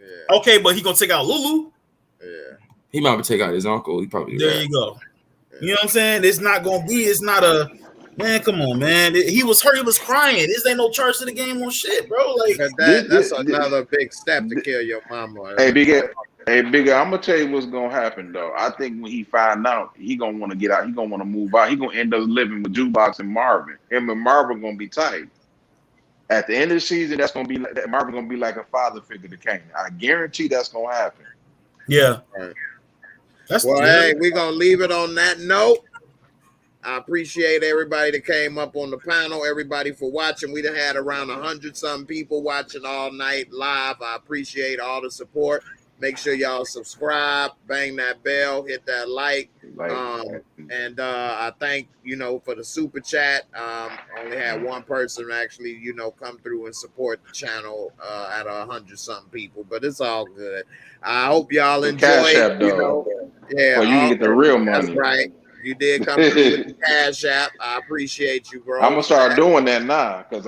Yeah. Okay, but he gonna take out Lulu. Yeah. He might take out his uncle. He probably. There you go. Yeah. You know what I'm saying? It's not gonna be. It's not a. Man, come on, man. He was hurt. He was crying. This ain't no charge to the game on shit, bro. Like that's another big step to kill your mama. Hey, Big Al, I'm gonna tell you what's gonna happen though. I think when he find out, he gonna want to get out. He gonna want to move out. He gonna end up living with Jukebox and Marvin. Him and Marvin gonna be tight. At the end of the season, that's gonna be like that. Marvin gonna be like a father figure to Kanan. I guarantee that's gonna happen. Yeah. Right. Hey, we're gonna leave it on that note. I appreciate everybody that came up on the panel, everybody for watching. We done had around 100-something people watching all night live. I appreciate all the support. Make sure y'all subscribe, bang that bell, hit that like. And I thank, for the super chat. Only had one person actually, come through and support the channel out of 100-something people, but it's all good. I hope y'all enjoy it. Yeah, well, you can get the real money. That's right. You did come through with the Cash App. I appreciate you, bro. I'm gonna start doing that now because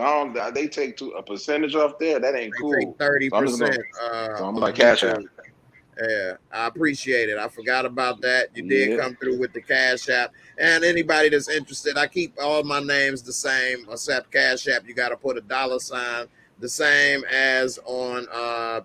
they take a percentage off there. That ain't cool. 30%. So I'm like Cash App. Yeah, I appreciate it. I forgot about that. You did come through with the Cash App. And anybody that's interested, I keep all my names the same except Cash App. You got to put a $, the same as on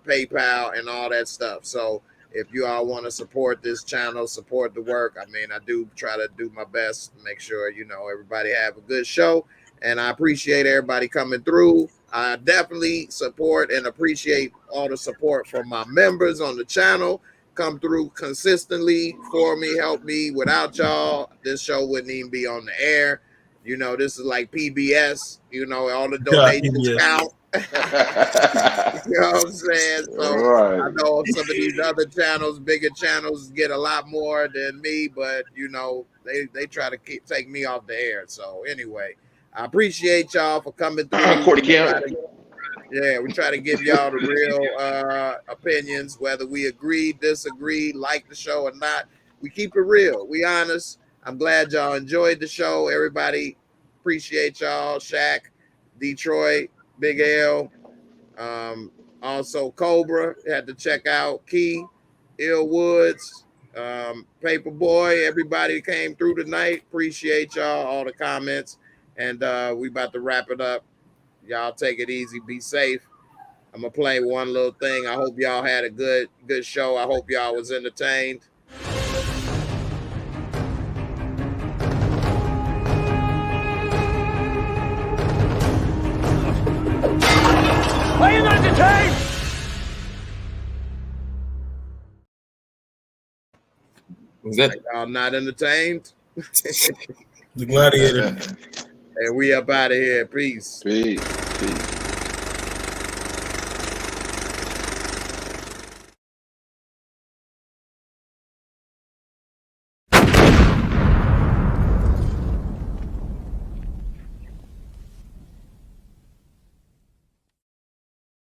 PayPal and all that stuff. So if you all want to support this channel, support the work, I do try to do my best to make sure, everybody have a good show. And I appreciate everybody coming through. I definitely support and appreciate all the support from my members on the channel. Come through consistently for me, help me. Without y'all, this show wouldn't even be on the air. This is like PBS. All the donations count. You know what I'm saying? So I know some of these other channels, bigger channels, get a lot more than me, but they try to take me off the air. So anyway, I appreciate y'all for coming through. We try to give y'all the real opinions, whether we agree, disagree, like the show or not. We keep it real. We honest. I'm glad y'all enjoyed the show. Everybody, appreciate y'all. Shaq, Detroit, Big L, also Cobra, had to check out Key, Ill Woods, Paperboy, everybody came through tonight. Appreciate y'all, all the comments. And we about to wrap it up. Y'all take it easy, be safe. I'm gonna play one little thing. I hope y'all had a good show. I hope y'all was entertained. Are you entertained? Was that y'all not entertained? The Gladiator. And we up out of here. Peace. Peace.